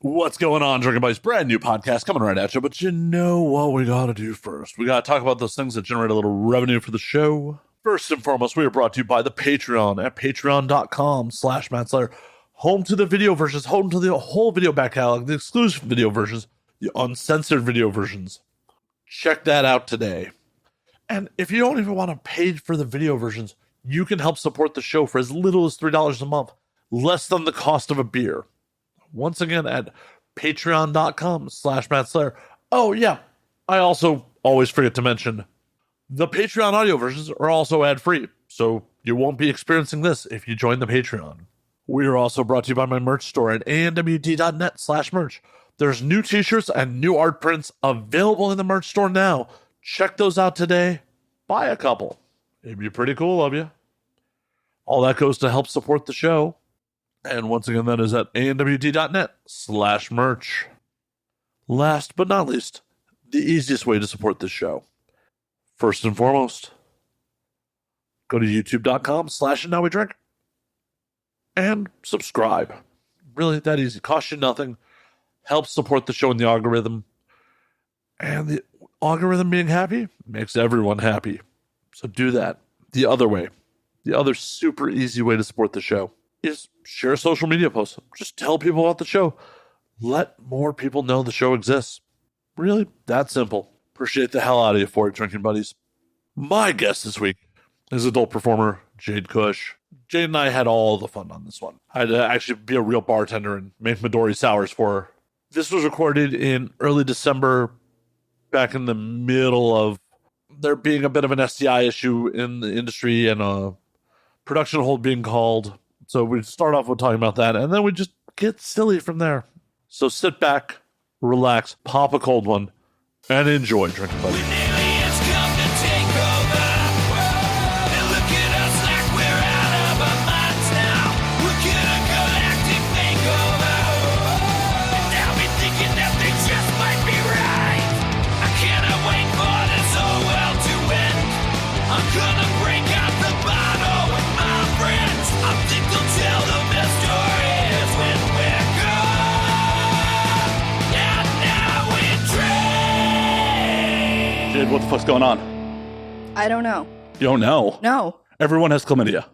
What's going on, Drinking Buddies? Brand new podcast coming right at you, but you know what we gotta do first. We gotta talk about those things that generate a little revenue for the show. First and foremost, we are brought to you by the Patreon at patreon.com/Matt Slayer. Home to the video versions, home to the whole video back catalog, the exclusive video versions, the uncensored video versions. Check that out today. And if you don't even want to pay for the video versions, you can help support the show for as little as $3 a month, less than the cost of a beer. Once again, at patreon.com/Matt Slayer. Oh, yeah. I also always forget to mention the Patreon audio versions are also ad-free, so you won't be experiencing this if you join the Patreon. We are also brought to you by my merch store at ANWD.net/merch. There's new t-shirts and new art prints available in the merch store now. Check those out today. Buy a couple. It'd be pretty cool of you. All that goes to help support the show. And once again, that is at ANWD.net/merch. Last but not least, the easiest way to support this show. First and foremost, go to youtube.com/andnowwedrink and subscribe. Really that easy. Costs you nothing. Helps support the show in the algorithm. And the algorithm being happy makes everyone happy. So do that. The other way, the other super easy way to support the show is share social media posts. Just tell people about the show. Let more people know the show exists. Really, that simple. Appreciate the hell out of you for it, Drinking Buddies. My guest this week is adult performer Jade Kush. Jade and I had all the fun on this one. I had to actually be a real bartender and make Midori sours for her. This was recorded in early December, back in the middle of there being a bit of an STI issue in the industry and a production hold being called. So we start off with talking about that, and then we just get silly from there. So sit back, relax, pop a cold one, and enjoy, Drinking Buddies. What the fuck's going on? I don't know. You don't know? No. Everyone has chlamydia.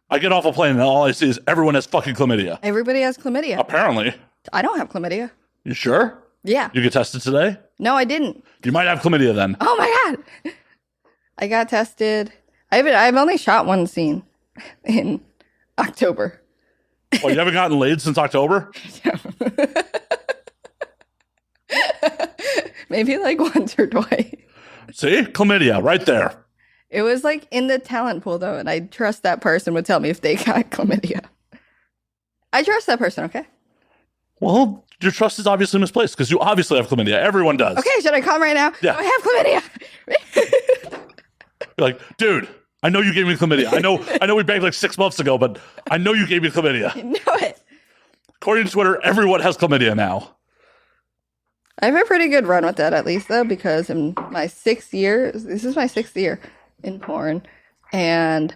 I get off a plane and all I see is everyone has fucking chlamydia. Everybody has chlamydia. Apparently. I don't have chlamydia. You sure? Yeah. You get tested today? No, I didn't. You might have chlamydia then. Oh my God. I got tested. I've only shot one scene in October. Oh, you haven't gotten laid since October? Maybe like once or twice. See? Chlamydia, right there. It was like in the talent pool, though, and I trust that person would tell me if they got chlamydia. I trust that person, okay? Well, your trust is obviously misplaced because you obviously have chlamydia. Everyone does. Okay, should I call him right now? Yeah. Do I have chlamydia? You're like, dude, I know you gave me chlamydia. I know we banged like 6 months ago, but I know you gave me chlamydia. I know it. According to Twitter, everyone has chlamydia now. I have a pretty good run with that, at least, though, because in my 6th year, this is my 6th year in porn, and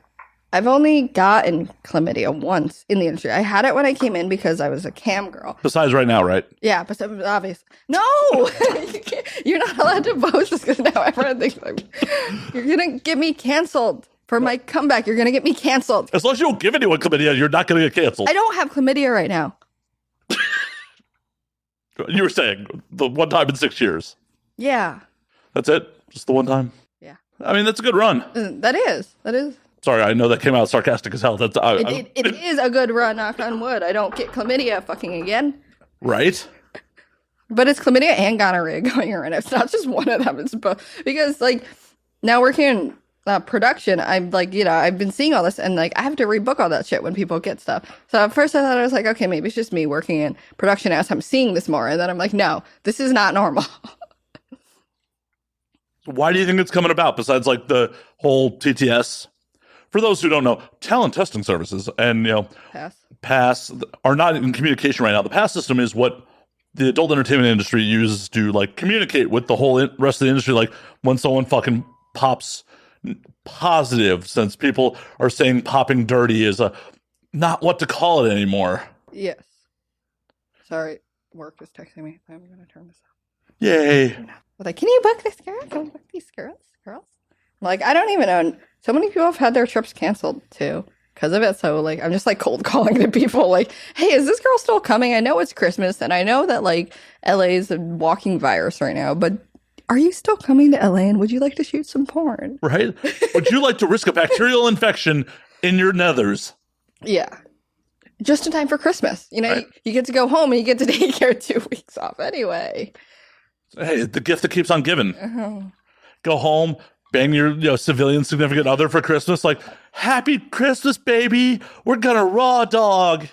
I've only gotten chlamydia once in the industry. I had it when I came in because I was a cam girl. Besides right now, right? Yeah, but obvious. No! You're not allowed to post this because now everyone thinks you're going to get me canceled. For my comeback, you're going to get me canceled. As long as you don't give anyone chlamydia, you're not going to get canceled. I don't have chlamydia right now. You were saying the one time in 6 years. Yeah. That's it? Just the one time? Yeah. I mean, that's a good run. That is. Sorry, I know that came out sarcastic as hell. It is a good run, knock on wood. I don't get chlamydia fucking again. Right? But it's chlamydia and gonorrhea going around. It's not just one of them. It's both. Because, like, now working in production, I'm like, I've been seeing all this and like I have to rebook all that shit when people get stuff. So at first I thought I was like, okay, maybe it's just me working in production as I'm seeing this more. And then I'm like, no, this is not normal. Why do you think it's coming about besides like the whole TTS? For those who don't know, talent testing services and, pass are not in communication right now. The pass system is what the adult entertainment industry uses to like communicate with the whole rest of the industry. Like when someone fucking pops positive, since people are saying popping dirty is not what to call it anymore. Yes. Sorry, work is texting me. I'm gonna turn this off. Yay. They're like, can you book this girl? Can we book these girls? Like, I don't even know. So many people have had their trips canceled too because of it. So like, I'm just like cold calling to people like, hey, is this girl still coming? I know it's Christmas and I know that like LA is a walking virus right now, but are you still coming to LA and would you like to shoot some porn? Right? Would you like to risk a bacterial infection in your nethers? Yeah. Just in time for Christmas. You know, Right. you get to go home and you get to take care 2 weeks off anyway. Hey, the gift that keeps on giving. Uh-huh. Go home, bang your civilian significant other for Christmas. Like, happy Christmas, baby. We're gonna raw dog.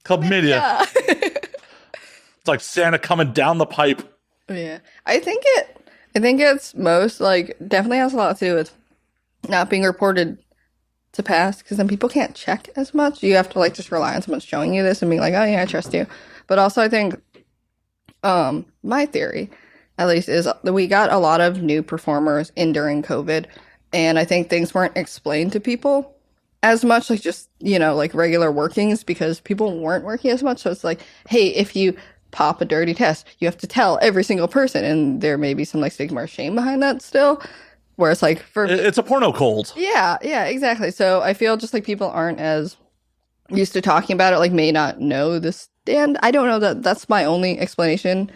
Chlamydia. Yeah. It's like Santa coming down the pipe. Yeah. I think it's most like definitely has a lot to do with not being reported to pass because then people can't check as much. You have to like just rely on someone showing you this and being like, oh yeah, I trust you. But also I think my theory at least is that we got a lot of new performers in during COVID and I think things weren't explained to people as much like just, you know, like regular workings because people weren't working as much. So it's like, hey, if you pop a dirty test, you have to tell every single person and there may be some like stigma or shame behind that still. Where it's like for It's a porno cold. yeah, exactly. So I feel just like people aren't as used to talking about it, like may not know the stand. I don't know that's my only explanation.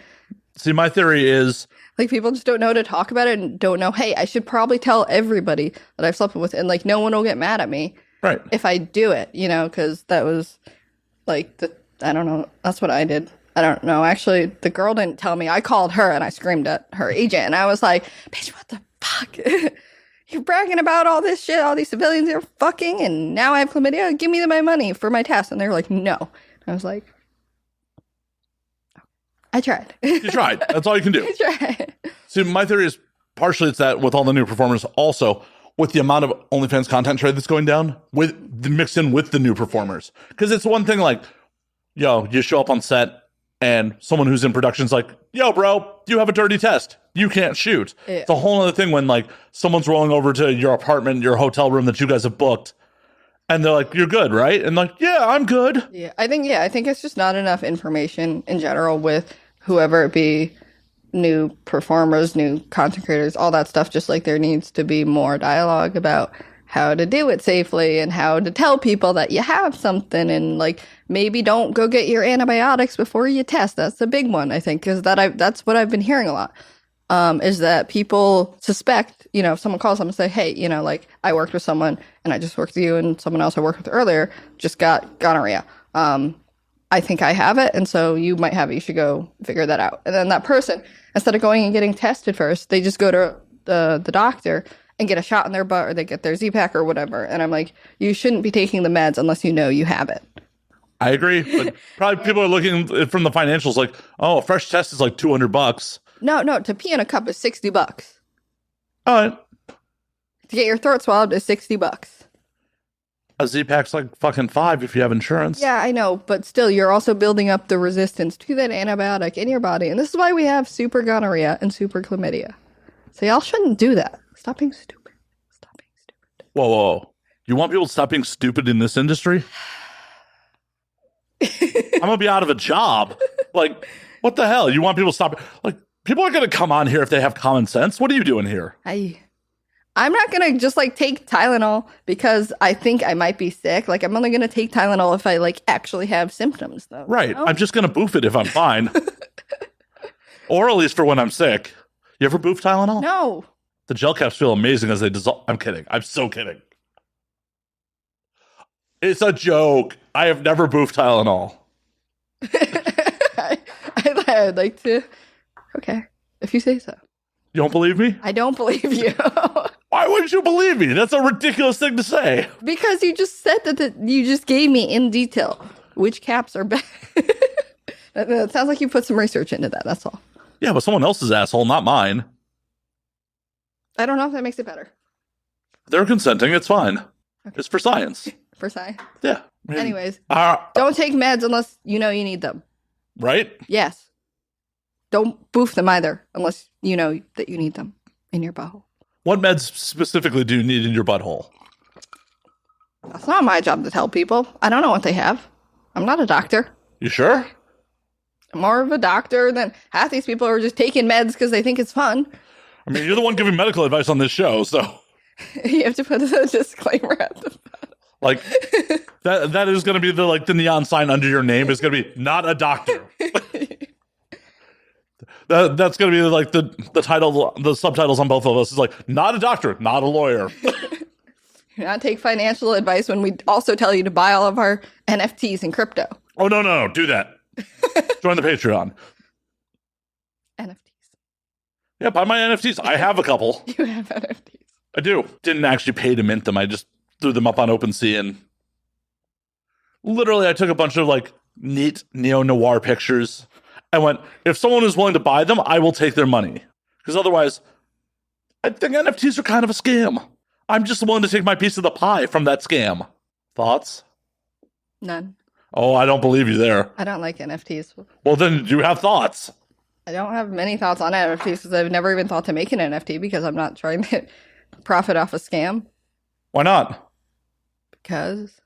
See, my theory is Like people just don't know to talk about it and don't know, hey, I should probably tell everybody that I've slept with and like no one will get mad at me right. if I do it, you know, because that was like I don't know, that's what I did. I don't know. Actually, the girl didn't tell me. I called her and I screamed at her agent and I was like, bitch, what the fuck? You're bragging about all this shit, all these civilians are fucking, and now I have chlamydia. Give me my money for my test. And they were like, no. And I was like, I tried. You tried. That's all you can do. I tried. See, my theory is partially it's that with all the new performers, also with the amount of OnlyFans content trade that's going down, with mixed in with the new performers. Because it's one thing like, yo, you show up on set and someone who's in production's like, yo, bro, you have a dirty test. You can't shoot. Yeah. It's a whole other thing when like someone's rolling over to your apartment, your hotel room that you guys have booked, and they're like, you're good, right? And like, yeah, I'm good. Yeah, I think it's just not enough information in general with whoever it be, new performers, new content creators, all that stuff. Just like there needs to be more dialogue about how to do it safely and how to tell people that you have something and like maybe don't go get your antibiotics before you test. That's the big one, I think, because that's what I've been hearing a lot. Is that people suspect, you know, if someone calls them and say, hey, you know, like I worked with someone and I just worked with you and someone else I worked with earlier just got gonorrhea. I think I have it. And so you might have it. You should go figure that out. And then that person, instead of going and getting tested first, they just go to the doctor and get a shot in their butt or they get their Z-Pack or whatever. And I'm like, you shouldn't be taking the meds unless you know you have it. I agree. But probably people are looking from the financials like, oh, a fresh test is like $200. No, to pee in a cup is $60. All right. To get your throat swabbed is $60. A Z-Pack's like fucking $5 if you have insurance. Yeah, I know, but still, you're also building up the resistance to that antibiotic in your body, and this is why we have super gonorrhea and super chlamydia. So y'all shouldn't do that. Stop being stupid. Stop being stupid. Whoa. You want people to stop being stupid in this industry? I'm gonna be out of a job. Like, what the hell? You want people to stop? Like, people are gonna come on here if they have common sense. What are you doing here? I'm not gonna just like take Tylenol because I think I might be sick. Like I'm only gonna take Tylenol if I like actually have symptoms, though. Right. You know? I'm just gonna boof it if I'm fine, or at least for when I'm sick. You ever boof Tylenol? No. The gel caps feel amazing as they dissolve. I'm kidding. I'm so kidding. It's a joke. I have never boofed Tylenol. I'd like to. Okay, if you say so. You don't believe me? I don't believe you. Why wouldn't you believe me? That's a ridiculous thing to say. Because you just said that you just gave me in detail which caps are best. It sounds like you put some research into that. That's all. Yeah, but someone else's asshole, not mine. I don't know if that makes it better. They're consenting. It's fine. Okay. It's for science. For science. Yeah. Anyways, don't take meds unless you know you need them. Right? Yes. Don't boof them either unless you know that you need them in your butthole. What meds specifically do you need in your butthole? That's not my job to tell people. I don't know what they have. I'm not a doctor. You sure? more of a doctor than half these people are just taking meds because they think it's fun. I mean, you're the one giving medical advice on this show, so You have to put a disclaimer at the bottom. like that is going to be the neon sign under your name is going to be not a doctor. That's going to be like the title, the subtitles on both of us is like not a doctor, not a lawyer. Do not take financial advice when we also tell you to buy all of our NFTs and crypto. Oh, no, do that. Join the Patreon. NFTs. Yeah, buy my NFTs. I have a couple. You have NFTs. I do. Didn't actually pay to mint them. I just threw them up on OpenSea and literally I took a bunch of like neat neo-noir pictures and went, if someone is willing to buy them, I will take their money. Because otherwise, I think NFTs are kind of a scam. I'm just willing to take my piece of the pie from that scam. Thoughts? None. Oh, I don't believe you there. I don't like NFTs. Well, then do you have thoughts? I don't have many thoughts on NFTs because I've never even thought to make an NFT because I'm not trying to profit off a scam. Why not? Because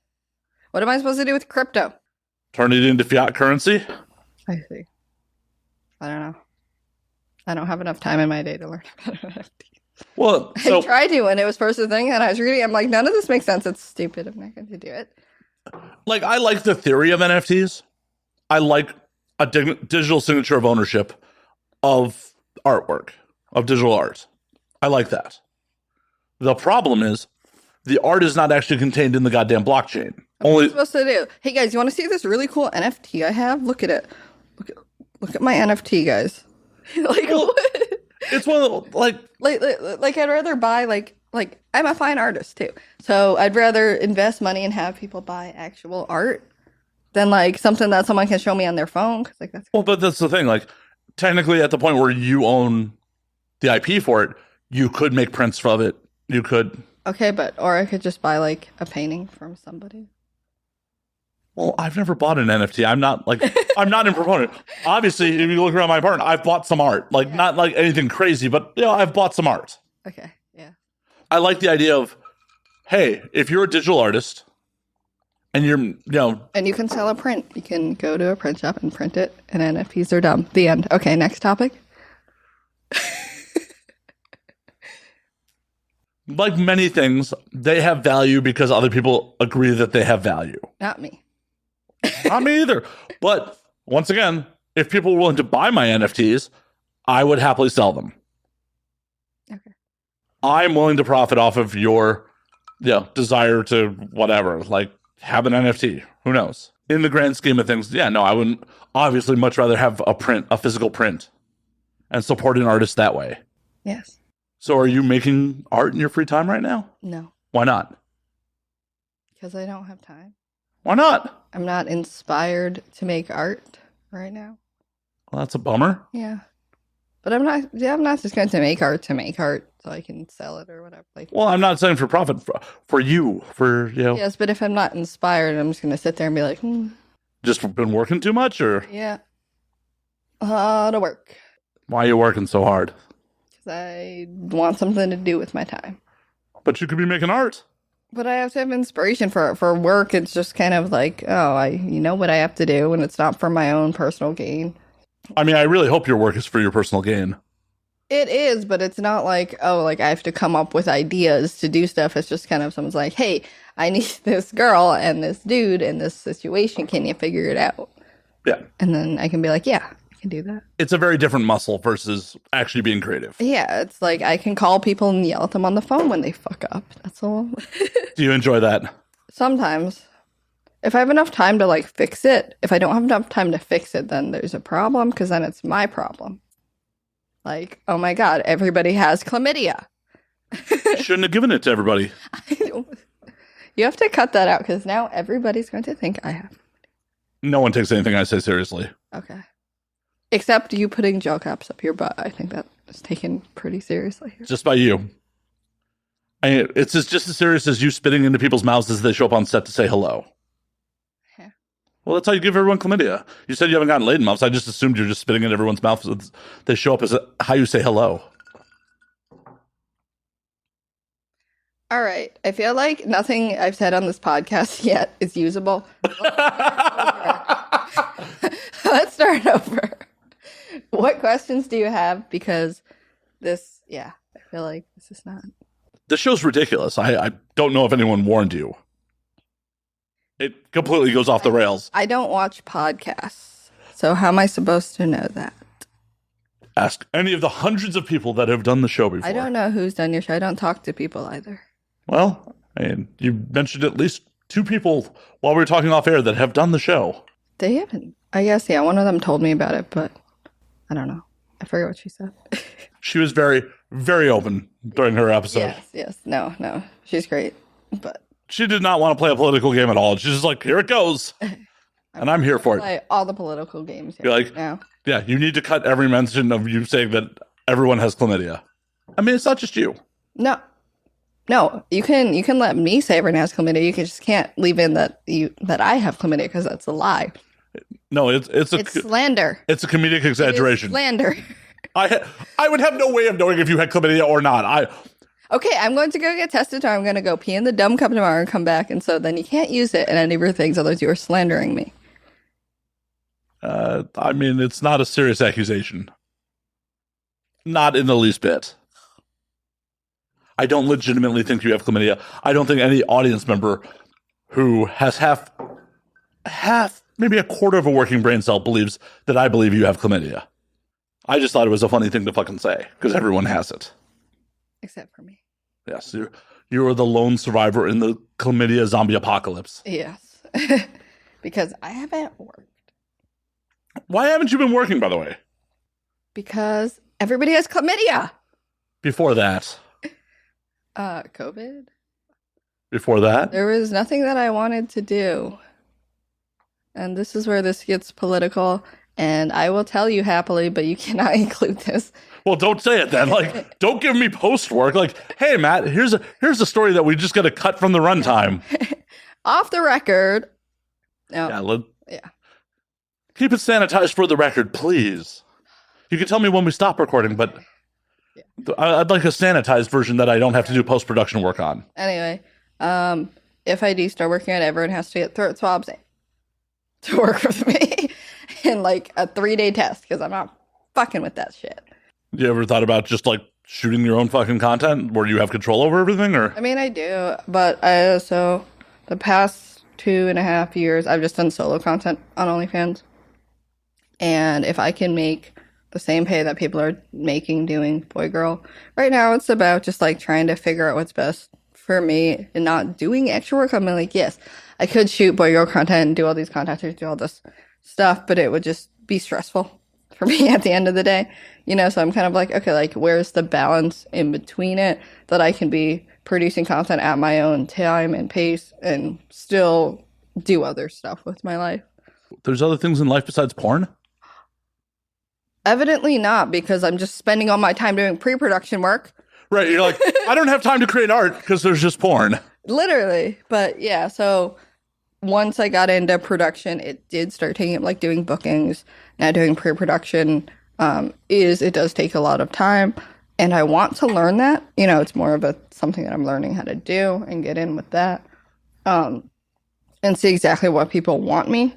what am I supposed to do with crypto? Turn it into fiat currency? I see. I don't know. I don't have enough time in my day to learn about NFTs. Well, I tried to when it was first a thing and I was reading. I'm like, none of this makes sense. It's stupid. I'm not going to do it. like, I like the theory of NFTs. I like a digital signature of ownership of artwork, of digital art. I like that. The problem is the art is not actually contained in the goddamn blockchain. What are you supposed to do? Hey guys, you want to see this really cool NFT I have? Look at it. Look at my NFT, guys. Like what? It's one of the, like I'd rather buy like I'm a fine artist too, so I'd rather invest money and have people buy actual art than like something that someone can show me on their phone. Like that's well, but that's the thing. Like technically, at the point where you own the IP for it, you could make prints of it. You could. Okay, or I could just buy like a painting from somebody. Well, I've never bought an NFT. I'm not a proponent. Obviously, if you look around my apartment, I've bought some art. Like not like anything crazy, but I've bought some art. Okay, yeah. I like the idea of, hey, if you're a digital artist and and you can sell a print. You can go to a print shop and print it, and NFTs are dumb. The end. Okay, next topic. Like many things, they have value because other people agree that they have value. Not me. Not me either. But once again, if people were willing to buy my NFTs, I would happily sell them. Okay. I'm willing to profit off of your desire to whatever, like have an NFT. Who knows? In the grand scheme of things, I wouldn't obviously much rather have a physical print and support an artist that way. Yes. So are you making art in your free time right now? No. Why not? Because I don't have time. Why not? I'm not inspired to make art right now. Well, that's a bummer. Yeah. But I'm not just going to make art so I can sell it or whatever. Well, I'm not saying for profit, for you. Yes, but if I'm not inspired, I'm just going to sit there and be like, Just been working too much, or? Yeah. To work. Why are you working so hard? Because I want something to do with my time. But you could be making art. But I have to have inspiration for work. It's just kind of like, you know what I have to do, and it's not for my own personal gain. I mean, I really hope your work is for your personal gain. It is, but it's not like, I have to come up with ideas to do stuff. It's just kind of someone's like, hey, I need this girl and this dude in this situation. Can you figure it out? Yeah. And then I can be like, yeah, I can do that. It's a very different muscle versus actually being creative. Yeah, it's like I can call people and yell at them on the phone when they fuck up. That's all. Do you enjoy that? Sometimes. If I have enough time to fix it, if I don't have enough time to fix it, then there's a problem because then it's my problem. Like, oh my God, everybody has chlamydia. Shouldn't have given it to everybody. You have to cut that out because now everybody's going to think I have. No one takes anything I say seriously. Okay. Except you putting gel caps up your butt. I think that is taken pretty seriously here. Just by you. It's just as serious as you spitting into people's mouths as they show up on set to say hello. Yeah. Well, that's how you give everyone chlamydia. You said you haven't gotten laid in months. I just assumed you're just spitting in everyone's mouth. So they show up as how you say hello. All right. I feel like nothing I've said on this podcast yet is usable. Let's start over. What questions do you have? Because this, I feel like this is not. The show's ridiculous. I don't know if anyone warned you. It completely goes off the rails. I don't watch podcasts, so how am I supposed to know that? Ask any of the hundreds of people that have done the show before. I don't know who's done your show. I don't talk to people either. Well, you mentioned at least 2 people while we were talking off air that have done the show. They haven't. I guess, one of them told me about it, but I don't know. I forget what she said. She was very, very open during her episode. Yes. No. She's great, but she did not want to play a political game at all. She's just like, here it goes. And I'm here for it. Play all the political games. You're like, now. Yeah, you need to cut every mention of you saying that everyone has chlamydia. I mean, it's not just you. No, you can let me say everyone has chlamydia. You just can't leave in that I have chlamydia because that's a lie. No, it's slander. It's a comedic exaggeration. Slander. I would have no way of knowing if you had chlamydia or not. Okay, I'm going to go get tested tomorrow. I'm going to go pee in the dumb cup tomorrow and come back. And so then you can't use it in any of your things, otherwise you are slandering me. I mean, it's not a serious accusation. Not in the least bit. I don't legitimately think you have chlamydia. I don't think any audience member who has half, maybe a quarter of a working brain cell believes that I believe you have chlamydia. I just thought it was a funny thing to fucking say, because everyone has it. Except for me. Yes, you are the lone survivor in the chlamydia zombie apocalypse. Yes. Because I haven't worked. Why haven't you been working, by the way? Because everybody has chlamydia. Before that? COVID. Before that? There was nothing that I wanted to do. And this is where this gets political. And I will tell you happily, but you cannot include this. Well, don't say it then. Like, don't give me post work. Like, hey, Matt, here's a story that we just got to cut from the runtime. Off the record. No. Yeah. Keep it sanitized for the record, please. You can tell me when we stop recording, but I'd like a sanitized version that I don't have to do post-production work on. Anyway, if I do start working on it, everyone has to get throat swabs to work with me in like a 3-day test because I'm not fucking with that shit. You ever thought about just like shooting your own fucking content where you have control over everything? Or I mean, I do, but I also, the past 2.5 years, I've just done solo content on OnlyFans. And if I can make the same pay that people are making doing boy girl, right now it's about just like trying to figure out what's best for me and not doing extra work. I'm like, yes, I could shoot boy girl content and do all these contactors, do all this stuff, but it would just be stressful for me at the end of the day, so I'm kind of like, okay, like where's the balance in between it that I can be producing content at my own time and pace and still do other stuff with my life. There's other things in life besides porn? Evidently not, because I'm just spending all my time doing pre-production work. Right, you're like, I don't have time to create art because there's just porn. Literally. But yeah, so once I got into production, it did start taking up like doing bookings. Now doing pre-production it does take a lot of time. And I want to learn that. It's more of something that I'm learning how to do and get in with that. And see exactly what people want me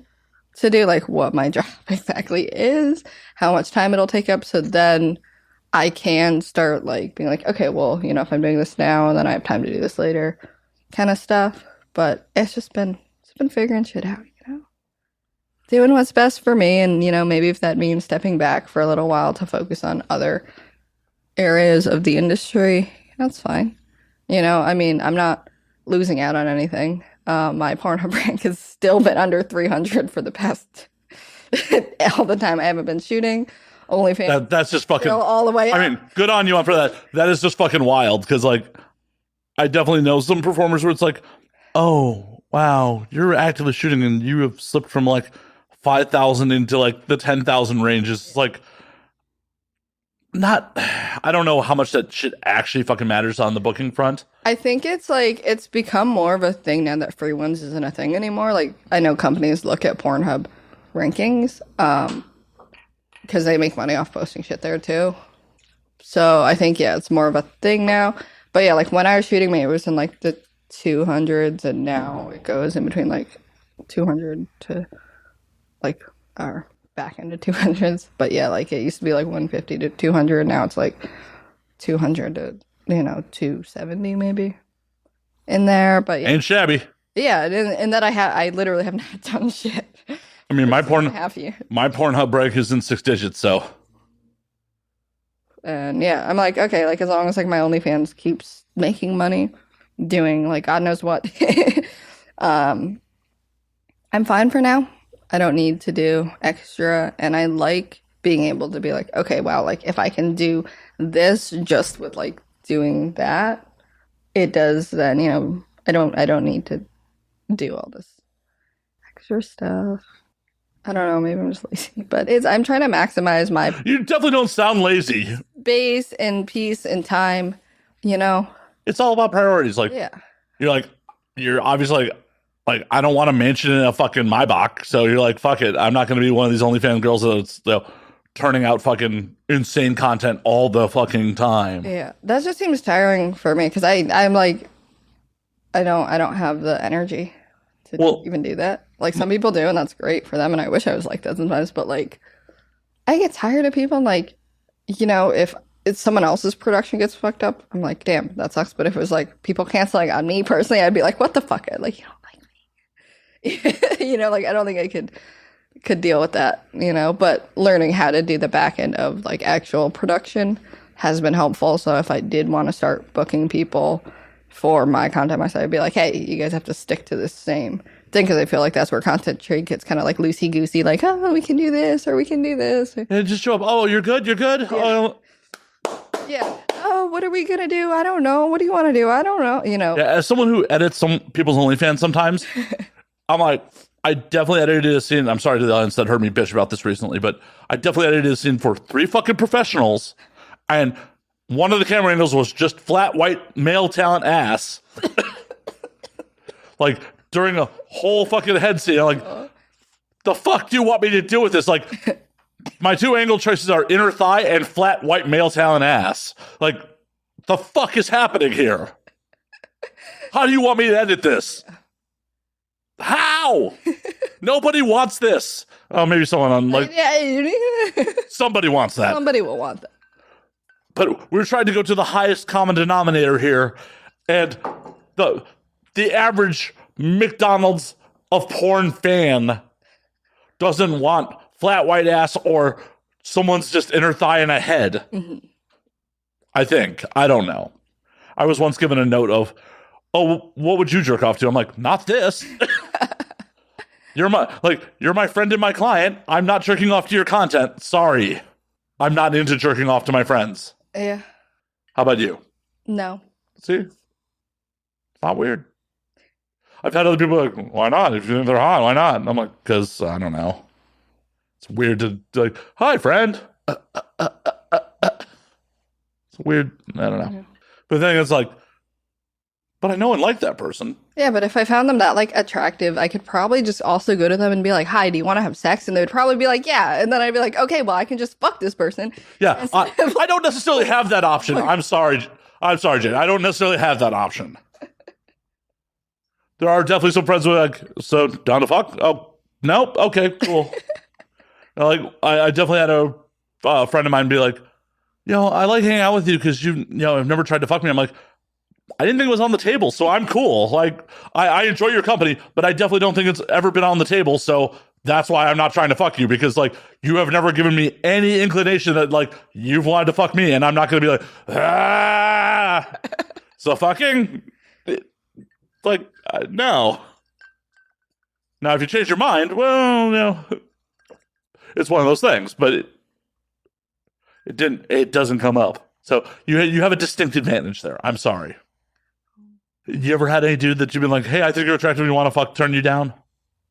to do, like what my job exactly is, how much time it'll take up. So then I can start like being like, okay, well, if I'm doing this now and then I have time to do this later kind of stuff. But it's been figuring shit out, doing what's best for me. And, maybe if that means stepping back for a little while to focus on other areas of the industry, that's fine. I mean, I'm not losing out on anything. My Pornhub rank has still been under 300 for the past all the time I haven't been shooting. OnlyFans. That's just fucking all the way up. I mean, good on you for that. That is just fucking wild because, like, I definitely know some performers where it's like, oh, wow, you're actively shooting and you have slipped from like 5,000 into like the 10,000 range. It's like, I don't know how much that shit actually fucking matters on the booking front. I think it's like, it's become more of a thing now that free ones isn't a thing anymore. Like, I know companies look at Pornhub rankings because they make money off posting shit there too. So I think, it's more of a thing now. But yeah, like when I was shooting me, it was in like the 200s and now it goes in between like 200 to like are back into 200s. But yeah, like it used to be like 150 to 200. Now it's like 200 to 270 maybe in there. But yeah, Ain't shabby. yeah, and that I literally have not done shit. I mean, my my Pornhub break is in 6 digits, so. And yeah, I'm like, okay, like as long as like my OnlyFans keeps making money, doing like God knows what, I'm fine for now. I don't need to do extra, and I like being able to be like, okay, wow, like if I can do this just with like doing that, it does. Then I don't need to do all this extra stuff. I don't know, maybe I'm just lazy, but I'm trying to maximize my You definitely don't sound lazy. space and peace and time, It's all about priorities. Like, yeah. you're obviously like, I don't want a mansion in a fucking Maybach, so you're like, fuck it, I'm not going to be one of these OnlyFans girls that's turning out fucking insane content all the fucking time. Yeah, that just seems tiring for me because I'm like, I don't have the energy to even do that. Like some people do, and that's great for them. And I wish I was like that sometimes. But like, I get tired of people. Like, if it's someone else's production gets fucked up, I'm like, damn, that sucks. But if it was like people canceling on me personally, I'd be like, what the fuck? Like, you don't like me. Like I don't think I could deal with that. But learning how to do the back end of like actual production has been helpful. So if I did want to start booking people for my content myself, I'd be like, hey, you guys have to stick to the same thing, because I feel like that's where content trade gets kind of like loosey goosey, like, oh, we can do this or we can do this, and just show up. Oh, you're good. Yeah. Yeah. Oh, what are we gonna do? I don't know. What do you want to do? I don't know. Yeah, as someone who edits some people's OnlyFans sometimes, I'm like, I definitely edited a scene. I'm sorry to the audience that heard me bitch about this recently, but I definitely edited a scene for 3 fucking professionals, and one of the camera angles was just flat white male talent ass. Like during a whole fucking head scene, I'm like, the fuck do you want me to do with this? Like, my 2 angle choices are inner thigh and flat white male talent ass. Like, the fuck is happening here? How do you want me to edit this? How? Nobody wants this. Oh, maybe someone on like somebody wants that. Somebody will want that. But we're trying to go to the highest common denominator here, and the average McDonald's of porn fan doesn't want flat white ass or someone's just inner thigh and a head. Mm-hmm. I think. I don't know. I was once given a note of, oh, what would you jerk off to? I'm like, not this. You're my friend and my client. I'm not jerking off to your content. Sorry. I'm not into jerking off to my friends. Yeah. How about you? No. See? It's not weird. I've had other people like, why not? If you think they're hot, why not? And I'm like, because I don't know. It's weird to like, hi, friend. It's weird. I don't know. Yeah. But the thing is like, but I know and like that person. Yeah, but if I found them that like attractive, I could probably just also go to them and be like, hi, do you want to have sex? And they would probably be like, yeah. And then I'd be like, okay, well, I can just fuck this person. Yeah, I don't necessarily have that option. I'm sorry, Jade. I don't necessarily have that option. There are definitely some friends who are like, so down to fuck? Oh, nope. Okay, cool. Like, I definitely had a friend of mine be like, I like hanging out with you because you have never tried to fuck me. I'm like, I didn't think it was on the table, so I'm cool. Like, I enjoy your company, but I definitely don't think it's ever been on the table, so that's why I'm not trying to fuck you, because, like, you have never given me any inclination that, like, you've wanted to fuck me, and I'm not going to be like, ah! So fucking, like, no. Now, if you change your mind, well, it's one of those things, but it doesn't come up. So you have a distinct advantage there. I'm sorry. You ever had any dude that you've been like, hey, I think you're attractive and you want to fuck, turn you down?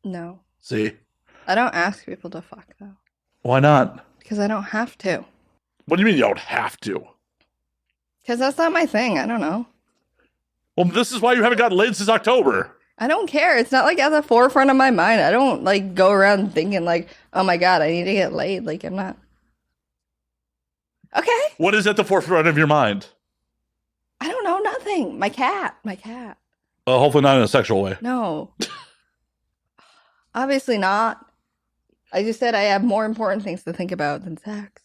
No. See? I don't ask people to fuck, though. Why not? Because I don't have to. What do you mean you don't have to? Because that's not my thing. I don't know. Well, this is why you haven't gotten laid since October. I don't care. It's not like at the forefront of my mind. I don't like go around thinking like, oh my God, I need to get laid. Like, I'm not. Okay. What is at the forefront of your mind? I don't know. Nothing. My cat. Hopefully not in a sexual way. No. Obviously not. I just said I have more important things to think about than sex.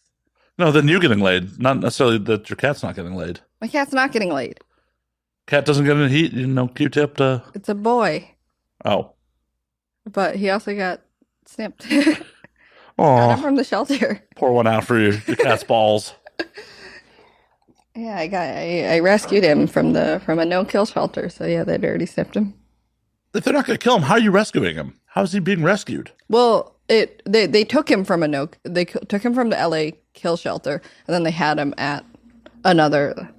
No, than you getting laid. Not necessarily that your cat's not getting laid. My cat's not getting laid. Cat doesn't get any heat, Q-tip to... It's a boy. Oh. But he also got snipped. Got him Oh, from the shelter. pour one out for your cat's balls. Yeah, I rescued him from a no-kill shelter. So yeah, they'd already snipped him. If they're not going to kill him, how are you rescuing him? How is he being rescued? Well, they took him from took him from the LA kill shelter, and then they had him at another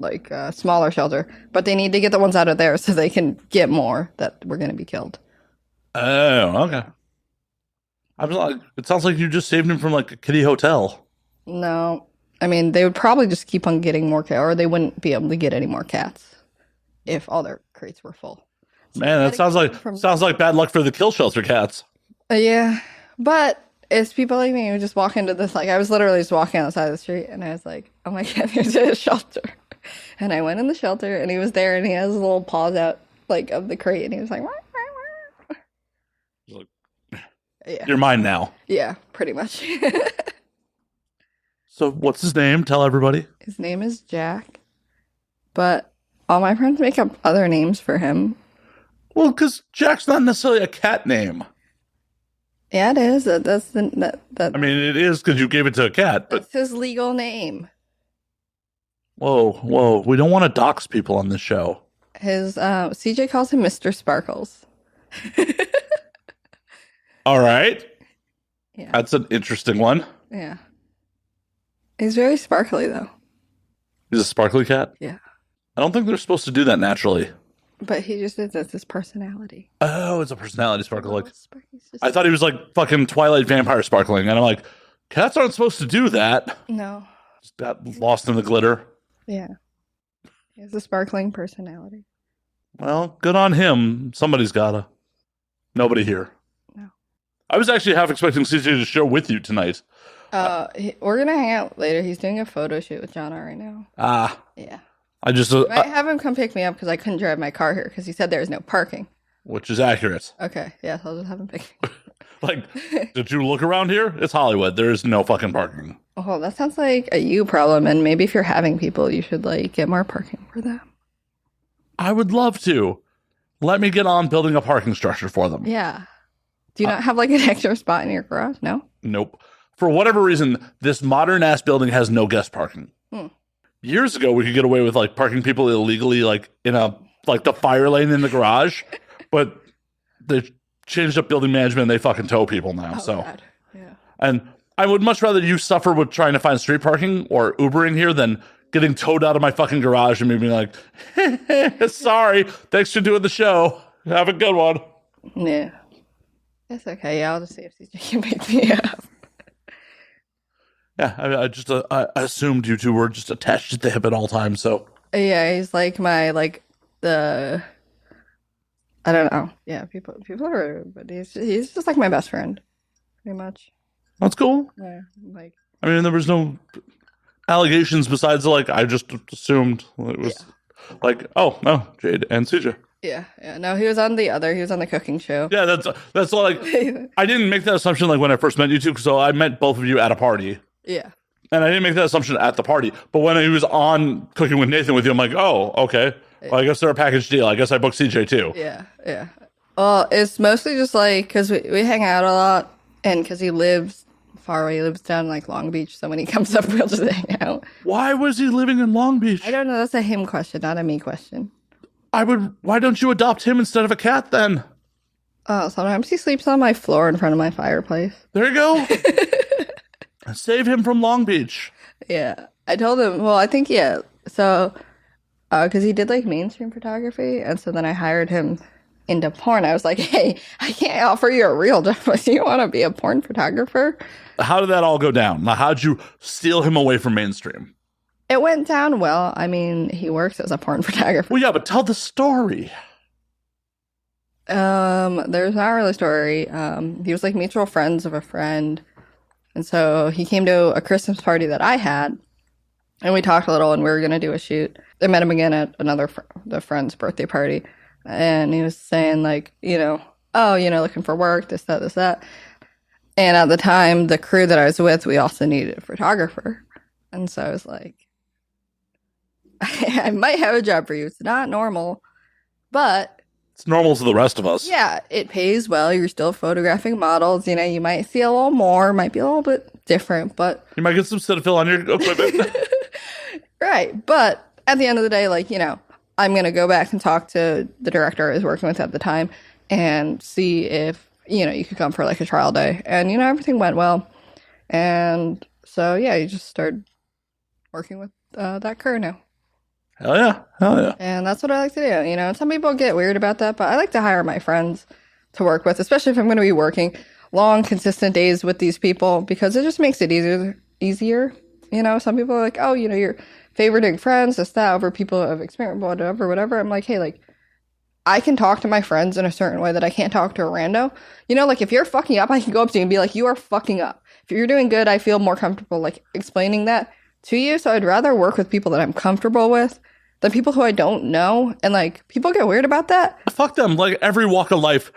smaller shelter. But they need to get the ones out of there so they can get more that were going to be killed. Oh, okay. I was like, it sounds like you just saved him from like a kiddie hotel. No, I mean they would probably just keep on getting more cats, or they wouldn't be able to get any more cats if all their crates were full. So man, that sounds like bad luck for the kill shelter cats. Yeah, but it's people like me who just walk into this. Like I was literally just walking on the side of the street, and I was like, "Oh my god, there's a shelter!" And I went in the shelter, and he was there, and he has his little paws out like of the crate, and he was like, "Wah, wah, wah." Yeah, you're mine now. Yeah, pretty much. So what's his name? Tell everybody. His name is Jack, but all my friends make up other names for him. Well, because Jack's not necessarily a cat name. Yeah, it is. I mean, it is because you gave it to a cat, but that's his legal name. Whoa. We don't want to dox people on this show. His CJ calls him Mr. Sparkles. All right. Yeah. That's an interesting one. Yeah. He's very sparkly, though. He's a sparkly cat? Yeah. I don't think they're supposed to do that naturally. But he just is. That's his personality. Oh, it's a personality sparkle. Like, just... I thought he was like fucking Twilight vampire sparkling. And I'm like, cats aren't supposed to do that. No. Just got lost in the glitter. Yeah. He has a sparkling personality. Well, good on him. Somebody's gotta. Nobody here. No. I was actually half expecting CJ to show with you tonight. We're gonna hang out later. He's doing a photo shoot with Jonna right now. Yeah. I just might have him come pick me up because I couldn't drive my car here because he said there's no parking. Which is accurate. Okay, yeah, so I'll just have him pick me up. Like, did you look around here? It's Hollywood. There is no fucking parking. Oh, that sounds like a you problem, and maybe if you're having people, you should like get more parking for them. I would love to. Let me get on building a parking structure for them. Yeah. Do you not have like an extra spot in your garage? No? Nope. For whatever reason, this modern ass building has no guest parking. Years ago, we could get away with like parking people illegally, like in a the fire lane in the garage, but they changed up building management. And they fucking tow people now. God. Yeah. And I would much rather you suffer with trying to find street parking or Ubering here than getting towed out of my fucking garage and me being like, sorry, thanks for doing the show. Have a good one. Yeah. That's okay. Yeah, I'll just see if CJ can pick me up. Yeah, I assumed you two were just attached at the hip at all times, so. Yeah, he's like my, I don't know. Yeah, people are, but he's just like my best friend, pretty much. That's cool. Yeah, I mean, there was no allegations besides, I just assumed it was, oh, no, Jade and CJ. Yeah. No, he was on the cooking show. Yeah, that's all, I didn't make that assumption, when I first met you two, so I met both of you at a party. Yeah. And I didn't make that assumption at the party. But when he was on Cooking with Nathan with you, I'm like, oh, okay. Well, I guess they're a package deal. I guess I booked CJ too. Yeah. Well, it's mostly just because we hang out a lot, and because he lives far away. He lives down Long Beach. So when he comes up, we'll just hang out. Why was he living in Long Beach? I don't know. That's a him question, not a me question. Why don't you adopt him instead of a cat then? Oh, sometimes he sleeps on my floor in front of my fireplace. There you go. Save him from Long Beach. Yeah. I told him, well, I think, yeah. So, because he did mainstream photography. And so then I hired him into porn. I was like, hey, I can't offer you a real job. Do you want to be a porn photographer? How did that all go down? Now, how'd you steal him away from mainstream? It went down well. I mean, he works as a porn photographer. Well, yeah, but tell the story. There's not really a story. He was mutual friends of a friend. And so he came to a Christmas party that I had, and we talked a little, and we were going to do a shoot. I met him again at another the friend's birthday party, and he was saying, looking for work, this, that. And at the time, the crew that I was with, we also needed a photographer. And so I was like, I might have a job for you. It's not normal, but It's normal to the rest of us. yeah, it pays well. You're still photographing models. You know, you might see a little more, might be a little bit different, but You might get some Cetaphil on your equipment. right. But at the end of the day, like, you know, I'm going to go back and talk to the director I was working with at the time and see if, you know, you could come for like a trial day. And, you know, everything went well. And so, yeah, you just started working with that crew now. Hell yeah. Hell yeah. And that's what I like to do. You know, some people get weird about that, but I like to hire my friends to work with, especially if I'm going to be working long, consistent days with these people, because it just makes it easier. You know, some people are like, oh, you know, you're favoriting friends, this, that, over people who have experience, whatever. I'm like, hey, like, I can talk to my friends in a certain way that I can't talk to a rando. You know, like, if you're fucking up, I can go up to you and be like, you are fucking up. If you're doing good, I feel more comfortable, like, explaining that to you. So I'd rather work with people that I'm comfortable with than people who I don't know. And, like, people get weird about that. Fuck them. Like, every walk of life,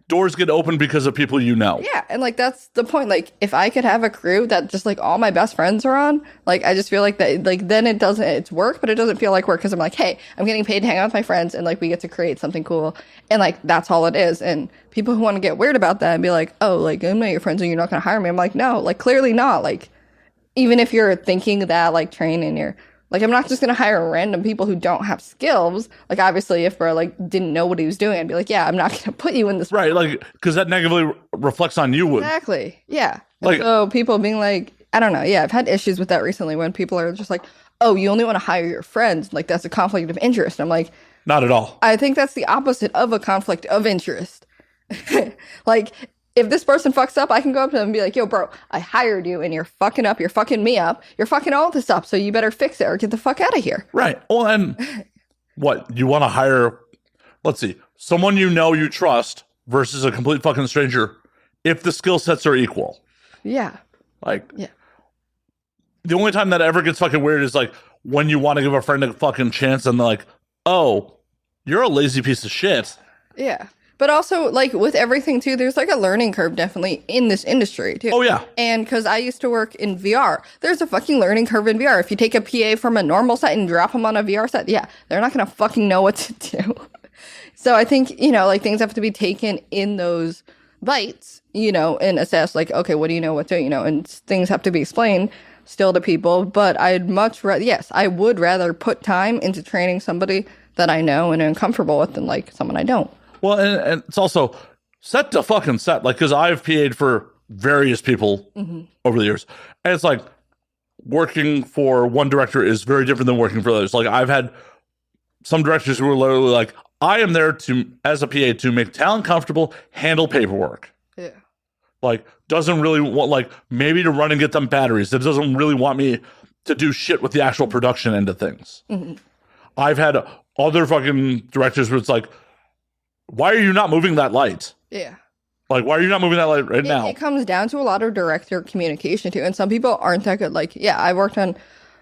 doors get open because of people you know. Yeah, and like that's the point. Like if I could have a crew that just like all my best friends are on, like I just feel like that like then it's work, but it doesn't feel like work because I'm like, hey, I'm getting paid to hang out with my friends and like we get to create something cool. And like that's all it is. And people who want to get weird about that and be like, oh, like I'm not your friends and you're not gonna hire me. I'm like, no, like clearly not. Like even if you're thinking that like train and you're like, I'm not just going to hire random people who don't have skills. Like, obviously, if bro, like, didn't know what he was doing, I'd be like, yeah, I'm not going to put you in this. Right, like, because that negatively reflects on you. Exactly, yeah. Like, so people being like, I don't know, yeah, I've had issues with that recently when people are just like, oh, you only want to hire your friends. Like, that's a conflict of interest. I'm like, not at all. I think that's the opposite of a conflict of interest. Like, if this person fucks up, I can go up to them and be like, yo, bro, I hired you and you're fucking up. You're fucking me up. You're fucking all this up. So you better fix it or get the fuck out of here. Right. Well, and what? You want to hire, let's see, someone you know you trust versus a complete fucking stranger if the skill sets are equal. Yeah. Like, yeah. The only time that ever gets fucking weird is like when you want to give a friend a fucking chance and they're like, oh, you're a lazy piece of shit. Yeah. But also, like, with everything, too, there's, like, a learning curve, definitely, in this industry, too. Oh, yeah. And because I used to work in VR, there's a fucking learning curve in VR. If you take a PA from a normal set and drop them on a VR set, yeah, they're not going to fucking know what to do. So I think, you know, like, things have to be taken in those bites, you know, and assessed, like, okay, what do you know, what do you know? And things have to be explained still to people. But I'd much rather, yes, I would rather put time into training somebody that I know and am comfortable with than, like, someone I don't. Well, and it's also set to fucking set. Like, because I've PA'd for various people over the years. And it's like working for one director is very different than working for others. Like, I've had some directors who were literally like, I am there to, as a PA, to make talent comfortable, handle paperwork. Yeah. Like, doesn't really want, like, maybe to run and get them batteries. It doesn't really want me to do shit with the actual production end of things. I've had other fucking directors where it's like, why are you not moving that light? Yeah. Like, why are you not moving that light right now? It comes down to a lot of director communication, too. And some people aren't that good. Like, yeah, I worked on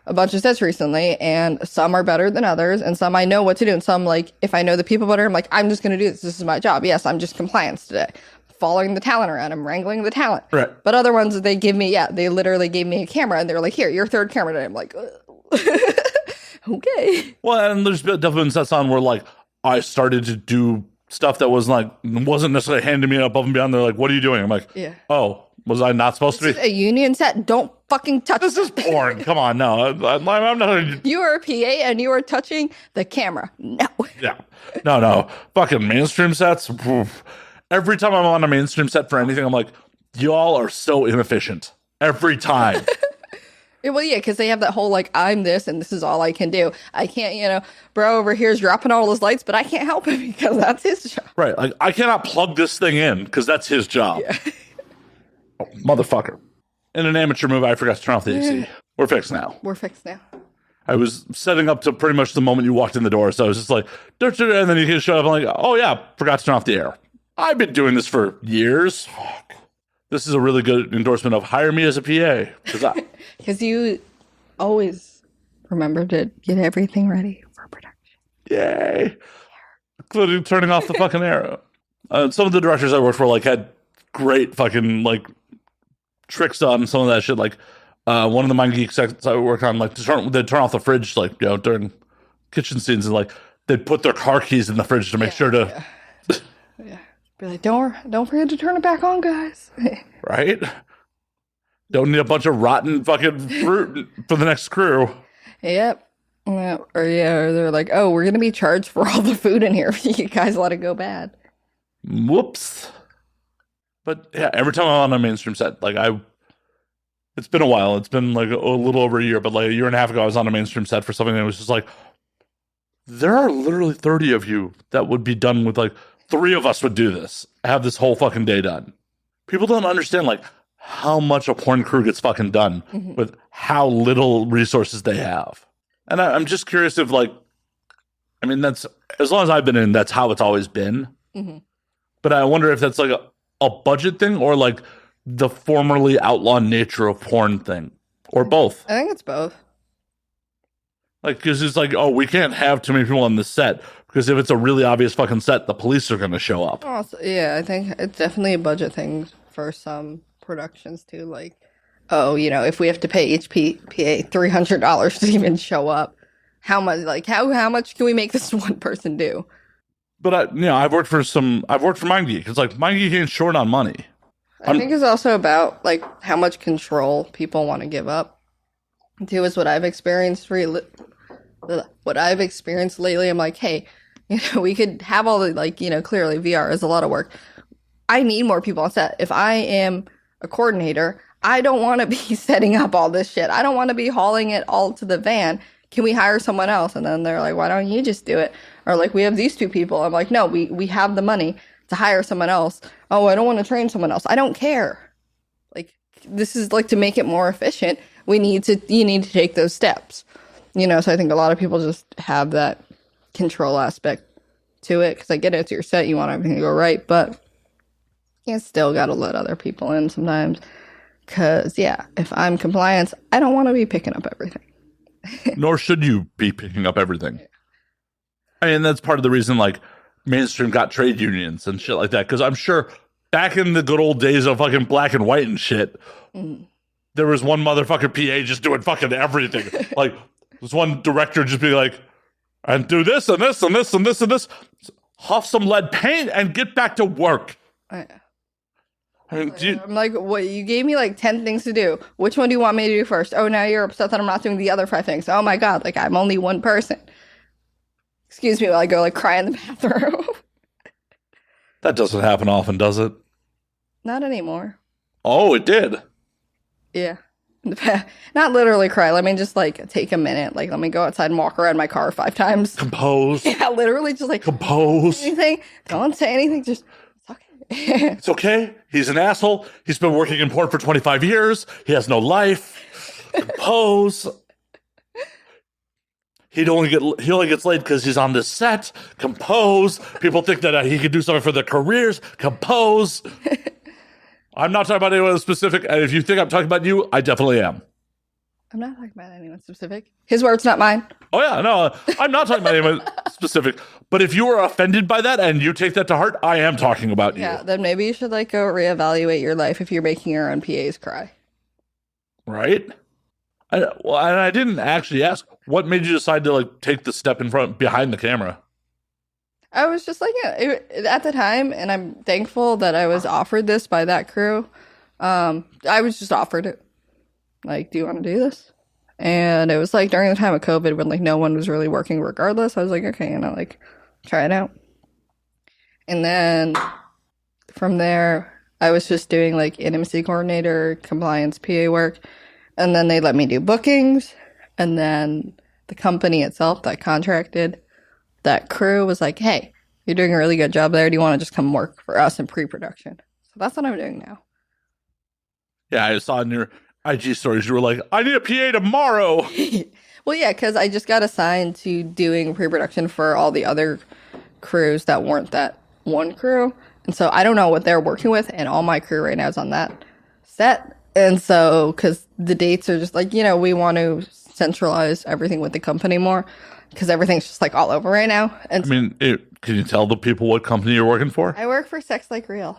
a bunch of sets recently, and some are better than others, and some I know what to do. And some, like, if I know the people better, I'm like, I'm just going to do this. This is my job. Yes, I'm just compliance today. Following the talent around. I'm wrangling the talent. Right. But other ones, they give me, they literally gave me a camera, and they're like, here, your third camera today. I'm like, okay. Well, and there's definitely been sets on where, like, I started to do stuff that wasn't necessarily handing me above and beyond. They're like, what are you doing? I'm like, oh, was I not supposed to be? This is a union set. Don't fucking touch this. Is porn. Come on, no. I'm not. You are a PA and you are touching the camera. No. Yeah. No. Fucking mainstream sets. Every time I'm on a mainstream set for anything, I'm like, y'all are so inefficient. Every time. Well, yeah, because they have that whole, like, I'm this and this is all I can do. I can't, you know, bro over here is dropping all those lights, but I can't help it because that's his job. Right. Like, I cannot plug this thing in because that's his job. Yeah. Oh, motherfucker. In an amateur move, I forgot to turn off the AC. We're fixed now. I was setting up to pretty much the moment you walked in the door, so I was just like, and then you showed up and like, oh yeah, forgot to turn off the air. I've been doing this for years. Fuck. This is a really good endorsement of hire me as a PA. Because you always remember to get everything ready for production. Yay. Including turning off the fucking air. Some of the directors I worked for, like, had great fucking, like, tricks on some of that shit. Like one of the Mind Geek sections I work on, like they'd turn off the fridge, like during kitchen scenes, and like they'd put their car keys in the fridge to make sure to. Yeah. Be like, don't forget to turn it back on, guys. Right? Don't need a bunch of rotten fucking fruit for the next crew. Yep. Yeah, or they're like, oh, we're gonna be charged for all the food in here if you guys let it go bad. Whoops. But yeah, every time I'm on a mainstream set, like it's been a while. It's been like a little over a year, but like a year and a half ago, I was on a mainstream set for something that was just like, there are literally 30 of you that would be done with like 3 of us would do this, have this whole fucking day done. People don't understand like how much a porn crew gets fucking done with how little resources they have. And I'm just curious if like, I mean, that's as long as I've been in, that's how it's always been. But I wonder if that's like a budget thing or like the formerly outlawed nature of porn thing or both. I think it's both. Like, because it's like, oh, we can't have too many people on the set because if it's a really obvious fucking set, the police are going to show up. Also, yeah, I think it's definitely a budget thing for some productions too. Like, oh, if we have to pay each PA $300 to even show up, how much? Like, how much can we make this one person do? But I've worked for Mind Geek. It's like Mind Geek ain't short on money. I think it's also about like how much control people want to give up. Too is what I've experienced. What I've experienced lately, I'm like, hey, we could have all the clearly VR is a lot of work. I need more people on set. If I am a coordinator, I don't want to be setting up all this shit. I don't want to be hauling it all to the van. Can we hire someone else? And then they're like, why don't you just do it? Or like, we have these 2 people. I'm like, no, we have the money to hire someone else. Oh, I don't want to train someone else. I don't care. Like, this is like to make it more efficient. You need to take those steps. So I think a lot of people just have that control aspect to it. Because I get it, it's your set. You want everything to go right. But you still got to let other people in sometimes. Because, if I'm compliance, I don't want to be picking up everything. Nor should you be picking up everything. I mean, that's part of the reason, like, mainstream got trade unions and shit like that. Because I'm sure back in the good old days of fucking black and white and shit, there was one motherfucking PA just doing fucking everything. Like, there's one director just be like, and do this and this and this and this and this. Huff some lead paint and get back to work. I mean, I'm like, what? You gave me like 10 things to do. Which one do you want me to do first? Oh, now you're upset that I'm not doing the other 5 things. Oh my God, like I'm only one person. Excuse me while I go like cry in the bathroom. That doesn't happen often, does it? Not anymore. Oh, it did. Yeah. Not literally cry. Let me just like take a minute. Like, let me go outside and walk around my car 5 times. Compose. Yeah, literally just like compose. Anything. Don't say anything. Just it's okay. It's okay. He's an asshole. He's been working in porn for 25 years. He has no life. Compose. He only gets laid because he's on this set. Compose. People think that he could do something for their careers. Compose. I'm not talking about anyone specific, and if you think I'm talking about you, I definitely am. I'm not talking about anyone specific. His words, not mine. Oh yeah, no, I'm not talking about anyone specific. But if you are offended by that and you take that to heart, I am talking about you. Yeah, then maybe you should like go reevaluate your life if you're making your own PAs cry. Right? And I didn't actually ask, what made you decide to like take the step behind the camera? I was just like, at the time, and I'm thankful that I was offered this by that crew. I was just offered it. Like, do you want to do this? And it was like during the time of COVID when like no one was really working regardless. I was like, okay, like try it out. And then from there, I was just doing like intimacy coordinator, compliance PA work. And then they let me do bookings. And then the company itself that contracted that crew was like, hey, you're doing a really good job there. Do you want to just come work for us in pre-production? So that's what I'm doing now. Yeah, I saw in your IG stories, you were like, I need a PA tomorrow. Well, yeah, because I just got assigned to doing pre-production for all the other crews that weren't that one crew. And so I don't know what they're working with. And all my crew right now is on that set. And so, because the dates are just like, we want to centralize everything with the company more. Because everything's just like all over right now. And I mean, can you tell the people what company you're working for? I work for Sex Like Real.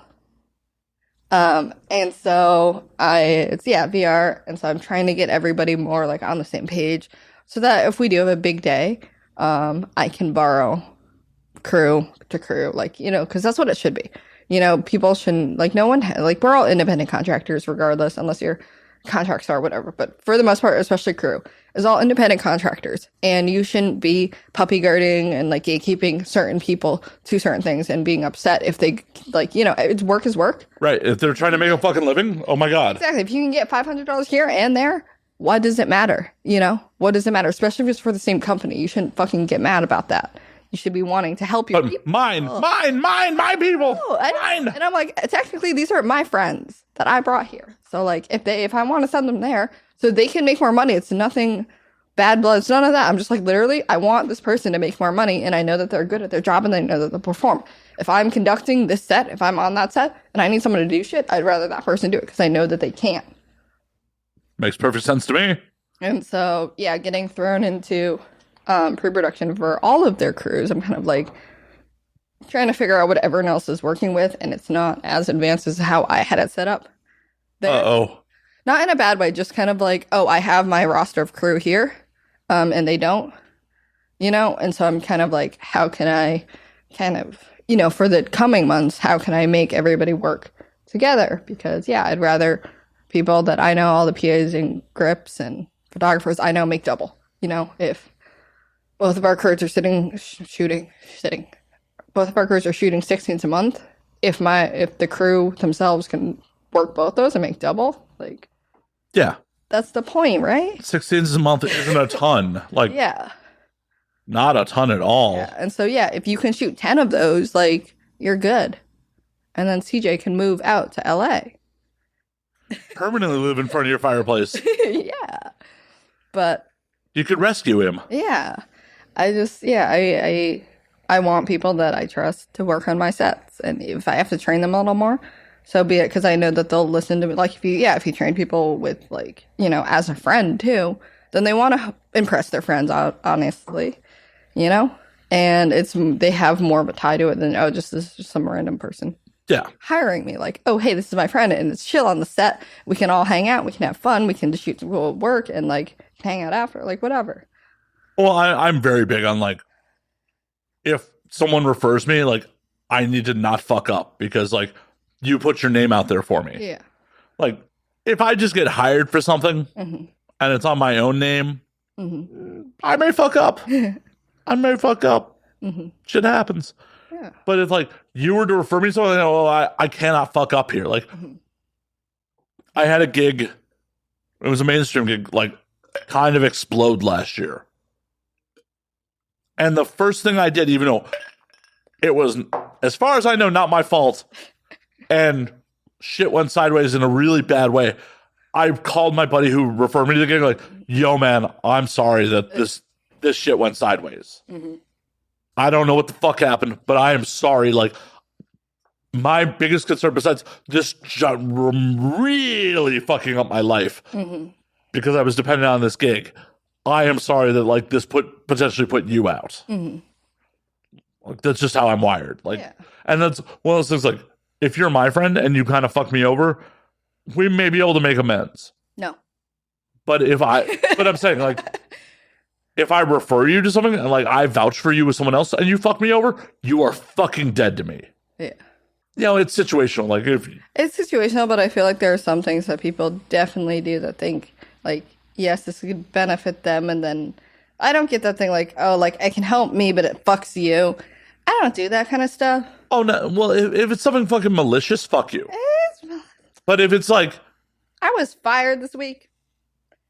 And so it's VR. And so I'm trying to get everybody more like on the same page so that if we do have a big day, I can borrow crew to crew, like, because that's what it should be. People shouldn't, like, no one, like, we're all independent contractors regardless, unless you're contracts or whatever. But for the most part, especially crew, is all independent contractors. And you shouldn't be puppy guarding and like gatekeeping certain people to certain things and being upset if they, like, it's work is work. Right. If they're trying to make a fucking living, oh my God. Exactly. If you can get $500 here and there, what does it matter? What does it matter? Especially if it's for the same company. You shouldn't fucking get mad about that. You should be wanting to help your people. My people. Mine. And I'm like, technically, these are my friends that I brought here. So, like, if I want to send them there so they can make more money, it's nothing bad blood. It's none of that. I'm just like, literally, I want this person to make more money, and I know that they're good at their job, and they know that they'll perform. If I'm conducting this set, if I'm on that set, and I need someone to do shit, I'd rather that person do it because I know that they can. Makes perfect sense to me. And so, yeah, getting thrown into pre-production for all of their crews, I'm kind of like trying to figure out what everyone else is working with, and it's not as advanced as how I had it set up. Not in a bad way, just kind of like, oh, I have my roster of crew here, and they don't, and so I'm kind of like, how can I kind of, for the coming months, how can I make everybody work together? Because, yeah, I'd rather people that I know, all the PAs and grips and photographers I know make double, if both of our crews are both of our crews are shooting 16s a month. If the crew themselves can work both those and make double, like, yeah, that's the point, right? 16s a month isn't a ton, like, yeah, not a ton at all. Yeah. And so, yeah, if you can shoot 10 of those, like, you're good, and then CJ can move out to LA, permanently live in front of your fireplace. Yeah, but you could rescue him. Yeah. I want people that I trust to work on my sets. And if I have to train them a little more, so be it, because I know that they'll listen to me. Like, if you train people with, like, as a friend too, then they want to impress their friends, honestly, and they have more of a tie to it than, oh, just some random person. Yeah. Hiring me, like, oh, hey, this is my friend, and it's chill on the set. We can all hang out. We can have fun. We can just shoot some cool work and, like, hang out after, like, whatever. Well, I'm very big on, like, if someone refers me, like, I need to not fuck up because, like, you put your name out there for me. Yeah. Like, if I just get hired for something mm-hmm. and it's on my own name, mm-hmm. I may fuck up. Mm-hmm. Shit happens. Yeah. But if, like, you were to refer me to something, I cannot fuck up here. Like, mm-hmm. I had a gig. It was a mainstream gig, like, kind of explode last year. And the first thing I did, even though it was, as far as I know, not my fault, and shit went sideways in a really bad way, I called my buddy who referred me to the gig, like, yo, man, I'm sorry that this shit went sideways. Mm-hmm. I don't know what the fuck happened, but I am sorry. Like, my biggest concern, besides this really fucking up my life, mm-hmm. because I was dependent on this gig, I am sorry that, like, this potentially put you out. Mm-hmm. Like, that's just how I'm wired. Like, yeah. And that's one of those things, like, if you're my friend and you kind of fuck me over, we may be able to make amends. No. But but I'm saying, like, if I refer you to something and, like, I vouch for you with someone else and you fuck me over, you are fucking dead to me. Yeah. It's situational. Like, it's situational, but I feel like there are some things that people definitely do that think, like, yes, this could benefit them, and then I don't get that thing like, oh, like, I can help me, but it fucks you. I don't do that kind of stuff. Oh, no. Well, if it's something fucking malicious, fuck you. But if it's like... I was fired this week,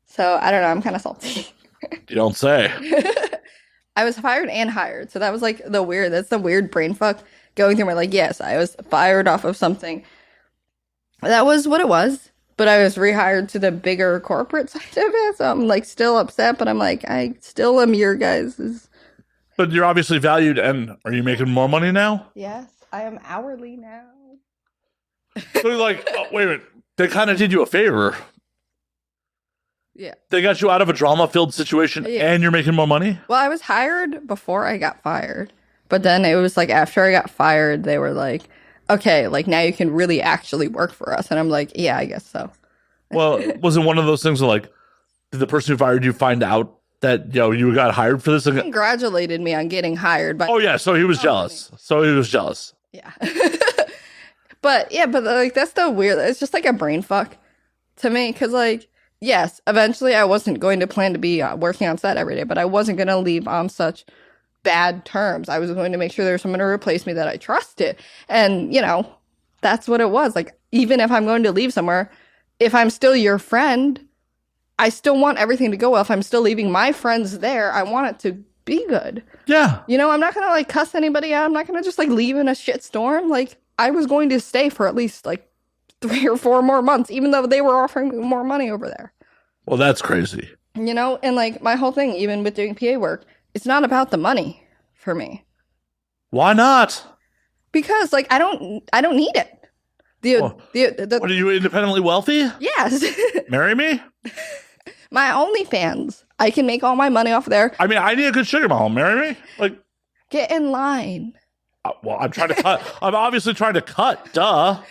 so I don't know. I'm kind of salty. You don't say. I was fired and hired, so that was, like, that's the weird brain fuck going through my, like, yes, I was fired off of something. That was what it was. But I was rehired to the bigger corporate side of it, so I'm, like, still upset, but I'm like, I still am your guys'. But you're obviously valued, and are you making more money now? Yes, I am hourly now. So you're like, oh, wait a minute, they kind of did you a favor. Yeah. They got you out of a drama-filled situation, and you're making more money? Well, I was hired before I got fired, but then it was, like, after I got fired, they were like, okay, like now you can really actually work for us. And I'm like, yeah, I guess so. Well, was it one of those things where like, did the person who fired you find out that you got hired for this? He congratulated me on getting hired. Oh yeah, so he was jealous. Yeah. But like that's the weird. It's just like a brain fuck to me because like yes, eventually I wasn't going to plan to be working on set every day, but I wasn't going to leave on such bad terms. I was going to make sure there was someone to replace me that I trusted, and that's what it was. Like even if I'm going to leave somewhere, if I'm still your friend, I still want everything to go well. If I'm still leaving my friends there, I want it to be good. Yeah. I'm not going to like cuss anybody out. I'm not going to just like leave in a shitstorm. Like I was going to stay for at least like 3 or 4 more months, even though they were offering me more money over there. Well, that's crazy. And like my whole thing, even with doing PA work, it's not about the money for me. Why not? Because like I don't need it. What, are you independently wealthy? Yes. Marry me? My OnlyFans. I can make all my money off there. I mean, I need a good sugar mom. Marry me? Like, get in line. Well, I'm trying to cut. I'm obviously trying to cut. Duh.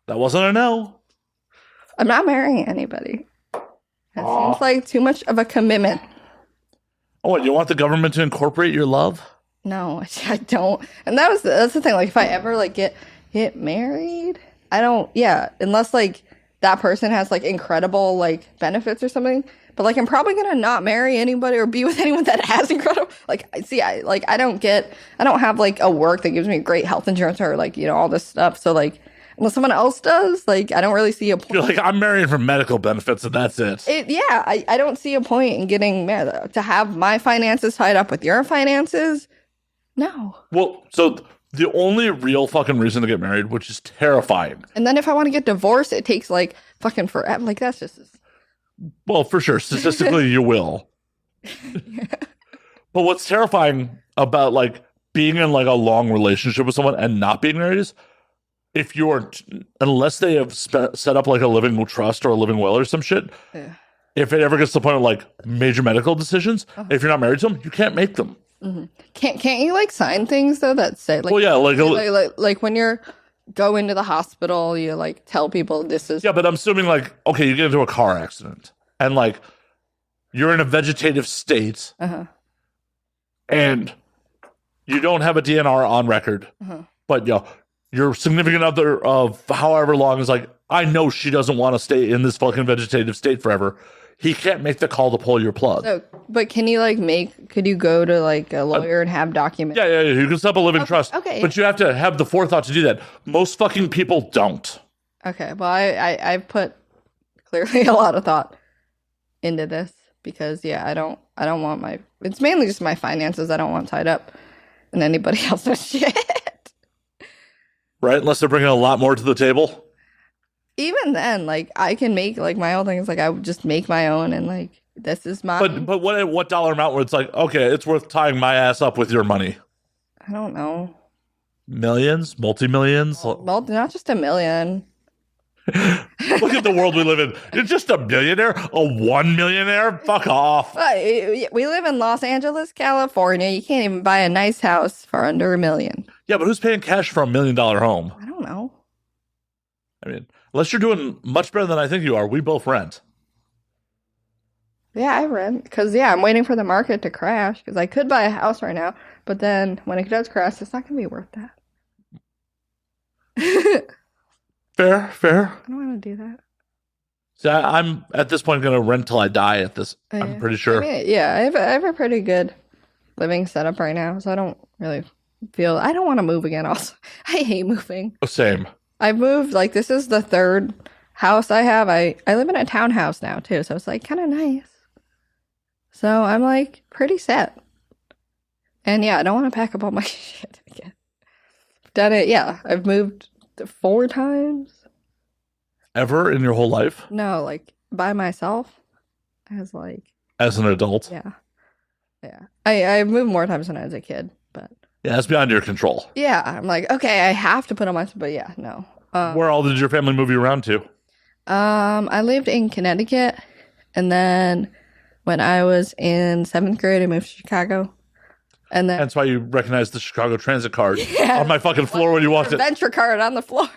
That wasn't a no. I'm not marrying anybody. It seems like too much of a commitment. Oh, what? You want the government to incorporate your love? No, I don't. And that's the thing. Like, if I ever like get married, I don't. Yeah, unless like that person has like incredible like benefits or something. But like, I'm probably gonna not marry anybody or be with anyone that has incredible. Like, I don't have like a work that gives me great health insurance or like all this stuff. So like, unless someone else does, like, I don't really see a point. You're like, I'm marrying for medical benefits and that's it. I don't see a point in getting married to have my finances tied up with your finances. No. Well, so the only real fucking reason to get married, which is terrifying. And then if I want to get divorced, it takes like fucking forever. Like that's just. Well, for sure, statistically, you will. Yeah. But what's terrifying about like being in like a long relationship with someone and not being married is if you're, unless they have set up like a living trust or a living will or some shit, if it ever gets to the point of like major medical decisions, if you're not married to them, you can't make them. Mm-hmm. Can't you like sign things though that say like? Well, yeah, like when you're go into the hospital, you like tell people this is. Yeah, but I'm assuming like okay, you get into a car accident and like you're in a vegetative state, and you don't have a DNR on record, but your significant other of however long is like, I know she doesn't want to stay in this fucking vegetative state forever. He can't make the call to pull your plug. So, but can you like could you go to like a lawyer and have documents? Yeah. You can set up a living trust. Okay. But you have to have the forethought to do that. Most fucking people don't. Okay. Well, I've put clearly a lot of thought into this because I don't want it's mainly just my finances I don't want tied up in anybody else's shit. Right? Unless they're bringing a lot more to the table. Even then, like I can make like my own things. Like I would just make my own, and like this is mine. But what dollar amount where it's like okay, it's worth tying my ass up with your money? I don't know. Millions, multi-millions. Well, not just $1 million. Look at the world we live in. You're just a millionaire, a $1 millionaire. Fuck off. We live in Los Angeles, California. You can't even buy a nice house for under $1 million. Yeah, but who's paying cash for $1 million home? I don't know. I mean, unless you're doing much better than I think you are, we both rent. Yeah, I rent because I'm waiting for the market to crash because I could buy a house right now, but then when it does crash, it's not going to be worth that. Fair. I don't want to do that. See, I'm at this point going to rent till I die at this. I'm pretty sure. I mean, I have a pretty good living setup right now, so I don't really feel. I don't want to move again. Also, I hate moving. Same. I've moved. Like this is the 3rd house I have. I live in a townhouse now too, so it's like kind of nice. So I'm like pretty set. And I don't want to pack up all my shit again. Done it. Yeah, I've moved 4 times. Ever in your whole life? No, like by myself. As an adult? Yeah. I moved more times when I was a kid, but that's beyond your control. Yeah, I'm like, okay, I have to put on my, but no. Where all did your family move you around to? I lived in Connecticut, and then when I was in 7th grade, I moved to Chicago. And then that's why you recognize the Chicago Transit card on my fucking floor when you walked in. Venture card on the floor.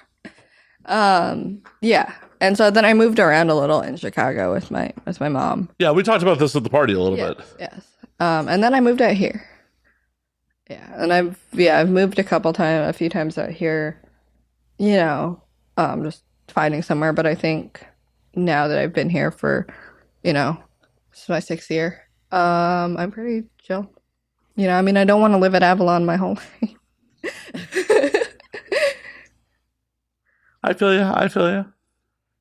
Yeah. And so then I moved around a little in Chicago with my mom. Yeah, we talked about this at the party a little bit. Yes. And then I moved out here. Yeah, and I've moved a few times out here. You know, just finding somewhere. But I think now that I've been here for, this is my 6th year. I'm pretty chill. I mean, I don't want to live at Avalon my whole life. I feel you.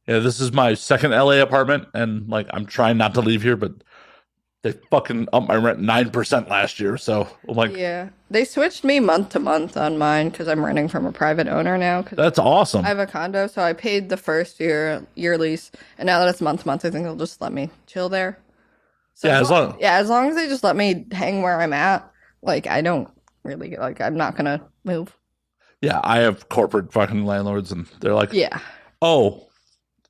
Yeah, this is my 2nd LA apartment, and like I'm trying not to leave here, but they fucking upped my rent 9% last year. So I'm like, yeah, they switched me month to month on mine because I'm renting from a private owner now. That's awesome. I have a condo, so I paid the first year lease, and now that it's month to month, I think they'll just let me chill there. So yeah, as long as they just let me hang where I'm at, like I don't really I'm not gonna move. Yeah, I have corporate fucking landlords, and they're like, yeah, oh,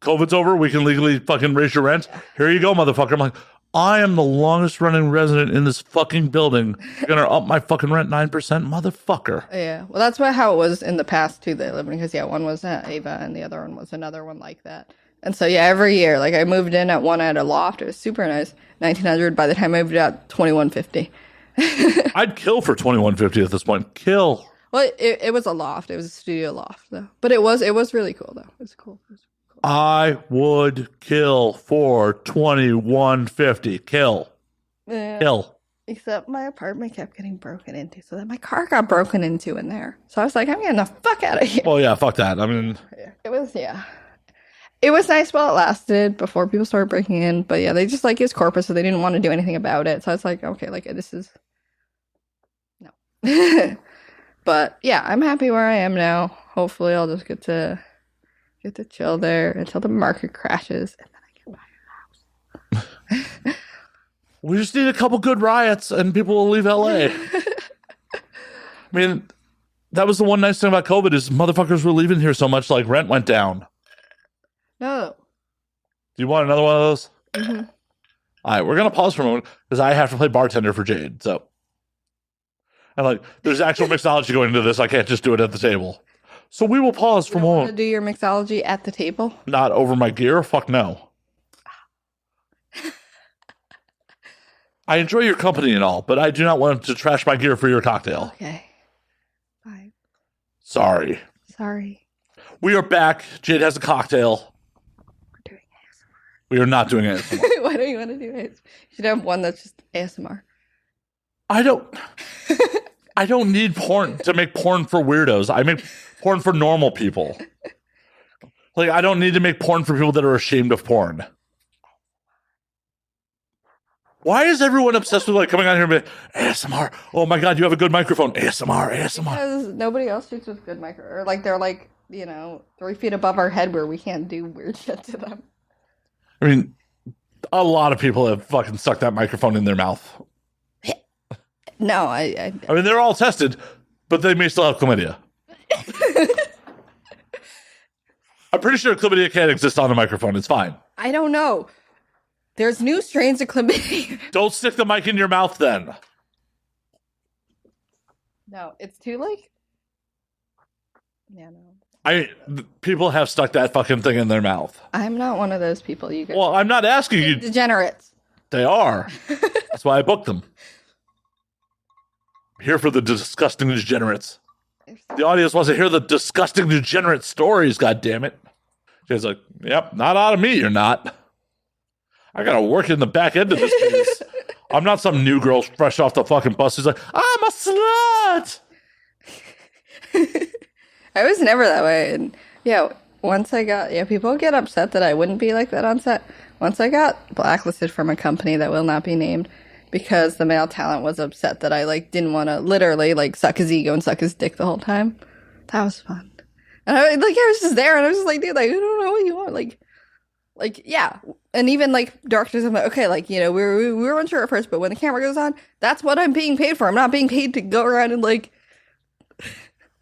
COVID's over, we can legally fucking raise your rent. Here you go, motherfucker. I'm like, I am the longest running resident in this fucking building. You're gonna up my fucking rent 9%, motherfucker. Yeah, well, that's how it was in the past too. They lived in because one was at Ava, and the other one was another one like that. And so every year, like I moved in at one at a loft. It was super nice, 1900. By the time I moved out, 2150. I'd kill for 2150 at this point. Kill. Well, it was a loft. It was a studio loft though. But it was really cool though. It was cool. I would kill for 2150. Kill. Yeah. Kill. Except my apartment kept getting broken into, so that my car got broken into in there. So I was like, I'm getting the fuck out of here. Well, yeah, fuck that. I mean, it was nice while it lasted before people started breaking in. But yeah, they just like used corporate, so they didn't want to do anything about it. So I was like, okay, like this is no. But yeah, I'm happy where I am now. Hopefully, I'll just get to chill there until the market crashes, and then I can buy a house. We just need a couple good riots, and people will leave LA. I mean, that was the one nice thing about COVID is motherfuckers were leaving here so much, like rent went down. No. Do you want another one of those? Mm-hmm. All right, we're gonna pause for a moment because I have to play bartender for Jade. So, and like, there's actual mixology going into this. I can't just do it at the table. So we will pause for a moment. Do your mixology at the table? Not over my gear? Fuck no. I enjoy your company and all, but I do not want to trash my gear for your cocktail. Okay. Fine. Sorry. We are back. Jade has a cocktail. We're doing ASMR. We are not doing ASMR. Why don't you want to do ASMR? You should have one that's just ASMR. I don't need porn to make porn for weirdos. I make porn for normal people. Like, I don't need to make porn for people that are ashamed of porn. Why is everyone obsessed with like coming on here and be ASMR? Oh my god, you have a good microphone. ASMR. Because nobody else shoots with good micro, or like they're like 3 feet above our head where we can't do weird shit to them. I mean, a lot of people have fucking stuck that microphone in their mouth. No, I mean, they're all tested, but they may still have chlamydia. I'm pretty sure chlamydia can't exist on a microphone. It's fine. I don't know. There's new strains of chlamydia. Don't stick the mic in your mouth then. No, it's too like. Yeah, no. People have stuck that fucking thing in their mouth. I'm not one of those people. You guys. Well, I'm not asking you. Degenerates. They are. That's why I booked them. Here for the disgusting degenerates. The audience wants to hear the disgusting degenerate stories, God damn it. She's like, yep, not out of me, you're not. I gotta work in the back end of this piece. I'm not some new girl fresh off the fucking bus who's like, I'm a slut. I was never that way. And once I got, people get upset that I wouldn't be like that on set. Once I got blacklisted from a company that will not be named because the male talent was upset that I like didn't want to literally like suck his ego and suck his dick the whole time. That was fun. And I was just there and I was just like, dude, like, I don't know what you want. Like, yeah. And even like directors, I'm like, okay, like, we were unsure at first, but when the camera goes on, that's what I'm being paid for. I'm not being paid to go around and like,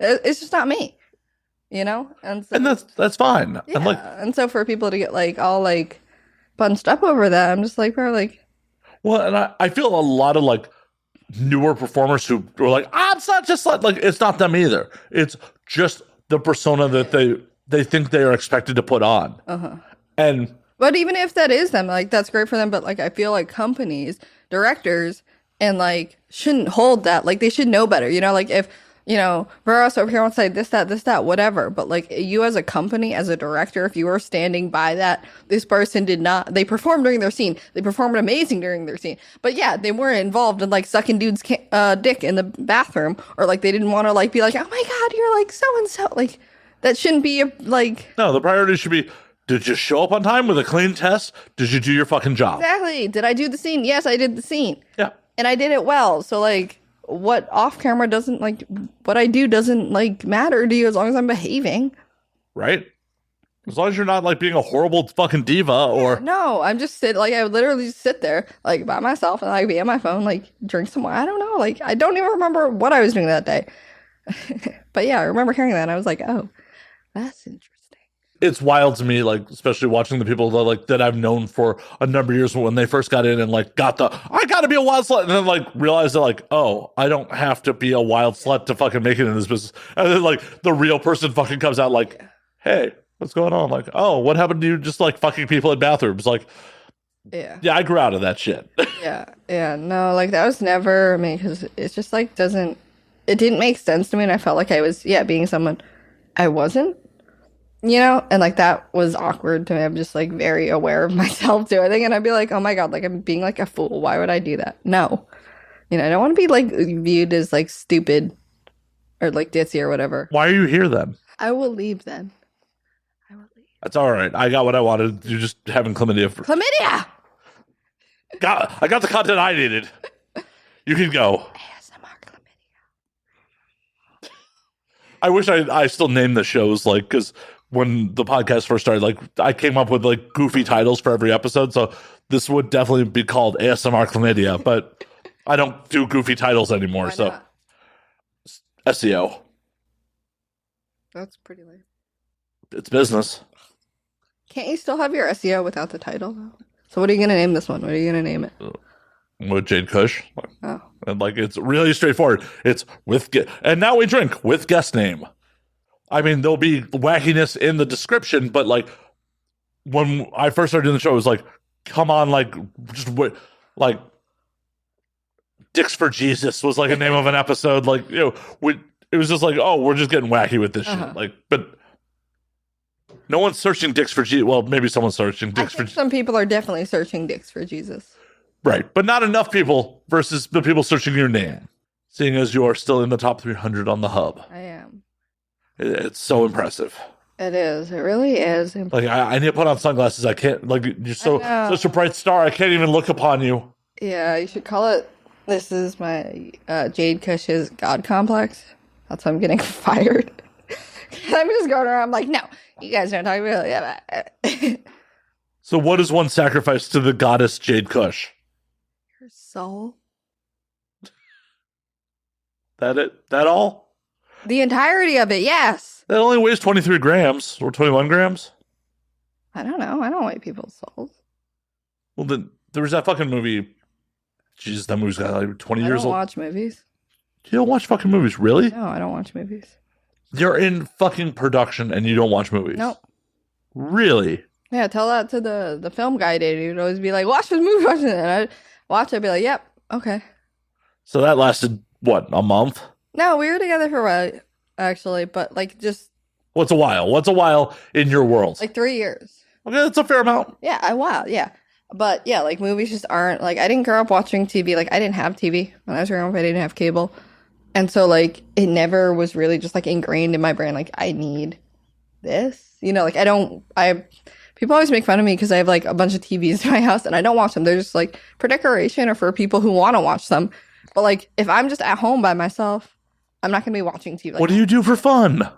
it's just not me, And so, and that's fine. Yeah. And so for people to get like all like bunched up over that, I'm just like, bro, like. Well, and I feel a lot of like newer performers who were like, it's not just like it's not them either. It's just the persona that they think they are expected to put on. And but even if that is them, like that's great for them. But like I feel like companies, directors, and like shouldn't hold that. Like they should know better. You know, like if Veros over here wants to say this, that, whatever. But like you as a company, as a director, if you were standing by that, this person did not, they performed during their scene. They performed amazing during their scene. But yeah, they weren't involved in like sucking dude's dick in the bathroom. Or like they didn't want to like be like, oh my God, you're like so-and-so. Like that shouldn't be like. No, the priority should be, did you show up on time with a clean test? Did you do your fucking job? Exactly. Did I do the scene? Yes, I did the scene. Yeah. And I did it well. So like, what off camera doesn't like what I do doesn't like matter to you as long as I'm behaving. Right? As long as you're not like being a horrible fucking diva or no, I'm just I would literally just sit there like by myself and like be on my phone, like drink some wine. I don't know. Like I don't even remember what I was doing that day. But yeah, I remember hearing that and I was like, oh, that's interesting. It's wild to me, like especially watching the people that I've known for a number of years when they first got in and like got I gotta be a wild slut, and then like realized that like, oh, I don't have to be a wild slut to fucking make it in this business. And then like the real person fucking comes out like, hey, what's going on? Like, oh, what happened to you just like fucking people in bathrooms? Like, yeah, I grew out of that shit. yeah, no, like that was never me because it's just like it didn't make sense to me, and I felt like I was being someone I wasn't. And like that was awkward to me. I'm just like very aware of myself doing it. And I'd be like, oh my God, like I'm being like a fool. Why would I do that? No. I don't want to be like viewed as like stupid or like ditzy or whatever. Why are you here then? I will leave then. That's all right. I got what I wanted. You're just having chlamydia. Chlamydia! I got the content I needed. You can go. ASMR chlamydia. I wish I still named the shows because when the podcast first started, like I came up with like goofy titles for every episode. So this would definitely be called ASMR Chlamydia, but I don't do goofy titles anymore. So SEO. That's pretty lame. It's business. Can't you still have your SEO without the title though? So what are you going to name this one? What are you going to name it? With Jade Kush. Oh. And like it's really straightforward. It's and now we drink with guest name. I mean, there'll be wackiness in the description, but like when I first started doing the show, it was like, come on, like just like Dicks for Jesus was like a name of an episode. Like, it was just like, oh, we're just getting wacky with this shit. Like, but no one's searching Dicks for Jesus. Well, maybe someone's searching Dicks for Jesus. Some people are definitely searching Dicks for Jesus. Right. But not enough people versus the people searching your name. Seeing as you are still in the top 300 on the hub. I am. It's so impressive. It is. It really is. Like I need to put on sunglasses. I can't. Like you're such a bright star. I can't even look upon you. Yeah, you should call it. This is my Jade Kush's God complex. That's why I'm getting fired. I'm just going around. I'm like, no, you guys don't talk really about it. So, what is one sacrifice to the goddess Jade Kush? Your soul. That it? That all? The entirety of it, yes. That only weighs 23 grams or 21 grams. I don't know. I don't weigh people's souls. Well, then there was that fucking movie. Jesus, that movie's got like 20 years old. I don't watch movies. You don't watch fucking movies, really? No, I don't watch movies. You're in fucking production and you don't watch movies? Nope. Really? Yeah, tell that to the film guy, dude. He'd always be like, watch this movie, watch it. And I'd watch it, I'd be like, yep, okay. So that lasted, what, a month? No, we were together for a while, actually, but like just... What's a while? What's a while in your world? Like 3 years. Okay, that's a fair amount. Yeah, a while, yeah. But yeah, like movies just aren't, like I didn't grow up watching TV. Like I didn't have TV when I was growing up. I didn't have cable. And so like it never was really just like ingrained in my brain. Like I need this, like people always make fun of me because I have like a bunch of TVs in my house and I don't watch them. They're just like for decoration or for people who want to watch them. But like if I'm just at home by myself, I'm not going to be watching TV. Like, what do you do for fun?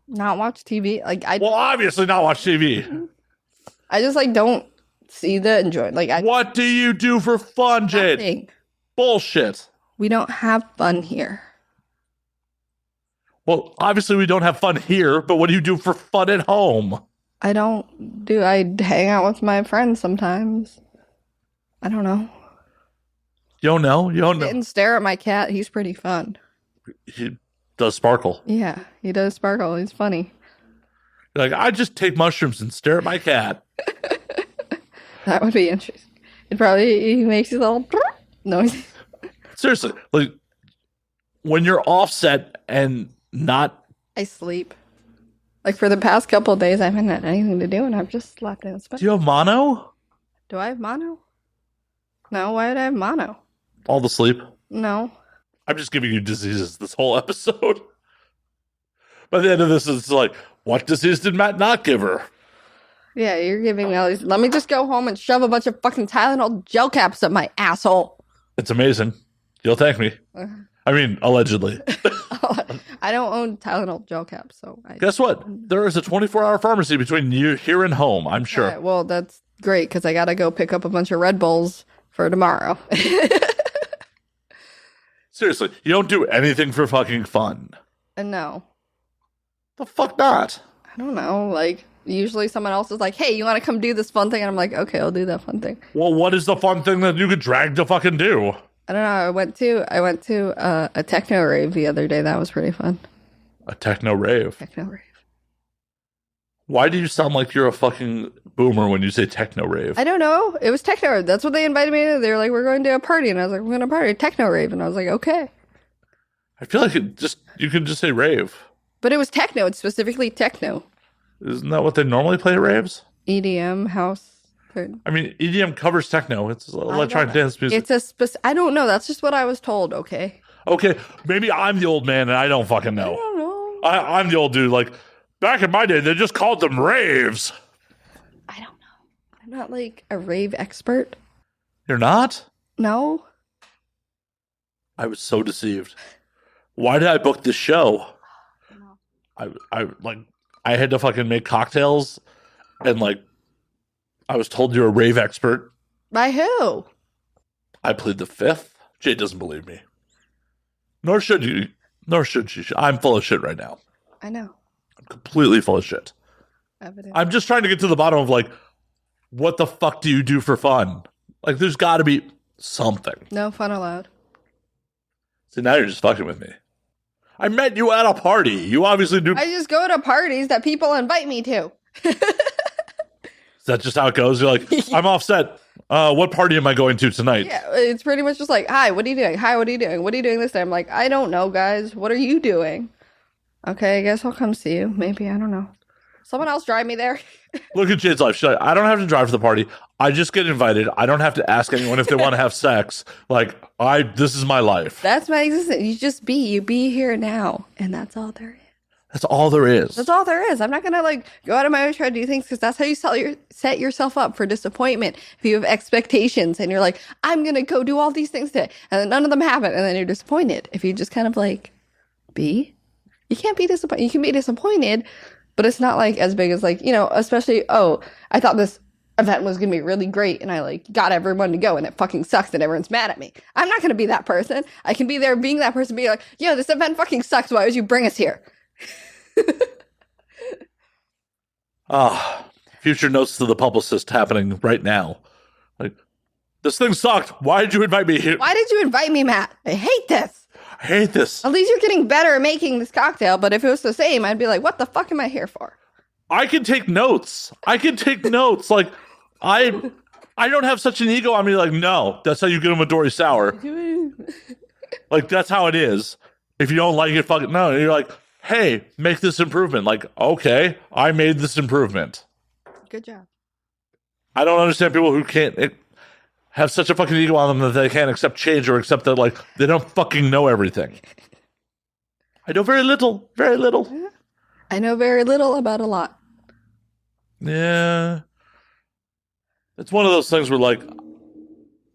Not watch TV. Well, obviously not watch TV. I just like don't see the enjoyment. Like what do you do for fun, Jade? Nothing. Bullshit. We don't have fun here. Well, obviously we don't have fun here, but what do you do for fun at home? I hang out with my friends sometimes. I don't know. You don't know? You don't Sit know? and stare at my cat. He's pretty fun. He does sparkle. Yeah, he does sparkle. He's funny. Like, I just take mushrooms and stare at my cat. That would be interesting. He makes his little noise. Seriously, like, when you're offset and not... I sleep. Like, for the past couple of days, I haven't had anything to do, and I've just slept in. Do you have mono? Do I have mono? No, why would I have mono? All the sleep? No. I'm just giving you diseases this whole episode. By the end of this, it's like, what disease did Matt not give her? Yeah, you're giving me all these. Let me just go home and shove a bunch of fucking Tylenol gel caps up my asshole. It's amazing. You'll thank me. I mean, allegedly. I don't own Tylenol gel caps, so Guess what? There is a 24-hour pharmacy between you here and home, I'm sure. Right, well, that's great, because I gotta go pick up a bunch of Red Bulls for tomorrow. Seriously, you don't do anything for fucking fun. No. The fuck not? I don't know, like, usually someone else is like, hey, you want to come do this fun thing? And I'm like, okay, I'll do that fun thing. Well, what is the fun thing that you could drag to fucking do? I don't know. I went to a techno rave the other day. That was pretty fun. A techno rave? Techno rave. Why do you sound like you're a fucking boomer when you say techno rave? I don't know. It was techno rave. That's what they invited me to. They were like, we're going to a party. And I was like, we're going to party. Techno rave. And I was like, okay. I feel like you can just say rave. But it was techno. It's specifically techno. Isn't that what they normally play at raves? EDM, house. I mean, EDM covers techno. It's electronic dance music. I don't know. That's just what I was told, okay? Okay, maybe I'm the old man and I don't fucking know. I don't know. I'm the old dude. Like, back in my day, they just called them raves. I don't know. I'm not like a rave expert. You're not? No. I was so deceived. Why did I book this show? I had to fucking make cocktails and like I was told you're a rave expert. By who? I plead the fifth. Jade doesn't believe me. Nor should you. Nor should she. I'm full of shit right now. I know. I'm completely full of shit. Evidently. I'm just trying to get to the bottom of like, what the fuck do you do for fun? Like, there's got to be something. No fun allowed. See, now you're just fucking with me. I met you at a party. You obviously do. I just go to parties that people invite me to. Is that just how it goes? You're like, I'm offset. What party am I going to tonight? Yeah, it's pretty much just like, hi, what are you doing? Hi, what are you doing? What are you doing this day? I'm like, I don't know, guys. What are you doing? Okay, I guess I'll come see you. Maybe, I don't know. Someone else drive me there. Look at Jade's life. She's like, I don't have to drive to the party. I just get invited. I don't have to ask anyone if they want to have sex. Like, this is my life. That's my existence. You be here now. And that's all there is. That's all there is. That's all there is. I'm not going to like go out of my way to try to do things because that's how you set yourself up for disappointment. If you have expectations and you're like, I'm going to go do all these things today. And then none of them happen. And then you're disappointed. If you just kind of like you can't be disappointed. You can be disappointed, but it's not like as big as like, especially, I thought this event was going to be really great and I like got everyone to go and it fucking sucks and everyone's mad at me. I'm not going to be that person. I can be there being that person, being like, yo, this event fucking sucks. Why would you bring us here? Future notes to the publicist happening right now. Like, this thing sucked. Why did you invite me here? Why did you invite me, Matt? I hate this. I hate this. At least you're getting better at making this cocktail, but if it was the same, I'd be like, what the fuck am I here for? I can take notes. Like, I don't have such an ego on me. Like, no, that's how you get a Midori sour. Like, that's how it is. If you don't like it, fuck it. No, you're like, hey, make this improvement. Like, okay, I made this improvement. Good job. I don't understand people who can't have such a fucking ego on them that they can't accept change or accept that, like, they don't fucking know everything. I know very little. Very little. I know very little about a lot. Yeah. It's one of those things where, like,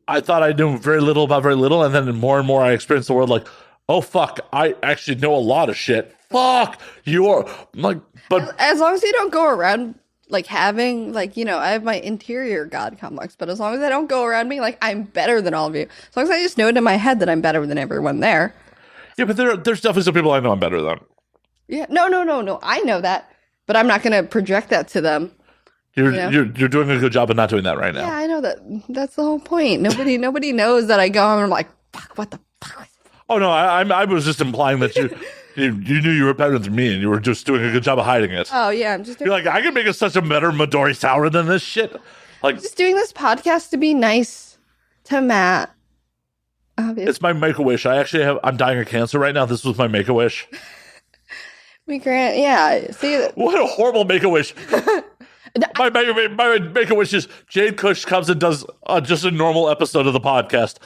I thought I knew very little about very little, and then more and more I experienced the world, like, oh, fuck, I actually know a lot of shit. Fuck, you are, like, but... As long as you don't go around, like, having, like, I have my interior God complex, but as long as I don't go around being like, I'm better than all of you. As long as I just know it in my head that I'm better than everyone there. Yeah, but there's definitely some people I know I'm better than. Yeah, no, I know that, but I'm not going to project that to them. You're doing a good job of not doing that right now. Yeah, I know that. That's the whole point. Nobody knows that I go and I'm like, fuck, what the fuck? Oh no, I was just implying that you knew you were better than me, and you were just doing a good job of hiding it. Oh yeah, I'm just. You're like, I can make such a better Midori sour than this shit. Like, just doing this podcast to be nice to Matt. Obviously. It's my make-a-wish. I'm dying of cancer right now. This was my make-a-wish. See, what a horrible make-a-wish. My make-a-wish is Jade Kush comes and does just a normal episode of the podcast.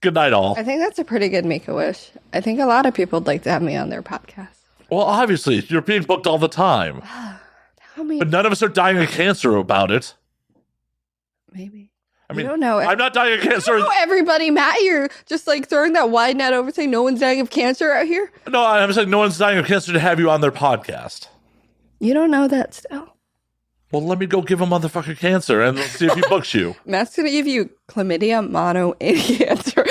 Good night, all. I think that's a pretty good make-a-wish. I think a lot of people would like to have me on their podcast. Well, obviously, you're being booked all the time. But none of us are dying of cancer about it. Maybe. I mean, I don't know. I'm not dying of cancer. No, everybody, Matt, you're just like throwing that wide net over saying no one's dying of cancer out here. No, I'm saying no one's dying of cancer to have you on their podcast. You don't know that still. Well, let me go give a motherfucker cancer and let's see if he books you. Matt's going to give you chlamydia, mono, and cancer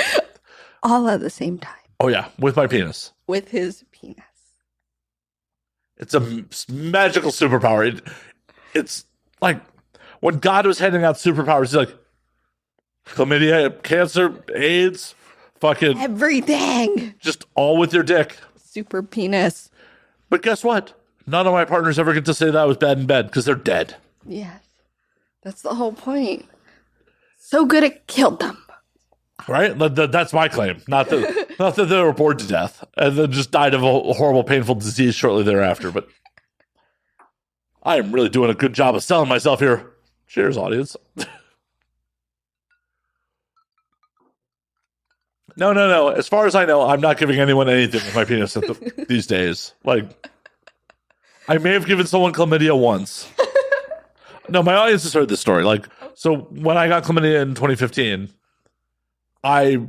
all at the same time. Oh, yeah, with my penis. With his penis. It's a magical superpower. It's like when God was handing out superpowers, he's like, chlamydia, cancer, AIDS, fucking everything. Just all with your dick. Super penis. But guess what? None of my partners ever get to say that I was bad in bed because they're dead. Yes. That's the whole point. So good it killed them. Right? That's my claim. Not that they were bored to death and then just died of a horrible, painful disease shortly thereafter. But I am really doing a good job of selling myself here. Cheers, audience. No. As far as I know, I'm not giving anyone anything with my penis these days. Like, I may have given someone chlamydia once. No, my audience has heard this story. Like, so when I got chlamydia in 2015, I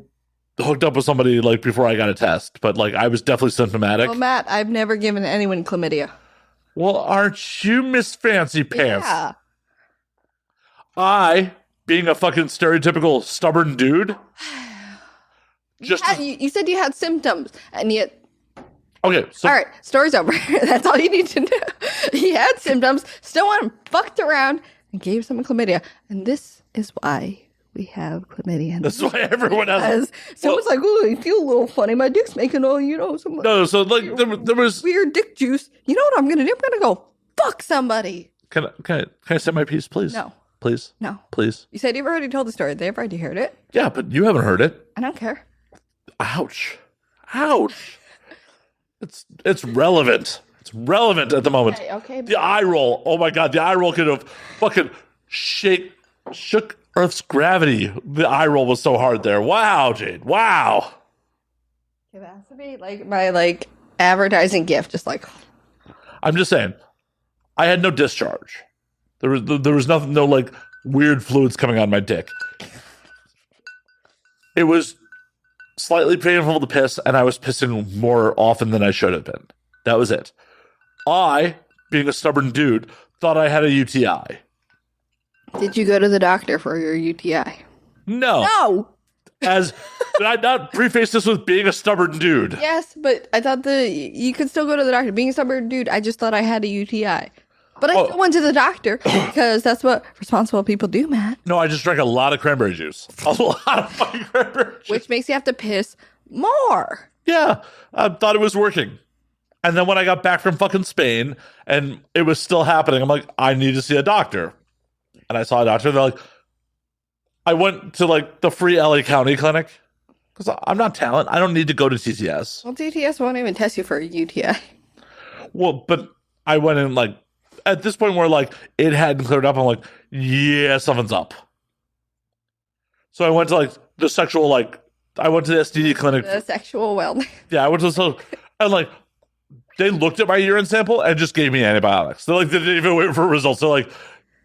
hooked up with somebody like before I got a test, but like I was definitely symptomatic. Well, Matt, I've never given anyone chlamydia. Well, aren't you Miss Fancy Pants? Yeah. I, being a fucking stereotypical stubborn dude. You said you had symptoms, and yet. Okay, so. All right, story's over. That's all you need to know. He had symptoms, still went and fucked around, and gave someone chlamydia. And this is why we have chlamydia. That's why everyone has. Someone's like, oh, I feel a little funny. My dick's making some. No, so like there was weird dick juice. You know what I'm gonna do? I'm gonna go fuck somebody. Can I say my piece, please? No. Please? No. Please? You said you've already told the story. They've already heard it. Yeah, but you haven't heard it. I don't care. Ouch. It's relevant. It's relevant at the moment. Okay. The eye roll. Oh my god, the eye roll could have fucking shook Earth's gravity. The eye roll was so hard there. Wow, Jade. Wow. It has to be like my advertising gift, just like. I'm just saying, I had no discharge. There was nothing, no like weird fluids coming out of my dick. It was slightly painful to piss, and I was pissing more often than I should have been. That was it. I, being a stubborn dude, thought I had a UTI. Did you go to the doctor for your UTI? No. Did I not preface this with being a stubborn dude? Yes, but I thought you could still go to the doctor. Being a stubborn dude, I just thought I had a UTI. But I still went to the doctor because that's what responsible people do, Matt. No, I just drank a lot of cranberry juice. A lot of fucking cranberry juice. Which makes you have to piss more. Yeah, I thought it was working. And then when I got back from fucking Spain and it was still happening, I'm like, I need to see a doctor. And I saw a doctor. They're like, I went to the free LA County clinic because I'm not talent. I don't need to go to TCS. Well, TTS won't even test you for a UTI. Well, but I went in at this point where it hadn't cleared up. I'm like, yeah, something's up. So I went to the sexual I went to the STD clinic. The sexual wellness. Yeah, I went to and they looked at my urine sample and just gave me antibiotics. They didn't even wait for results. They're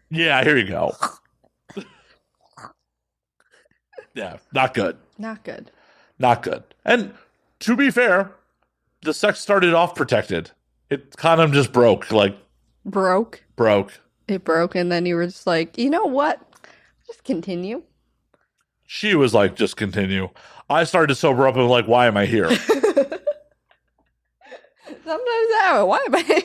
yeah, here you go. Yeah, not good. Not good. Not good. And to be fair, the sex started off protected. It kind of just broke. Broke? Broke. It broke, and then you were just like, you know what? Just continue. She was just continue. I started to sober up and why am I here? Sometimes I am. Why am I?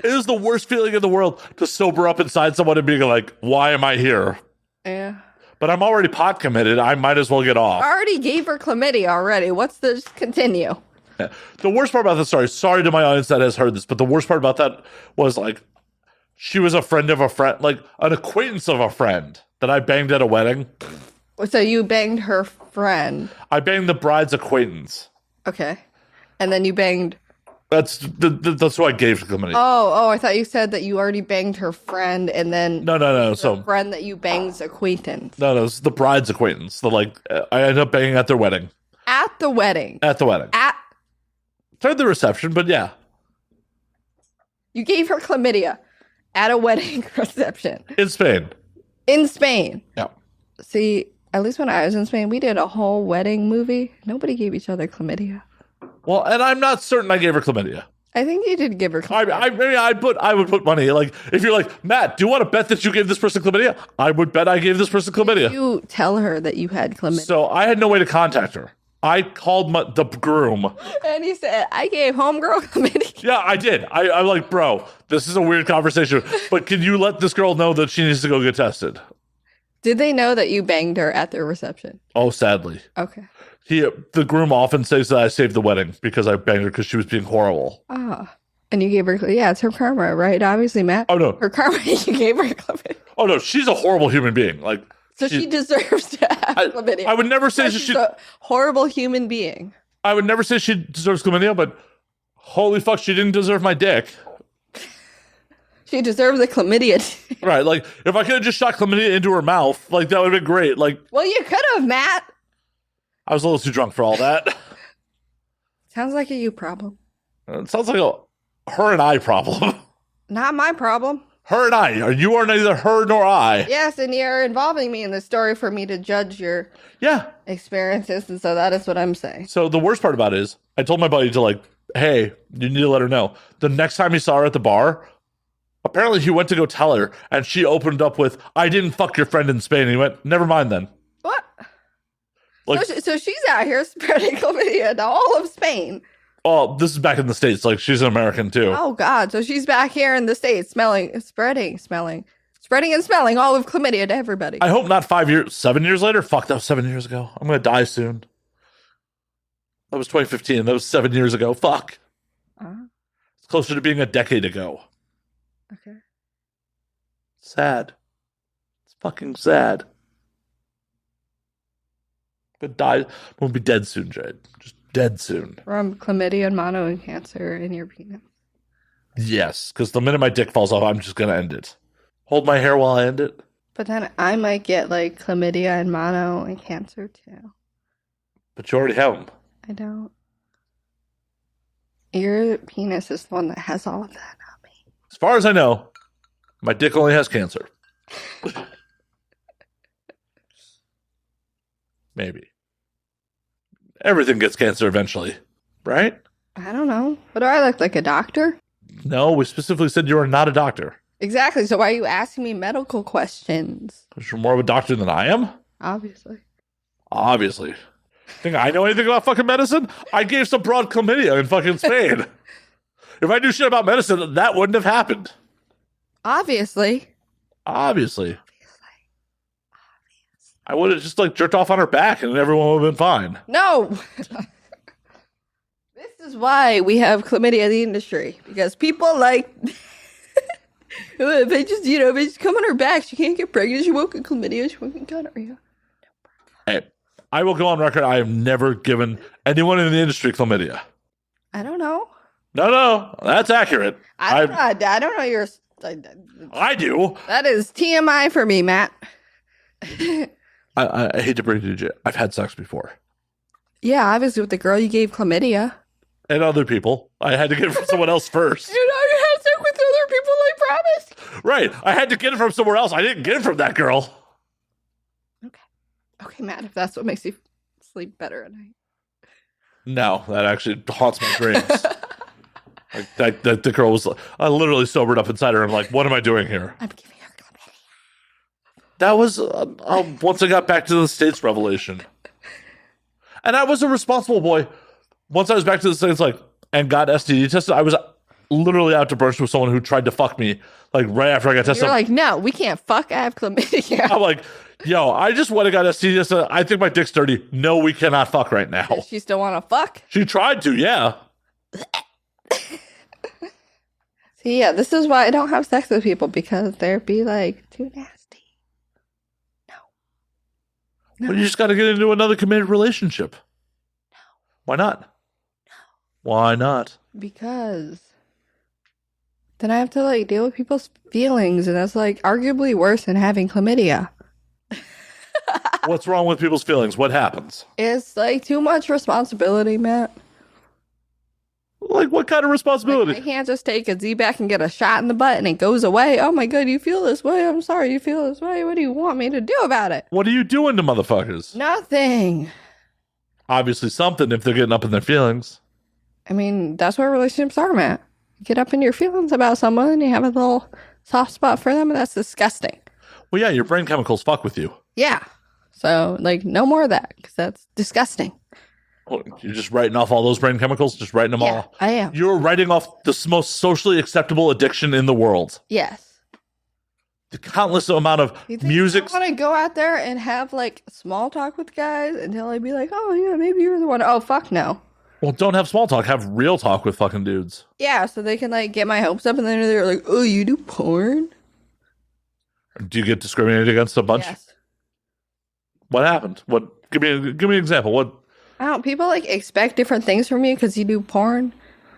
It is the worst feeling in the world to sober up inside someone and being like, why am I here? Yeah. But I'm already pot committed. I might as well get off. I already gave her chlamydia already. What's the just continue? Yeah. The worst part about the story, sorry to my audience that has heard this, but the worst part about that was like, she was a friend of a friend, like an acquaintance of a friend that I banged at a wedding. So you banged her friend. I banged the bride's acquaintance. Okay. And then you banged. That's who I gave chlamydia. Oh, I thought you said that you already banged her friend and then No. So friend that you banged's acquaintance. No, this is the bride's acquaintance. I ended up banging at their wedding. At the wedding. During the reception, but yeah. You gave her chlamydia at a wedding reception. In Spain. Yeah. See, at least when I was in Spain, we did a whole wedding movie. Nobody gave each other chlamydia. Well, and I'm not certain I gave her chlamydia. I think you did give her chlamydia. I would put money. Like, if you're like, Matt, do you want to bet that you gave this person chlamydia? I would bet I gave this person chlamydia. Did you tell her that you had chlamydia? So I had no way to contact her. I called the groom. And he said, I gave homegirl chlamydia. Yeah, I did. I'm like, bro, this is a weird conversation, but can you let this girl know that she needs to go get tested? Did they know that you banged her at their reception? Oh, sadly. Okay. The groom often says that I saved the wedding because I banged her because she was being horrible. Ah. And you gave her, it's her karma, right? Obviously, Matt. Oh, no. Her karma, you gave her chlamydia. Oh, no, she's a horrible human being. Like, so she deserves to have chlamydia. I would never say she's a horrible human being. I would never say she deserves chlamydia, but holy fuck, she didn't deserve my dick. She deserves a chlamydia. Right, like, if I could have just shot chlamydia into her mouth, like, that would have been great. Like, well, you could have, Matt. I was a little too drunk for all that. Sounds like a you problem. It sounds like a her and I problem. Not my problem. Her and I. You are neither her nor I. Yes, and you're involving me in the story for me to judge your experiences, and so that is what I'm saying. So the worst part about it is, I told my buddy to like, hey, you need to let her know. The next time he saw her at the bar, apparently he went to go tell her, and she opened up with, I didn't fuck your friend in Spain. And he went, never mind then. What? Like, so she's out here spreading chlamydia to all of Spain. Oh, this is back in the States. Like, she's an American, too. Oh, God. So she's back here in the States spreading and smelling all of chlamydia to everybody. I hope not 7 years later. Fuck, that was 7 years ago. I'm going to die soon. That was 2015. That was 7 years ago. Fuck. It's closer to being a decade ago. Okay. Sad. It's fucking sad. But die. We'll be dead soon, Jade. Just dead soon. From chlamydia and mono and cancer in your penis. Yes, because the minute my dick falls off, I'm just going to end it. Hold my hair while I end it. But then I might get like chlamydia and mono and cancer too. But you already have them. I don't. Your penis is the one that has all of that, not me. As far as I know, my dick only has cancer. Maybe. Everything gets cancer eventually, right? I don't know. What do I look like, a doctor? No, we specifically said you are not a doctor. Exactly. So why are you asking me medical questions? Because you're more of a doctor than I am? Obviously. Think I know anything about fucking medicine? I gave some broad chlamydia in fucking Spain. If I knew shit about medicine, that wouldn't have happened. Obviously. I would have just like jerked off on her back and everyone would have been fine. No. This is why we have chlamydia in the industry. Because people like... they just come on her back. She can't get pregnant. She won't get chlamydia. She won't get gonorrhea. Hey, I will go on record. I have never given anyone in the industry chlamydia. I don't know. No, that's accurate. I don't know your... I do. That is TMI for me, Matt. I hate to bring it to you. I've had sex before. Yeah, obviously with the girl you gave chlamydia. And other people. I had to get it from someone else first. You know, you had sex with other people, I promised. Right. I had to get it from somewhere else. I didn't get it from that girl. Okay, Matt, if that's what makes you sleep better at night. No, that actually haunts my dreams. Like the girl was, I literally sobered up inside her. I'm like, what am I doing here? I'm giving her chlamydia. That was once I got back to the States revelation. And I was a responsible boy. Once I was back to the States, like, and got STD tested, I was literally out to brunch with someone who tried to fuck me, like right after I got tested. You're like, no, we can't fuck. I have chlamydia. I'm like, yo, I just went and got STDs. I think my dick's dirty. No, we cannot fuck right now. Does she still want to fuck? She tried to, yeah. See, yeah, this is why I don't have sex with people, because they'd be like, too nasty. No. But you just got to get into another committed relationship. No. Why not? No. Why not? Because then I have to like deal with people's feelings, and that's like arguably worse than having chlamydia. What's wrong with people's feelings? What happens? It's like too much responsibility, Matt. Like, what kind of responsibility? Like, I can't just take a Z-back and get a shot in the butt and it goes away. Oh my god, you feel this way. I'm sorry you feel this way. What do you want me to do about it? What are you doing to motherfuckers? Nothing. Obviously something if they're getting up in their feelings. I mean, that's what relationships are, Matt. You get up in your feelings about someone and you have a little soft spot for them, and that's disgusting. Well, yeah, your brain chemicals fuck with you. Yeah. So, like, no more of that, because that's disgusting. Well, you're just writing off all those brain chemicals? Just writing them all? I am. You're writing off the most socially acceptable addiction in the world. Yes. The countless amount of music. I want to go out there and have, like, small talk with guys until I'd be like, oh, yeah, maybe you're the one. Oh, fuck no. Well, don't have small talk. Have real talk with fucking dudes. Yeah, so they can, like, get my hopes up, and then they're like, oh, you do porn? Do you get discriminated against a bunch? Yes. What happened? What? Give me an example. What? I don't. People like expect different things from me because you do porn.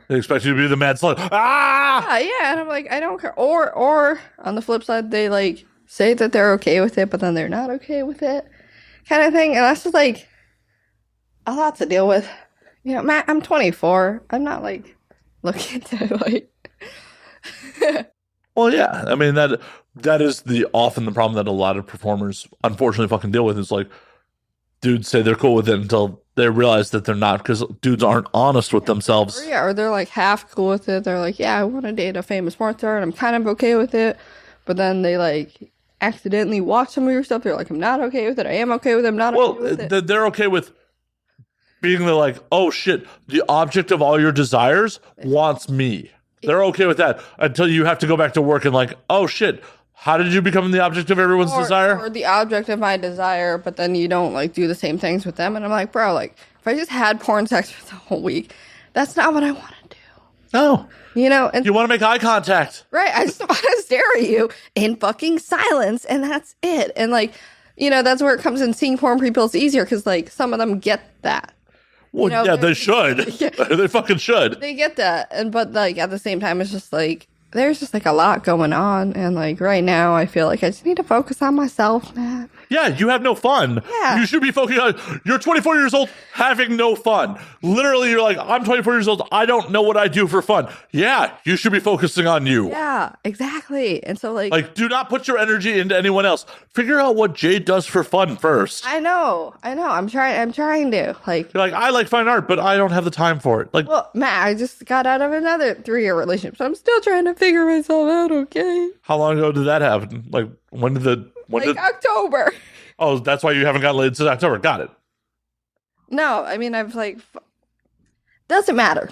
They expect you to be the mad slut. Ah! Yeah, and I'm like, I don't care. Or on the flip side, they like say that they're okay with it, but then they're not okay with it, kind of thing. And that's just like a lot to deal with. You know, Matt, I'm 24. I'm not like looking to like. Well, yeah. I mean that is often the problem that a lot of performers unfortunately fucking deal with. Is like dudes say they're cool with it until they realize that they're not, because dudes aren't honest with themselves. Or they're like half cool with it. They're like, yeah, I want to date a famous porn star, and I'm kind of okay with it. But then they like accidentally watch some of your stuff. They're like, I'm not okay with it. I am okay with it. I'm not okay with it. They're okay with being like, oh shit, the object of all your desires wants me. They're okay with that until you have to go back to work and like, oh shit, how did you become the object of everyone's desire? Or the object of my desire, but then you don't like do the same things with them. And I'm like, bro, like if I just had porn sex for the whole week, that's not what I want to do. No. You know, and you want to make eye contact. Right. I just want to stare at you in fucking silence, and that's it. And like, you know, that's where it comes in. Seeing porn people is easier because like some of them get that. Well, you know, yeah, they should. Yeah. They fucking should. They get that. But like at the same time, it's just like there's just like a lot going on, and like right now I feel like I just need to focus on myself, Matt. Yeah, you have no fun. Yeah. You should be focusing on, you're 24 years old having no fun. Literally, you're like, I'm 24 years old. I don't know what I do for fun. Yeah, you should be focusing on you. Yeah, exactly. And so like do not put your energy into anyone else. Figure out what Jade does for fun first. I know. I'm trying to like. You're like, I like fine art, but I don't have the time for it. Like, well, Matt, I just got out of another 3-year relationship, so I'm still trying to figure myself out. Okay. How long ago did that happen? Like, when did October. Oh, that's why you haven't gotten laid since October. Got it. No, I mean, I've like, doesn't matter.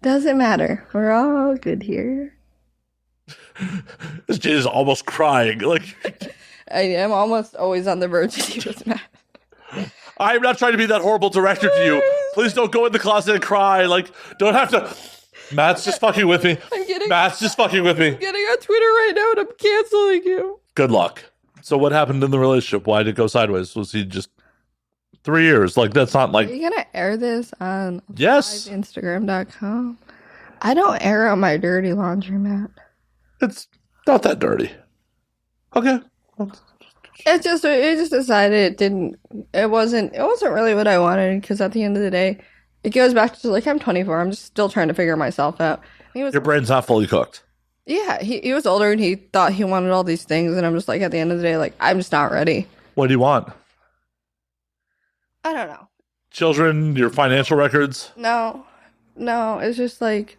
Doesn't matter. We're all good here. This Jade is almost crying. Like, I am almost always on the verge of tears, Matt. I'm not trying to be that horrible director to you. Please don't go in the closet and cry. Like, don't have to. Matt's just fucking with me. Matt's just fucking with me. I'm getting on Twitter right now and I'm canceling you. Good luck. So what happened in the relationship? Why did it go sideways? Was he just 3 years? Like, that's not like... Are you going to air this on yes. Instagram.com? I don't air out my dirty laundry, Matt. It's not that dirty. Okay. It just decided it wasn't really what I wanted, because at the end of the day, it goes back to like, I'm 24. I'm just still trying to figure myself out. Your brain's not fully cooked. Yeah, he was older and he thought he wanted all these things, and I'm just like, at the end of the day, like, I'm just not ready. What do you want? I don't know. Children, your financial records? No, it's just like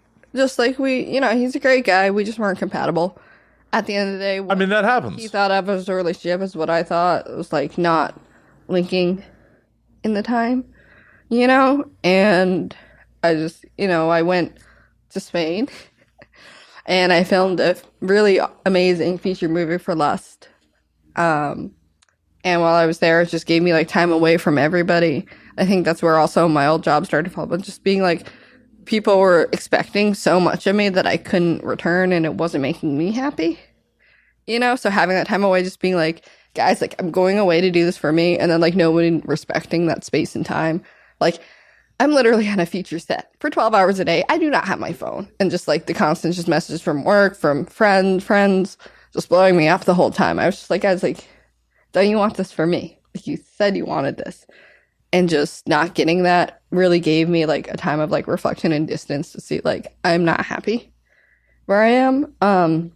we, you know, he's a great guy. We just weren't compatible. At the end of the day, I mean, that happens. He thought of as a relationship as what I thought. It was like not linking in the time, you know? And I just, you know, I went to Spain. And I filmed a really amazing feature movie for Lust. And while I was there, it just gave me like time away from everybody. I think that's where also my old job started to fall, but just being like, people were expecting so much of me that I couldn't return, and it wasn't making me happy. You know, so having that time away, just being like, guys, like, I'm going away to do this for me, and then like nobody respecting that space and time. Like, I'm literally on a feature set for 12 hours a day. I do not have my phone, and just like the constant just messages from work, from friends, just blowing me up the whole time. I was just like, guys, like, don't you want this for me? Like, you said you wanted this. And just not getting that really gave me like a time of like reflection and distance to see like I'm not happy where I am. And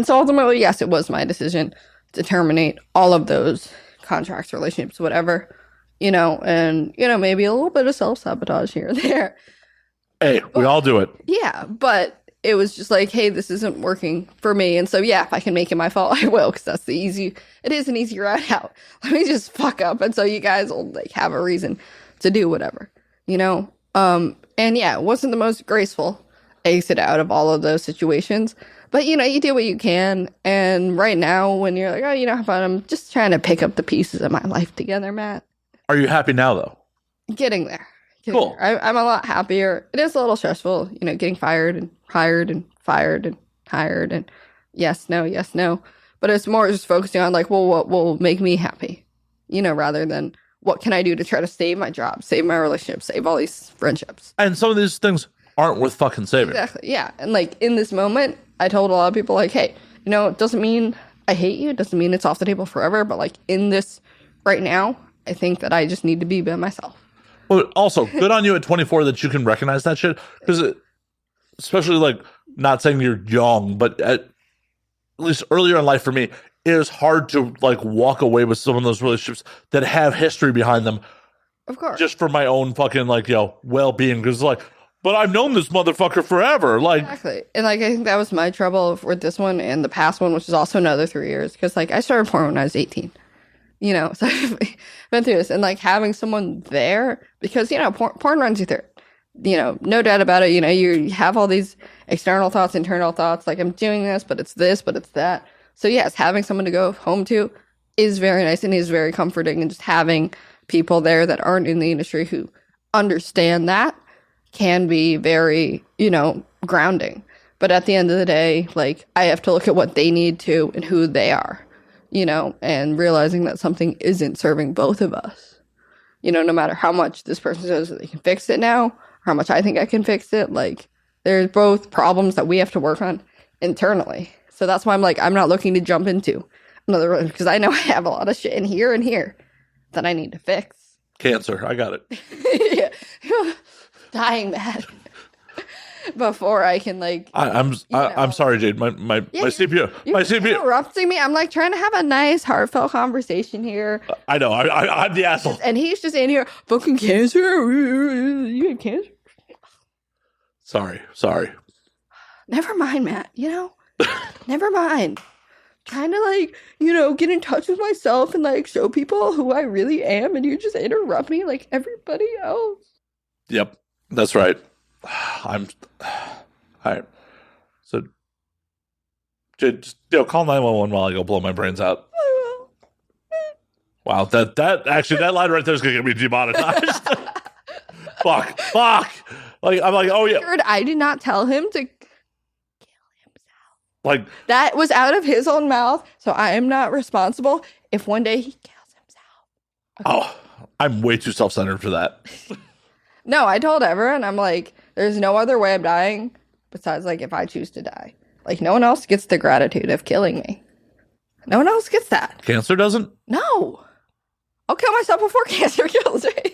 so ultimately, yes, it was my decision to terminate all of those contracts, relationships, whatever, you know, and, you know, maybe a little bit of self-sabotage here and there. Hey, we all do it. Yeah, but it was just like, hey, this isn't working for me. And so, yeah, if I can make it my fault, I will, because it is an easy route out. Let me just fuck up. And so you guys will like have a reason to do whatever, you know? And yeah, it wasn't the most graceful exit out of all of those situations, but you know, you do what you can. And right now when you're like, oh, you know, how about I'm just trying to pick up the pieces of my life together, Matt. Are you happy now though? Getting there. Cool. I'm a lot happier. It is a little stressful, you know, getting fired and hired and fired and hired and yes, no. But it's more just focusing on like, well, what will make me happy, you know, rather than what can I do to try to save my job, save my relationship, save all these friendships. And some of these things aren't worth fucking saving. Exactly. Yeah. And like in this moment, I told a lot of people like, hey, you know, it doesn't mean I hate you. It doesn't mean it's off the table forever. But like in this right now, I think that I just need to be by myself. Well, also, good on you at 24 that you can recognize that shit. Because especially like, not saying you're young, but at least earlier in life for me, it is hard to like walk away with some of those relationships that have history behind them. Of course. Just for my own fucking like, well-being. Because like, but I've known this motherfucker forever. Like, exactly. And like, I think that was my trouble with this one and the past one, which is also another 3 years. Because like, I started porn when I was 18. You know, so I've been through this, and like having someone there, because, you know, porn runs you through it. You know, no doubt about it. You know, you have all these external thoughts, internal thoughts, like I'm doing this, but it's that. So yes, having someone to go home to is very nice and is very comforting, and just having people there that aren't in the industry who understand that can be very, you know, grounding. But at the end of the day, like, I have to look at what they need to and who they are. You know, and realizing that something isn't serving both of us. You know, no matter how much this person says that they can fix it now, or how much I think I can fix it, like, there's both problems that we have to work on internally. So that's why I'm like, I'm not looking to jump into another room, because I know I have a lot of shit in here that I need to fix. Cancer, I got it. Yeah. Dying mad. Before I can like, I'm sorry, Jade. My CPU. My CPU interrupting me. I'm like trying to have a nice, heartfelt conversation here. I know. I'm the asshole. And he's just in here, fucking cancer. You had cancer. Sorry. Never mind, Matt. You know, never mind. Trying to like, you know, get in touch with myself and like show people who I really am, and you just interrupt me like everybody else. Yep, that's right. All right. So, just call 911 while I go blow my brains out. Wow, that line right there is gonna get me demonetized. Fuck. Like, I'm like, oh yeah. I did not tell him to kill himself. Like, that was out of his own mouth, so I am not responsible if one day he kills himself. Okay. Oh, I'm way too self-centered for that. No, I told everyone, I'm like, there's no other way of dying besides, like, if I choose to die. Like, no one else gets the gratitude of killing me. No one else gets that. Cancer doesn't? No. I'll kill myself before cancer kills me.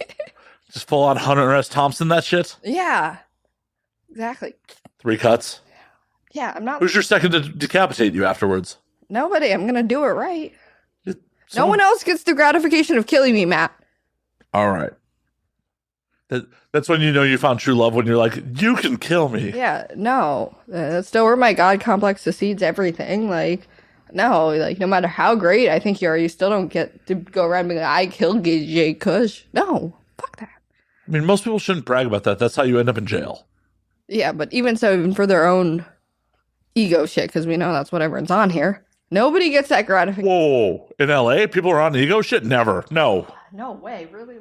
Just full on Hunter S. Thompson that shit? Yeah. Exactly. 3 cuts? Yeah, I'm not... Who's your second to decapitate you afterwards? Nobody. I'm going to do it right. No one else gets the gratification of killing me, Matt. All right. That's when you know you found true love, when you're like, you can kill me. Yeah, no. That's still where my God complex succeeds everything. Like, no, like, no matter how great I think you are, you still don't get to go around being like, I killed Jade Kush. No, fuck that. I mean, most people shouldn't brag about that. That's how you end up in jail. Yeah, but even so, even for their own ego shit, because we know that's what everyone's on here. Nobody gets that gratification. Whoa. In LA, people are on ego shit? Never. No. No way, really?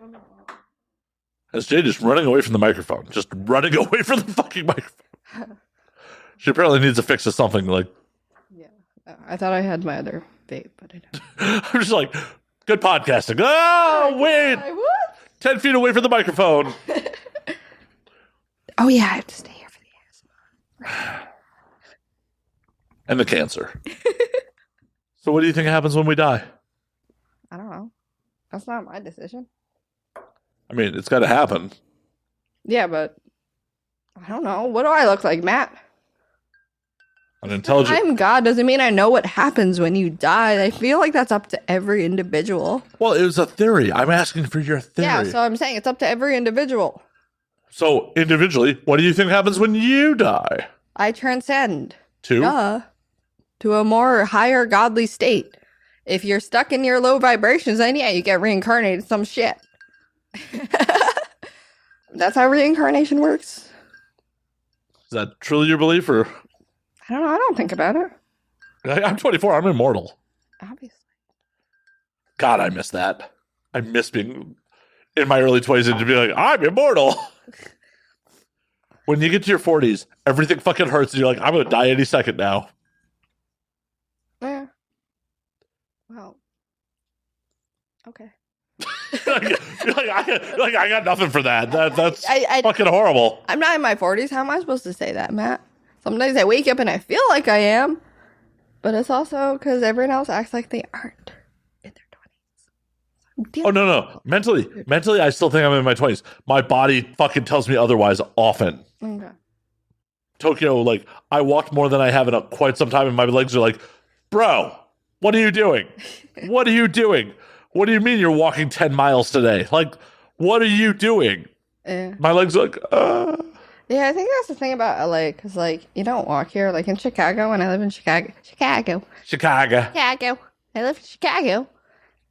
As Jade is running away from the microphone. Just running away from the fucking microphone. She apparently needs a fix of something. Like, yeah. I thought I had my other vape, but I don't. I'm just like, good podcasting. Oh, wait. What? 10 feet away from the microphone. Oh, yeah, I have to stay here for the asthma. And the cancer. So what do you think happens when we die? I don't know. That's not my decision. I mean, it's got to happen. Yeah, but I don't know. What do I look like, Matt? An intelligent... I'm God doesn't mean I know what happens when you die. I feel like that's up to every individual. Well, it was a theory. I'm asking for your theory. Yeah, so I'm saying it's up to every individual. So, individually, what do you think happens when you die? I transcend. To? To a more higher godly state. If you're stuck in your low vibrations, then yeah, you get reincarnated some shit. That's how reincarnation works. Is that truly your belief, or? I don't know. I don't think about it. I'm 24. I'm immortal. Obviously. God, I miss that. I miss being in my early 20s and to be like, I'm immortal. When you get to your 40s, everything fucking hurts and you're like, I'm going to die any second now. Yeah. Well. Okay. I got nothing for that. That's fucking horrible. I'm not in my 40s. How am I supposed to say that, Matt? Some days I wake up and I feel like I am, but it's also because everyone else acts like they aren't in their 20s. Oh, no. Mentally, I still think I'm in my 20s. My body fucking tells me otherwise often. Okay. Tokyo, like, I walked more than I have in quite some time, and my legs are like, bro, what are you doing? What are you doing? What do you mean you're walking 10 miles today? Like, what are you doing? My legs are like, Yeah, I think that's the thing about LA, because, like, you don't walk here. Like, in Chicago, when I live in Chicago. I live in Chicago.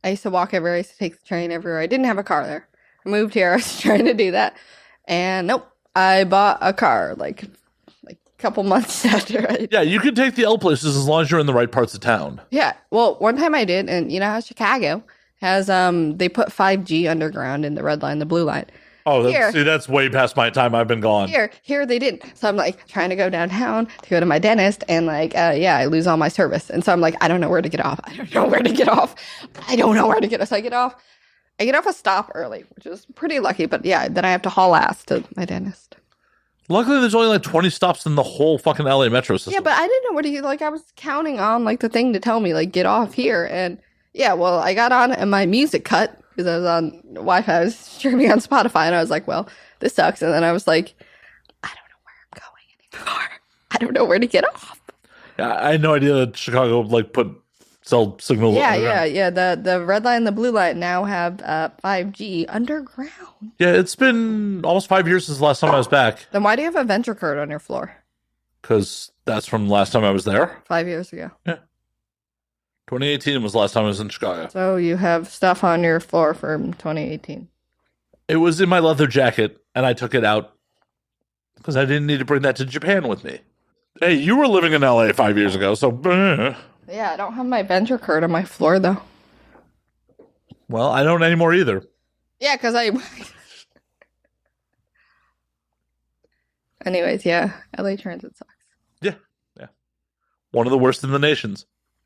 I used to walk everywhere. I used to take the train everywhere. I didn't have a car there. I moved here. I was trying to do that. And nope, I bought a car, like a couple months after I... Yeah, you can take the L places as long as you're in the right parts of town. Yeah, well, one time I did, and you know how Chicago has, they put 5G underground in the red line, the blue line. Oh, that's way past my time. I've been gone. Here they didn't. So I'm like trying to go downtown to go to my dentist, and like, I lose all my service. And so I'm like, I don't know where to get off. So I get off. I get off a stop early, which is pretty lucky. But yeah, then I have to haul ass to my dentist. Luckily, there's only like 20 stops in the whole fucking LA metro system. Yeah, but I didn't know where to get. Like, I was counting on like the thing to tell me like get off here, and yeah, well, I got on and my music cut. Because I was on Wi-Fi, I was streaming on Spotify, and I was like, well, this sucks. And then I was like, I don't know where I'm going anymore. I don't know where to get off. Yeah, I had no idea that Chicago like put cell signals. Yeah. The red line and the blue line now have 5G underground. Yeah, it's been almost 5 years since the last time I was back. Then why do you have a venture card on your floor? Because that's from the last time I was there. 5 years ago. Yeah. 2018 was the last time I was in Chicago. So you have stuff on your floor from 2018. It was in my leather jacket, and I took it out because I didn't need to bring that to Japan with me. Hey, you were living in LA 5 years ago, so... Yeah, I don't have my venture card on my floor, though. Well, I don't anymore either. Yeah, because I... Anyways, yeah, LA Transit sucks. Yeah. One of the worst in the nations.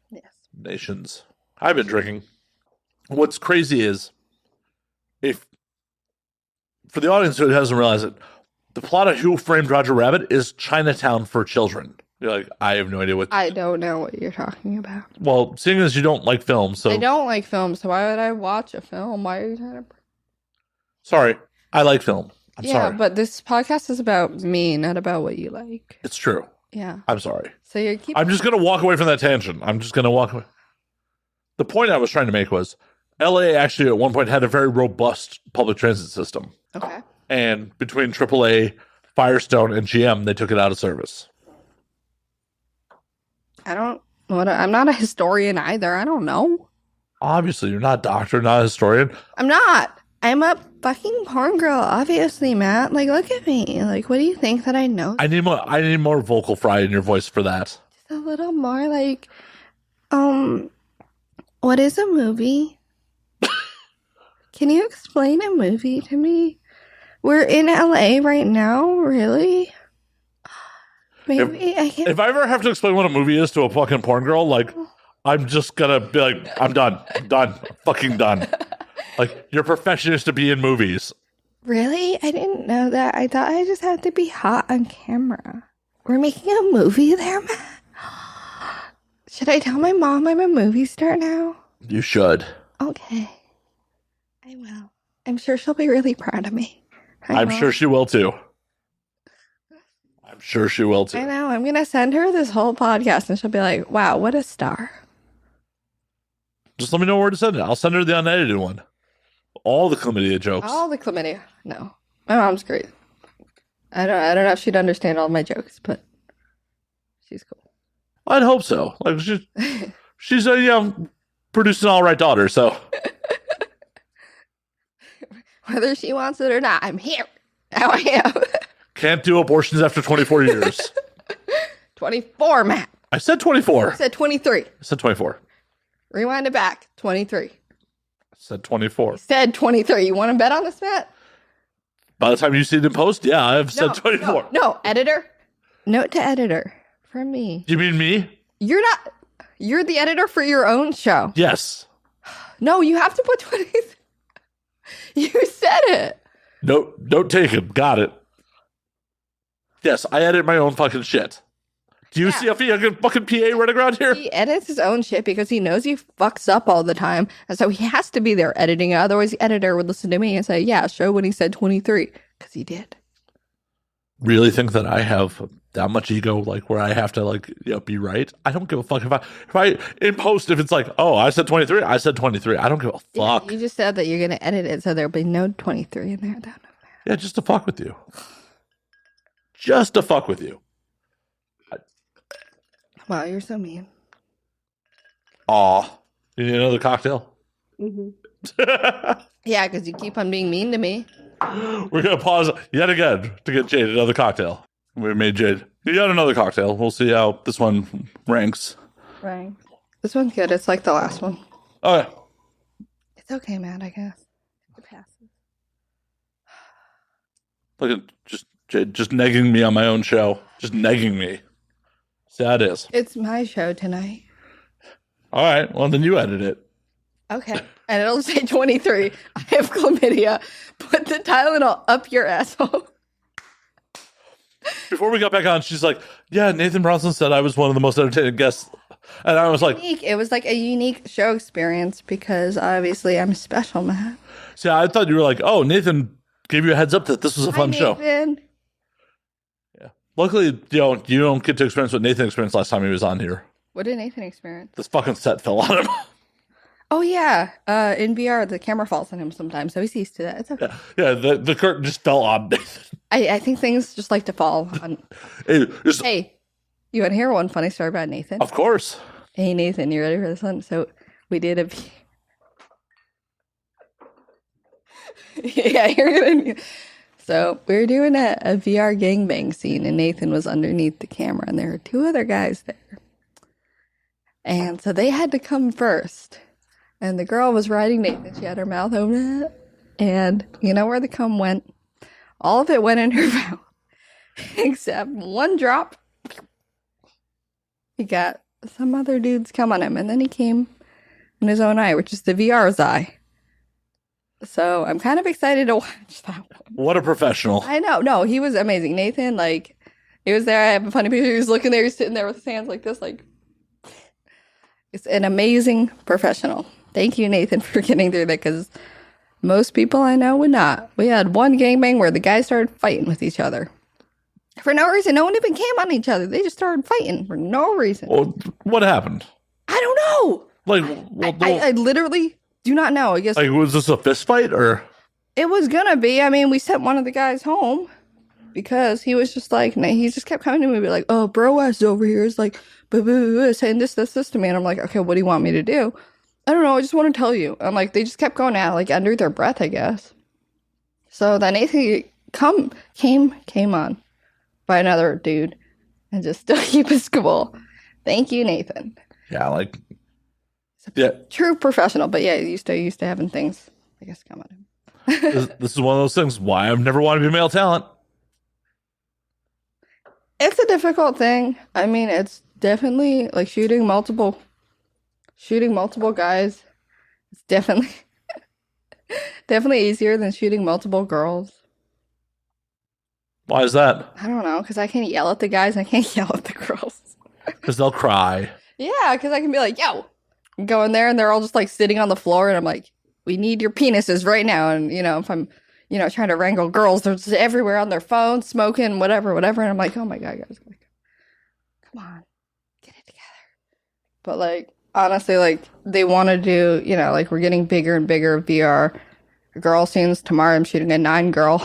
Yes. I've been drinking. What's crazy is, if for the audience who hasn't realized it, the plot of Who Framed Roger Rabbit is Chinatown for children. You're like, I have no idea what... I don't know what you're talking about. Well, seeing as you don't like film, so... I don't like film, so why would I watch a film? Why are you trying to... Sorry, I like film. I'm sorry. Yeah, but this podcast is about me, not about what you like. It's true. Yeah. I'm sorry. So you keep... I'm just going to walk away from that tangent. I'm just going to walk away. The point I was trying to make was, LA actually at one point had a very robust public transit system. Okay. And between AAA, Firestone, and GM, they took it out of service. I'm not a historian either. I don't know. Obviously, you're not a doctor, not a historian. I'm not. I'm a fucking porn girl, obviously, Matt. Like, look at me. Like, what do you think that I know? I need more vocal fry in your voice for that. Just a little more, like, what is a movie? Can you explain a movie to me? We're in LA right now, really? Maybe I can. If I ever have to explain what a movie is to a fucking porn girl, like, I'm just gonna be like, I'm done. I'm fucking done. Like, you're perfectionist to be in movies. Really? I didn't know that. I thought I just had to be hot on camera. We're making a movie there, Matt? Should I tell my mom I'm a movie star now? You should. Okay. I will. I'm sure she'll be really proud of me. I'm sure she will too. I'm sure she will too. I know. I'm going to send her this whole podcast and she'll be like, wow, what a star. Just let me know where to send it. I'll send her the unedited one. All the chlamydia jokes. All the chlamydia. No. My mom's great. I don't know if she'd understand all my jokes, but she's cool. I'd hope so. Like, she's a producing all right daughter, so. Whether she wants it or not, I'm here. Now I am. Can't do abortions after 24 years. 24, Matt. I said 24. I said 23. I said 24. Rewind it back. 23. I said 24. You said 23. You want to bet on this, Matt? By the time you see it in post, yeah, I've said 24. No, editor. Note to editor from me. You mean me? You're not. You're the editor for your own show. Yes. No, you have to put 20. You said it. Note taken. Got it. Yes, I edit my own fucking shit. Do you see a fucking PA running around here? He edits his own shit because he knows he fucks up all the time. And so he has to be there editing it. Otherwise, the editor would listen to me and say, yeah, show when he said 23. Because he did. Really think that I have that much ego, like, where I have to, like, be right? I don't give a fuck if I in post, if it's like, oh, I said 23, I said 23. I don't give a fuck. Yeah, you just said that you're going to edit it so there'll be no 23 in there. Yeah, just to fuck with you. Just to fuck with you. Wow, you're so mean. Aw. You need another cocktail? Mm-hmm. Yeah, because you keep on being mean to me. We're going to pause yet again to get Jade another cocktail. We made Jade yet another cocktail. We'll see how this one ranks. Right. This one's good. It's like the last one. Okay. It's okay, man, I guess. It passes. Look at Jade just negging me on my own show. Just negging me. See how it is. It's my show tonight. All right. Well, then you edit it. Okay. And it'll say 23. I have chlamydia. Put the Tylenol up your asshole. Before we got back on, she's like, yeah, Nathan Bronson said I was one of the most entertaining guests. And I was like... It was like a unique show experience because obviously I'm special, Matt. See, I thought you were like, oh, Nathan gave you a heads up that this was a fun show. Yeah. Luckily, you don't get to experience what Nathan experienced last time he was on here. What did Nathan experience? This fucking set fell on him. Oh, yeah. In VR, the camera falls on him sometimes, so he's used to that. It's okay. Yeah, the curtain just fell on Nathan. I think things just like to fall on. Hey, you want to hear one funny story about Nathan? Of course. Hey, Nathan, you ready for this one? So we did a... Yeah, you're going to... So we were doing a VR gangbang scene, and Nathan was underneath the camera, and there were two other guys there. And so they had to come first. And the girl was riding Nathan. She had her mouth open. And you know where the cum went? All of it went in her mouth. Except one drop. He got some other dude's cum on him. And then he came in his own eye, which is the VR's eye. So I'm kind of excited to watch that one. What a professional. I know. No, he was amazing. Nathan, he was there. I have a funny picture. He was looking there. He's sitting there with his hands like this. It's an amazing professional. Thank you, Nathan, for getting through that, because most people I know would not. We had one gangbang where the guys started fighting with each other. For no reason. No one even came on each other. They just started fighting for no reason. Well, what happened? I don't know. I literally do not know. I guess. Was this a fist fight or? It was gonna be. I mean, we sent one of the guys home because he was just he just kept coming to me and be like, oh, bro ass over here is like, saying this to me. And I'm like, okay, what do you want me to do? I don't know, I just want to tell you. I'm like, they just kept going out, like under their breath, I guess. So then Nathan came on by another dude and just still keep his cool. Thank you, Nathan. Yeah, like, True professional, but yeah, used to having things, I guess, come at him. this is one of those things. Why I've never wanted to be male talent. It's a difficult thing. I mean, it's definitely like shooting multiple guys. It's definitely easier than shooting multiple girls. Why is that? I don't know, because I can yell at the guys and I can't yell at the girls. Because they'll cry. Yeah, because I can be like, yo, go in there and they're all just like sitting on the floor and I'm like, we need your penises right now. And, if I'm, trying to wrangle girls, they're just everywhere on their phones, smoking, whatever. And I'm like, oh my God, guys, come on, get it together. But like, honestly, like they want to do, like we're getting bigger and bigger VR girl scenes. Tomorrow I'm shooting a 9-girl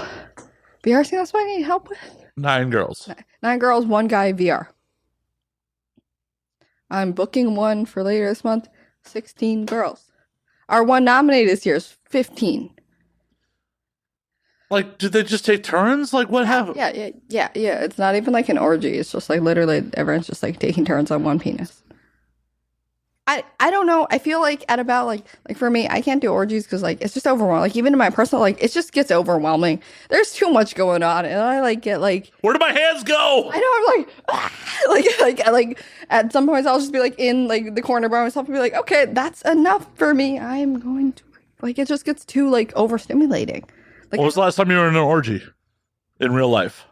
VR scene. That's what I need help with. 9 girls. 9 girls, 1 guy VR. I'm booking one for later this month. 16 girls. Our one nominated this year is 15. Like, did they just take turns? Like, what happened? Yeah. It's not even like an orgy. It's just like literally everyone's just like taking turns on one penis. I don't know. I feel like at about like for me, I can't do orgies because like it's just overwhelming. Like even in my personal, like it just gets overwhelming. There's too much going on, and I like get like, where do my hands go? I know. I'm like, like at some points I'll just be like in like the corner by myself and be like, okay, that's enough for me. I'm going to like it just gets too like overstimulating. Like, when was the last time you were in an orgy in real life?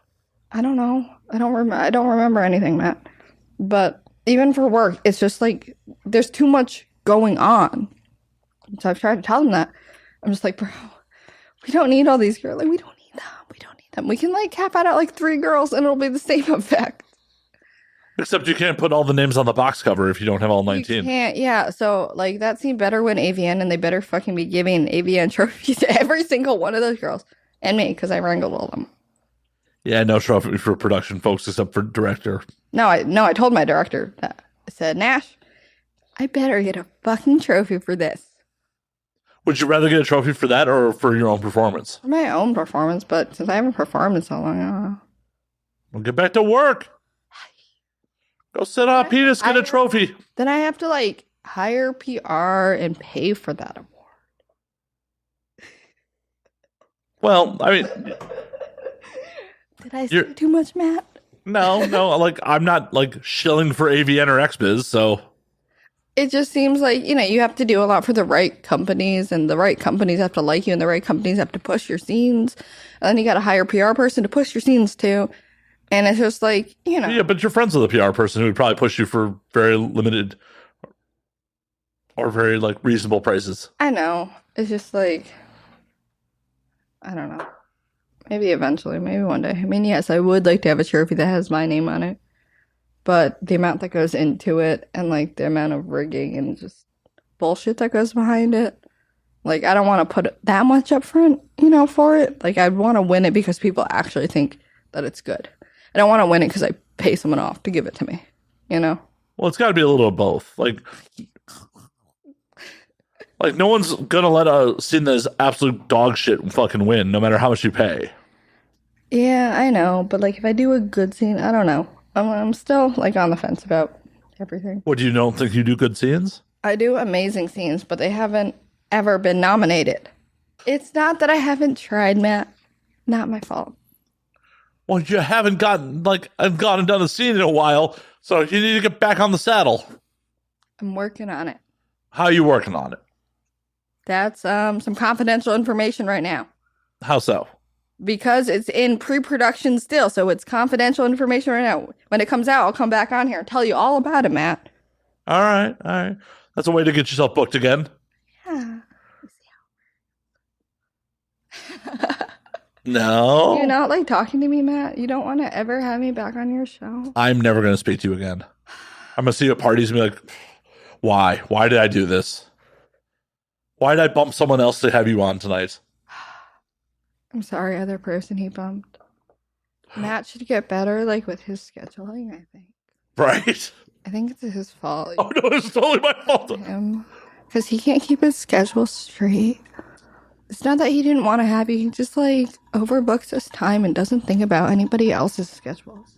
I don't know. I don't remember anything, Matt. But even for work, it's just like there's too much going on. So I've tried to tell them that. I'm just like, bro, we don't need all these girls. Like, we don't need them. We can like cap out at like 3 girls and it'll be the same effect. Except you can't put all the names on the box cover if you don't have all 19. You can't, yeah. So like that seemed better when AVN, and they better fucking be giving AVN trophies to every single one of those girls. And me, because I wrangled all of them. Yeah, no trophy for production folks except for director. No, I told my director that. I said, Nash, I better get a fucking trophy for this. Would you rather get a trophy for that or for your own performance? For my own performance, but since I haven't performed in so long, I don't know. Well, get back to work. Go sit on a penis, get a trophy. Then I have to like hire PR and pay for that award. Well, I mean, did I say too much, Matt? No. Like I'm not like shilling for AVN or XBiz, so it just seems like you have to do a lot for the right companies, and the right companies have to like you, and the right companies have to push your scenes, and then you got to hire a PR person to push your scenes too. And it's just like, Yeah, but you're friends with a PR person who would probably push you for very limited or very, like, reasonable prices. I know. It's just like, I don't know. Maybe eventually. Maybe one day. I mean, yes, I would like to have a trophy that has my name on it. But the amount that goes into it and, like, the amount of rigging and just bullshit that goes behind it. Like, I don't want to put that much up front, for it. Like, I'd want to win it because people actually think that it's good. I don't want to win it because I pay someone off to give it to me, Well, it's got to be a little of both. Like no one's going to let a scene that is absolute dog shit fucking win, no matter how much you pay. Yeah, I know. But, like, if I do a good scene, I don't know. I'm still, like, on the fence about everything. What, you don't think you do good scenes? I do amazing scenes, but they haven't ever been nominated. It's not that I haven't tried, Matt. Not my fault. Well, you haven't gone and done a scene in a while, so you need to get back on the saddle. I'm working on it. How are you working on it? That's some confidential information right now. How so? Because it's in pre-production still, so it's confidential information right now. When it comes out, I'll come back on here and tell you all about it, Matt. All right. That's a way to get yourself booked again. Yeah. No. You're not like talking to me, Matt? You don't want to ever have me back on your show? I'm never going to speak to you again. I'm going to see you at parties and be like, why? Why did I do this? Why did I bump someone else to have you on tonight? I'm sorry, other person he bumped. Matt should get better, like, with his scheduling, I think. Right? I think it's his fault. Oh, no, it's totally my fault. Him. Because he can't keep his schedule straight. It's not that he didn't want to have you. He just like overbooks his time and doesn't think about anybody else's schedules.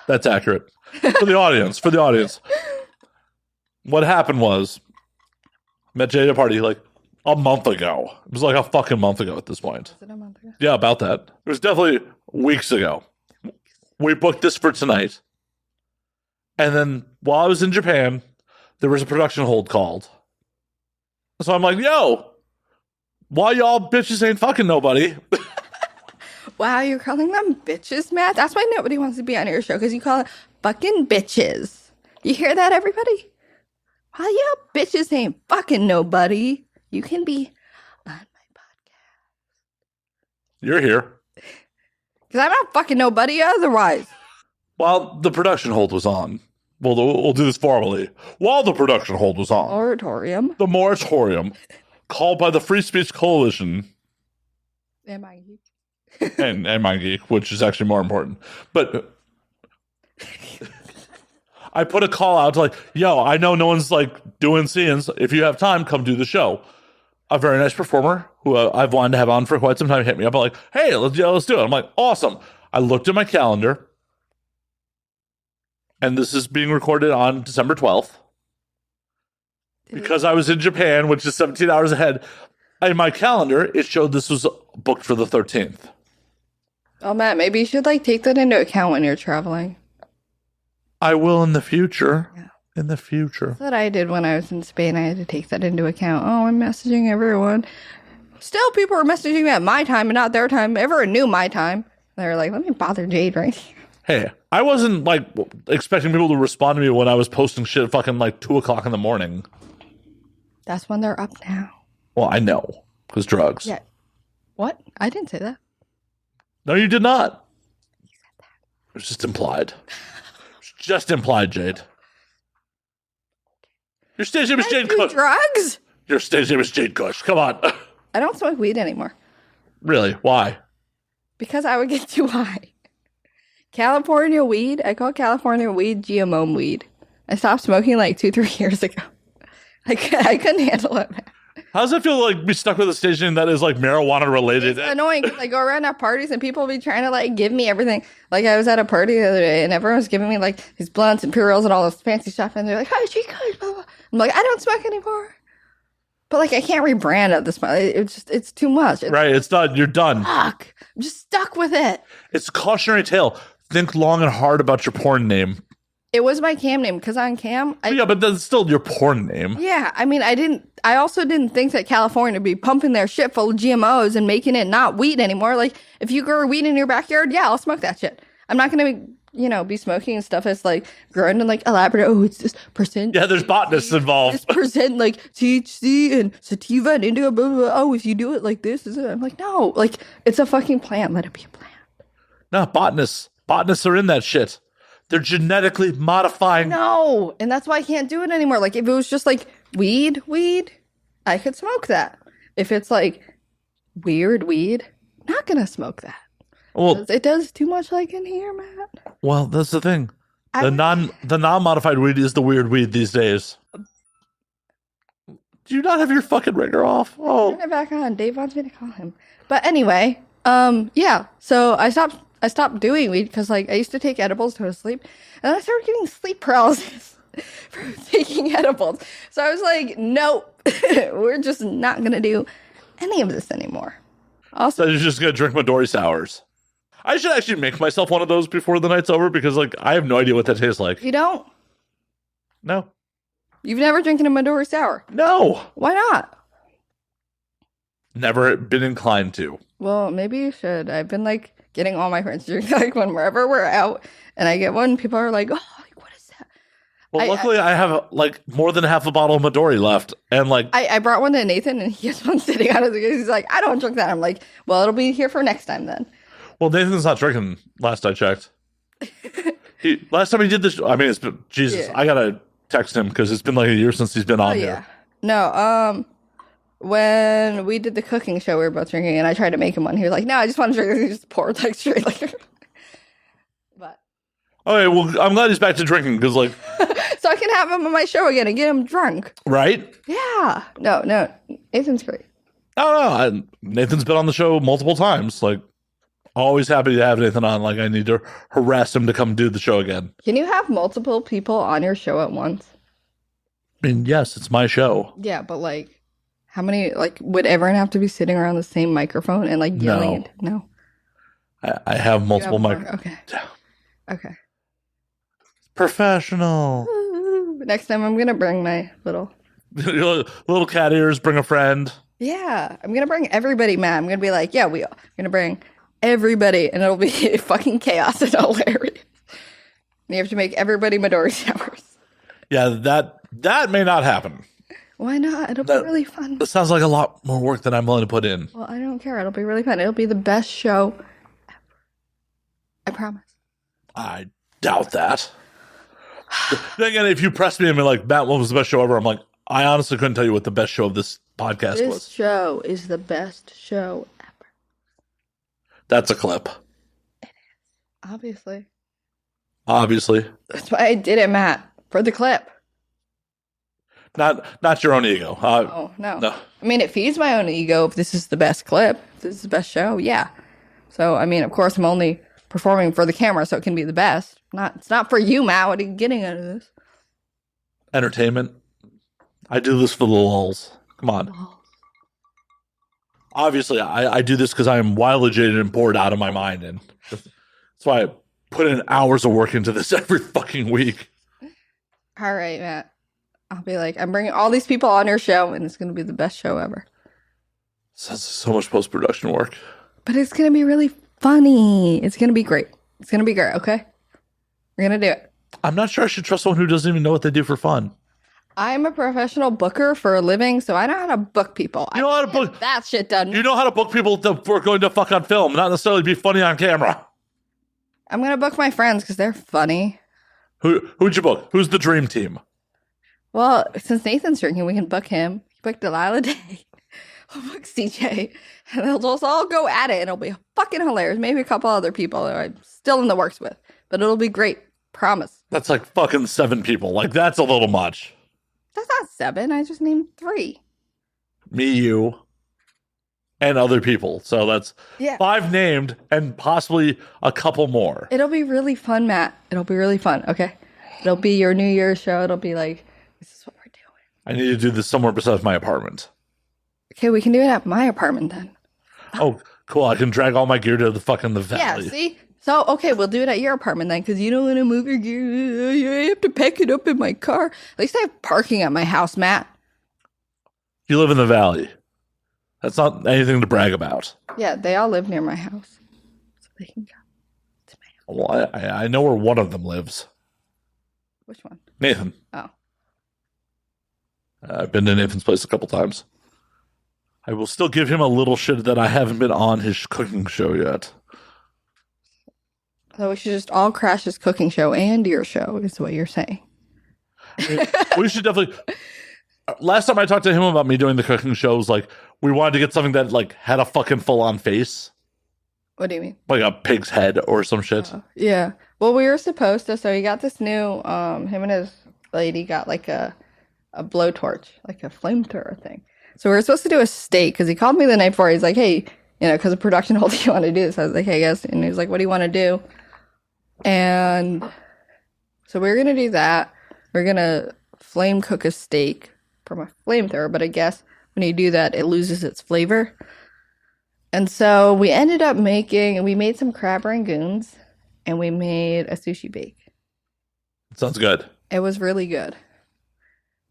That's accurate. For the audience. What happened was, met Jade at a party like a month ago. It was like a fucking month ago at this point. Was it a month ago? Yeah, about that. It was definitely weeks ago. We booked this for tonight. And then while I was in Japan, there was a production hold called. So I'm like, yo, why y'all bitches ain't fucking nobody? Wow, you're calling them bitches, Matt? That's why nobody wants to be on your show, because you call it fucking bitches. You hear that, everybody? Why y'all bitches ain't fucking nobody? You can be on my podcast. You're here. Because I'm not fucking nobody otherwise. While the production hold was on, we'll do this formally. While the production hold was on, Moratorium. the moratorium called by the Free Speech Coalition Am I? and My Geek, which is actually more important. But I put a call out to like, yo, I know no one's like doing scenes. If you have time, come do the show. A very nice performer who I've wanted to have on for quite some time hit me up. I'm like, hey, let's do it. I'm like, awesome. I looked at my calendar, and this is being recorded on December 12th. Because I was in Japan, which is 17 hours ahead. In my calendar, it showed this was booked for the 13th. Oh, Matt, maybe you should like take that into account when you're traveling. I will in the future. Yeah. In the future. That's what I did when I was in Spain. I had to take that into account. Oh, I'm messaging everyone. Still, people were messaging me at my time and not their time. Everyone knew my time. They were like, let me bother Jade right here. Hey, I wasn't like expecting people to respond to me when I was posting shit at fucking like 2 o'clock in the morning. That's when they're up now. Well, I know. Because drugs. Yeah. What? I didn't say that. No, you did not. You said that. It was just implied. Just implied, Jade. Your stage name is Jade Kush. Drugs? Your stage name is Jade Kush. Come on. I don't smoke weed anymore. Really? Why? Because I would get too high. California weed? I call California weed GMO weed. I stopped smoking like 2-3 years ago. I couldn't handle it, man. How does it feel to like be stuck with a stage name that is like marijuana related? It's annoying because I go around at parties and people be trying to like give me everything. Like I was at a party the other day and everyone was giving me like these blunts and pre-rolls and all this fancy stuff, and they're like, "Hi, Jade Kush, blah, blah." I'm like, I don't smoke anymore. But like I can't rebrand at this point. It's too much. Right, it's done. You're done. Fuck. I'm just stuck with it. It's a cautionary tale. Think long and hard about your porn name. It was my cam name because on cam. Yeah, but that's still your porn name. Yeah, I mean, I also didn't think that California would be pumping their shit full of GMOs and making it not weed anymore. Like, if you grow weed in your backyard, yeah, I'll smoke that shit. I'm not going to, be smoking and stuff that's like grown in like elaborate. Oh, it's this percent. Yeah, there's botanists involved. This percent like THC and sativa and indigo. Blah, blah, blah. Oh, if you do it like this, is it? I'm like, no, like it's a fucking plant. Let it be a plant. No, botanists. Botanists are in that shit. They're genetically modifying. No, and that's why I can't do it anymore. Like if it was just like weed, I could smoke that. If it's like weird weed, not gonna smoke that. Well, it does too much like in here, Matt. Well, that's the thing. The non-modified weed is the weird weed these days. Do you not have your fucking ringer off? Oh, turn it back on. Dave wants me to call him. But anyway, yeah. So I stopped doing weed because like I used to take edibles to go to sleep, and then I started getting sleep paralysis from taking edibles. So I was like, nope, we're just not gonna do any of this anymore. Also, so you're just gonna drink Midori sours. I should actually make myself one of those before the night's over because like I have no idea what that tastes like. You don't? No. You've never drinking a Midori sour? No. Why not? Never been inclined to. Well, maybe you should. I've been like getting all my friends to drink like whenever we're out and I get one, people are like, oh, like, what is that? Well, luckily I have like more than half a bottle of Midori left. And like I brought one to Nathan and he has one sitting on his, he's like, I don't drink that. I'm like, well, it'll be here for next time then. Well, Nathan's not drinking last I checked. Last time he did this, I mean, it's been, Jesus, yeah. I gotta text him because it's been like a year since he's been on here. No, when we did the cooking show, we were both drinking, and I tried to make him one. He was like, "No, I just want to drink." He just poured like straight But okay, well, I'm glad he's back to drinking because like, so I can have him on my show again and get him drunk. Right? Yeah. No. Nathan's great. No. Nathan's been on the show multiple times. Like, always happy to have Nathan on. Like, I need to harass him to come do the show again. Can you have multiple people on your show at once? I mean, yes, it's my show. Yeah, but like, how many, like, would everyone have to be sitting around the same microphone and like yelling? No. I have multiple microphones. Okay. Yeah. Okay. Professional. Next time I'm going to bring my little cat ears, bring a friend. Yeah, I'm going to bring everybody, Matt. I'm going to be like, yeah, I'm going to bring everybody, and it'll be fucking chaos and hilarious. And you have to make everybody Midori showers. Yeah, that may not happen. Why not? It'll be really fun. It sounds like a lot more work than I'm willing to put in. Well, I don't care. It'll be really fun. It'll be the best show ever. I promise. I doubt that. Then again, if you press me and be like, Matt, what was the best show ever? I'm like, I honestly couldn't tell you what the best show of this podcast was. This show is the best show ever. That's a clip. It is. Obviously. That's why I did it, Matt. For the clip. Not your own ego. Oh, no. I mean, it feeds my own ego if this is the best clip. If this is the best show, yeah. So, I mean, of course, I'm only performing for the camera so it can be the best. It's not for you, Matt. What are you getting out of this? Entertainment. I do this for the lulz. Come on. Obviously, I do this because I am wildly jaded and bored out of my mind. And that's why I put in hours of work into this every fucking week. All right, Matt. I'll be like, I'm bringing all these people on your show, and it's going to be the best show ever. So much post-production work. But it's going to be really funny. It's going to be great. It's going to be great, okay? We're going to do it. I'm not sure I should trust someone who doesn't even know what they do for fun. I'm a professional booker for a living, so I know how to book people. You know how to book that shit done. You know how to book people that we're going to fuck on film, not necessarily be funny on camera. I'm going to book my friends because they're funny. Who'd you book? Who's the dream team? Well, since Nathan's drinking, we can book him. Book Delilah Day. We'll book CJ. And they'll just all go at it. And it'll be fucking hilarious. Maybe a couple other people that I'm still in the works with. But it'll be great. Promise. That's like fucking 7 people. Like, that's a little much. That's not 7. I just named 3. Me, you, and other people. So that's 5 named and possibly a couple more. It'll be really fun, Matt. It'll be really fun. Okay. It'll be your New Year's show. It'll be like, this is what we're doing. I need to do this somewhere besides my apartment. Okay, we can do it at my apartment then. Oh, cool. I can drag all my gear to the valley. Yeah, see? So, okay, we'll do it at your apartment then, because you don't want to move your gear. You have to pack it up in my car. At least I have parking at my house, Matt. You live in the valley. That's not anything to brag about. Yeah, they all live near my house. So they can come to my house. Well, I know where one of them lives. Which one? Nathan. Oh. I've been to Nathan's place a couple times. I will still give him a little shit that I haven't been on his cooking show yet. So we should just all crash his cooking show and your show, is what you're saying. I mean, we should definitely... Last time I talked to him about me doing the cooking shows, like, we wanted to get something that, like, had a fucking full-on face. What do you mean? Like a pig's head or some shit. Yeah. Well, we were supposed to, so he got this new, him and his lady got, like, a blowtorch, like a flamethrower thing. So we were supposed to do a steak, because he called me the night before. He's like, hey, you know, because the production whole, do you want to do this? I was like, hey, yes. And he was like, what do you want to do? And so we're going to do that. We're going to flame cook a steak from a flamethrower, but I guess when you do that, it loses its flavor. And so we ended up we made some crab rangoons, and we made a sushi bake. Sounds good. It was really good.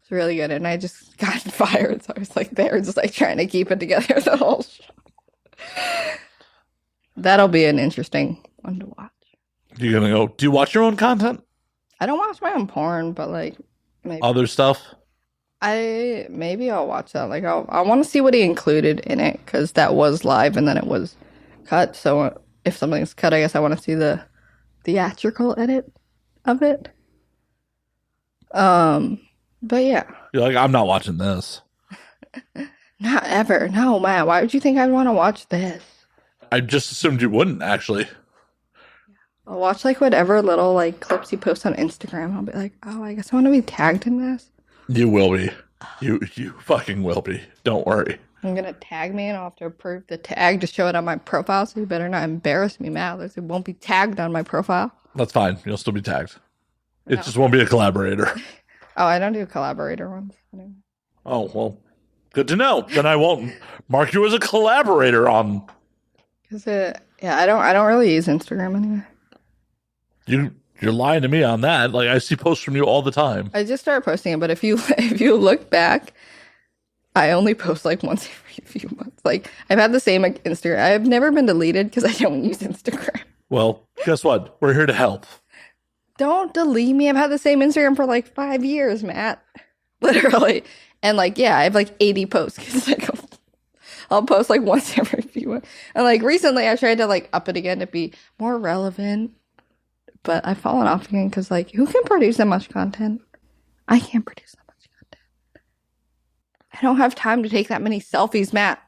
It's really good. And I just got fired, so I was like there just like trying to keep it together the whole show. That'll be an interesting one to watch. You're gonna go, do you watch your own content? I don't watch my own porn, but like maybe other stuff. Maybe I'll watch that. Like I want to see what he included in it, because that was live and then it was cut. So if something's cut, I guess I want to see the theatrical edit of it. But yeah, You're like, I'm not watching this. Not ever. No, man. Why would you think I'd want to watch this? I just assumed you wouldn't, actually. I'll watch like whatever little like clips you post on Instagram. I'll be like, oh, I guess I want to be tagged in this. You will be. You fucking will be. Don't worry. I'm gonna tag me and I'll have to approve the tag to show it on my profile. So you better not embarrass me, Matt. It won't be tagged on my profile. That's fine. You'll still be tagged. No. It just won't be a collaborator. Oh, I don't do collaborator ones. Oh, well, good to know. Then I won't mark you as a collaborator on. Because I don't really use Instagram anyway. You're lying to me on that. Like, I see posts from you all the time. I just started posting it, but if you look back, I only post like once every few months. Like, I've had the same like, Instagram. I've never been deleted because I don't use Instagram. Well, guess what? We're here to help. Don't delete me. I've had the same Instagram for like 5 years, Matt. Literally. And like, yeah, I have like 80 posts because like, I'll post like once every few months. And like recently I tried to like up it again to be more relevant. But I've fallen off again because like, who can produce that much content? I can't produce that much content. I don't have time to take that many selfies, Matt.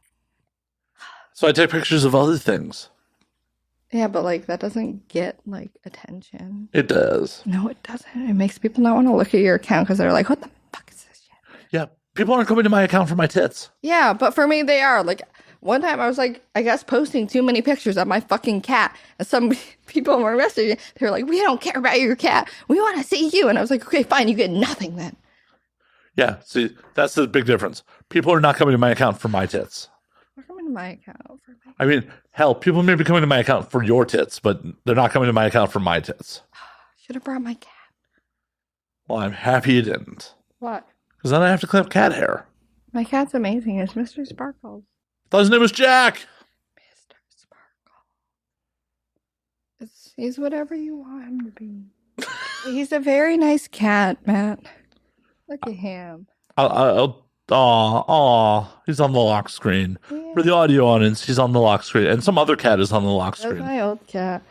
So I take pictures of other things. Yeah, but like that doesn't get like attention. It does. No, it doesn't. It makes people not want to look at your account because they're like, what the fuck is this shit? Yeah, people aren't coming to my account for my tits. Yeah, but for me, they are. Like, one time I was like, I guess posting too many pictures of my fucking cat. And some people were messaging. They were like, we don't care about your cat. We want to see you. And I was like, okay, fine. You get nothing then. Yeah, see, that's the big difference. People are not coming to my account for my tits. They're coming to my account for me. I mean, hell, people may be coming to my account for your tits, but they're not coming to my account for my tits. Should have brought my cat. Well, I'm happy you didn't. What? Because then I have to clip cat hair. My cat's amazing. It's Mr. Sparkles. I thought his name was Jack. Mr. Sparkle. He's whatever you want him to be. He's a very nice cat, Matt. Look at him. He's on the lock screen. Yeah. For the audio audience, he's on the lock screen. And some other cat is on the lock screen. That's my old cat.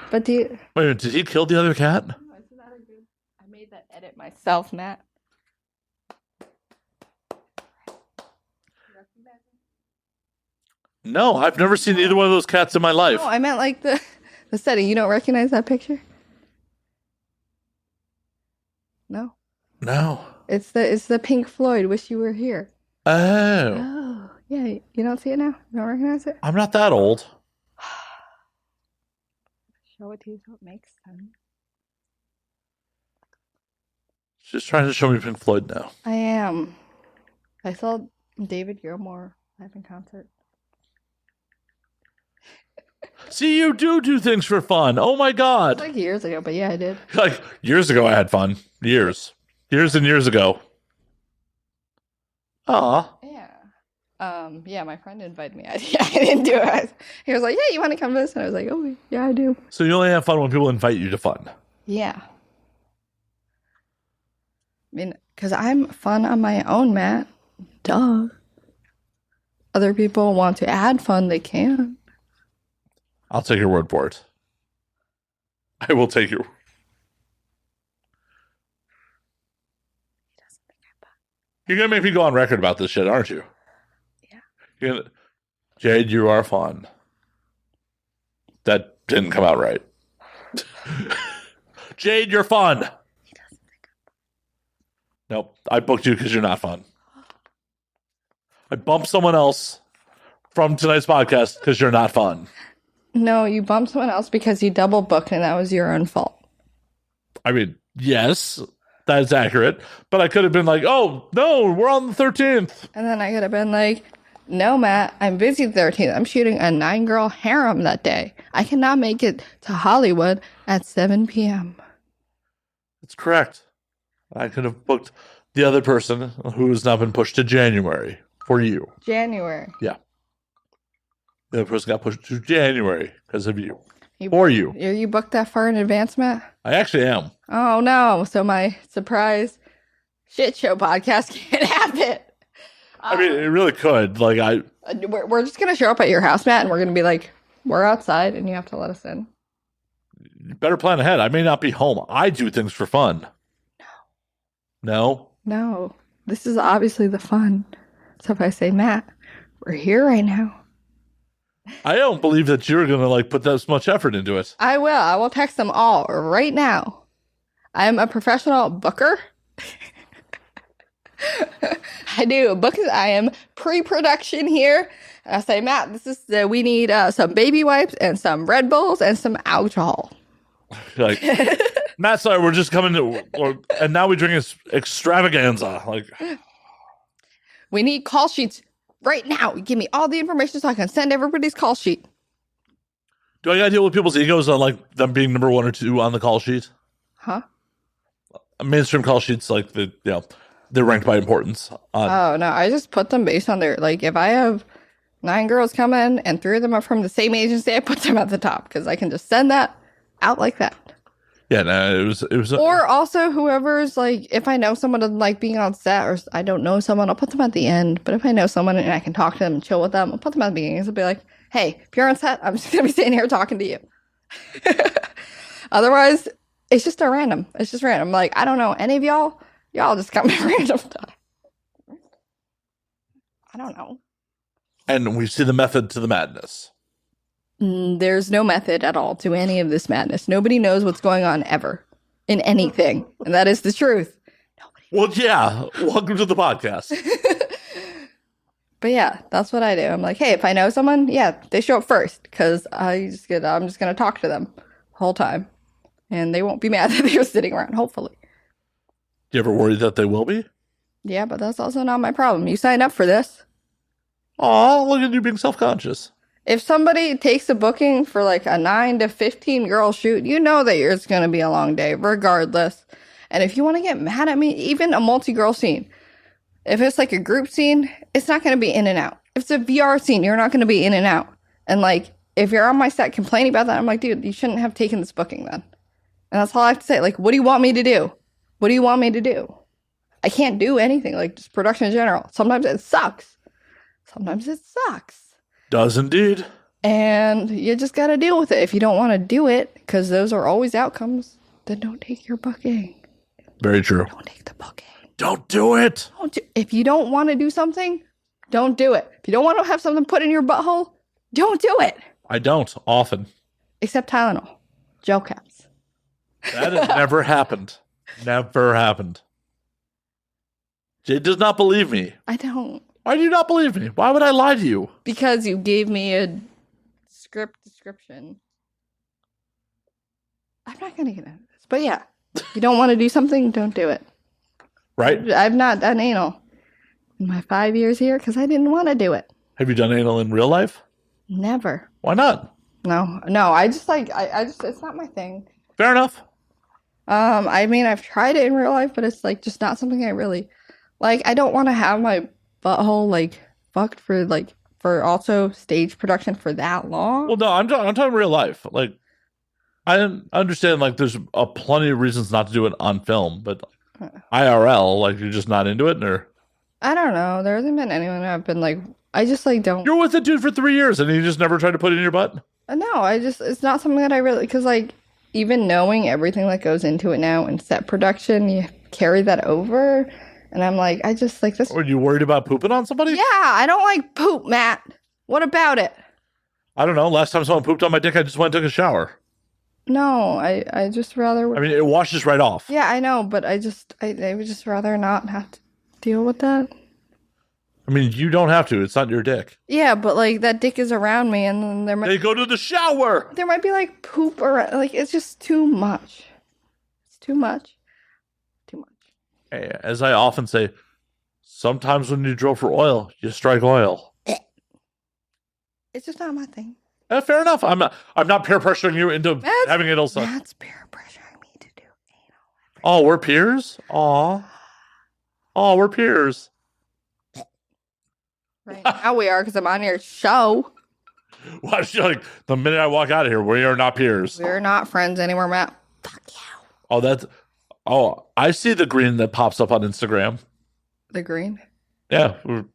But Wait a minute, did he kill the other cat? No, it's not a good... I made that edit myself, Matt. No, I've never seen either one of those cats in my life. No, I meant like the setting. You don't recognize that picture? No. No. It's the Pink Floyd Wish You Were Here. Oh. Yeah, you don't see it now? You don't recognize it? I'm not that old. Show it to you so it makes sense. She's trying to show me Pink Floyd now. I am. I saw David Gilmour live in concert. See, you do things for fun. Oh my God. Like years ago, but yeah, I did. Like years ago, I had fun. Years and years ago. Aw. Yeah. Yeah, my friend invited me. I didn't do it. He was like, "Yeah, you want to come to this?" And I was like, "Oh, yeah, I do." So you only have fun when people invite you to fun. Yeah. I mean, because I'm fun on my own, Matt. Duh. Other people want to add fun, they can. I'll take your word for it. I will take your... You're going to make me go on record about this shit, aren't you? Yeah. Jade, you are fun. That didn't come out right. Jade, you're fun. He doesn't think I'm... Nope, I booked you because you're not fun. I bumped someone else from tonight's podcast because you're not fun. No, you bumped someone else because you double booked and that was your own fault. I mean, yes, that is accurate. But I could have been like, oh, no, we're on the 13th. And then I could have been like, no, Matt, I'm busy the 13th. I'm shooting a 9-girl harem that day. I cannot make it to Hollywood at 7 p.m. That's correct. I could have booked the other person who has now been pushed to January for you. January. Yeah. The other person got pushed to January because of you. Or you. Are you booked that far in advance, Matt? I actually am. Oh, no. So my surprise shit show podcast can't happen. I mean, it really could. Like, we're just going to show up at your house, Matt, and we're going to be like, we're outside, and you have to let us in. You better plan ahead. I may not be home. I do things for fun. No? No. This is obviously the fun. So if I say, Matt, we're here right now. I don't believe that you're going to like put that much effort into it. I will. I will text them all right now. I'm a professional booker. I do books. I am pre-production here. And I say, Matt, we need some baby wipes and some Red Bulls and some alcohol. Like, Matt, sorry, we're just coming to, and now we drink extravaganza. Like, we need call sheets right now. Give me all the information so I can send everybody's call sheet. do I got to deal with people's egos on like them being number 1 or 2 on the call sheet? Huh? Mainstream call sheets, like they're ranked by importance. Oh no, I just put them based on their like. If I have 9 girls come in and 3 of them are from the same agency, I put them at the top because I can just send that out like that. Yeah, no, it was. Or also whoever's like, if I know someone doesn't like being on set, or I don't know someone, I'll put them at the end. But if I know someone and I can talk to them and chill with them, I'll put them at the beginning. So I'll be like, hey, if you're on set, I'm just gonna be sitting here talking to you. Otherwise, it's just a random. It's just random. Like, I don't know any of y'all. Y'all just come at random time. I don't know. And we see the method to the madness. There's no method at all to any of this madness. Nobody knows what's going on ever in anything. And that is the truth. Well, yeah. Welcome to the podcast. But yeah, that's what I do. I'm like, hey, if I know someone, yeah, they show up first because I'm just gonna talk to them the whole time, and they won't be mad that they're sitting around. Hopefully. Do you ever worry that they will be? Yeah, but that's also not my problem. You signed up for this. Aw, look at you being self-conscious. If somebody takes a booking for like a 9 to 15 girl shoot, you know that it's going to be a long day regardless. And if you want to get mad at me, even a multi-girl scene, if it's like a group scene, it's not going to be in and out. If it's a VR scene, you're not going to be in and out. And like, if you're on my set complaining about that, I'm like, dude, you shouldn't have taken this booking then. And that's all I have to say. Like, what do you want me to do? What do you want me to do? I can't do anything, like just production in general. Sometimes it sucks. Sometimes it sucks. Does indeed. And you just got to deal with it. If you don't want to do it, because those are always outcomes, then don't take your booking. Very true. Don't take the booking. Don't do it. If you don't want to do something, don't do it. If you don't want to have something put in your butthole, don't do it. I don't, often. Except Tylenol. Gel caps. That has never happened. Never happened. Jade does not believe me. I don't. Why do you not believe me? Why would I lie to you? Because you gave me a script description. I'm not going to get into this. But yeah, if you don't want to do something, don't do it. Right? I've not done anal in my 5 years here because I didn't want to do it. Have you done anal in real life? Never. Why not? No. I just it's not my thing. Fair enough. I mean, I've tried it in real life, but it's like just not something I really like. I don't want to have my butthole like fucked for also stage production for that long. Well, no, I'm talking real life. Like, I understand like there's plenty of reasons not to do it on film, but IRL, like you're just not into it, or I don't know. There hasn't been anyone I've been like. I just like don't. You're with a dude for 3 years and you just never tried to put it in your butt. No, it's not something that I really because like even knowing everything that goes into it now in set production, you carry that over. And I'm like, I just like this. Were you worried about pooping on somebody? Yeah, I don't like poop, Matt. What about it? I don't know. Last time someone pooped on my dick, I just went and took a shower. No, I just rather. I mean, it washes right off. Yeah, I know, but I would just rather not have to deal with that. I mean, you don't have to. It's not your dick. Yeah, but like that dick is around me, and then they go to the shower. There might be like poop around. Like it's just too much. It's too much. As I often say, sometimes when you drill for oil, you strike oil. It's just not my thing. Fair enough. I'm not peer pressuring you into having anal sex. That's peer pressuring me to do anal. Oh, we're peers? Aw. Oh, we're peers. Right now we are because I'm on your show. Well, like the minute I walk out of here, we are not peers. We're not friends anymore, Matt. Fuck you. Oh, I see the green that pops up on Instagram. The green? Yeah, we're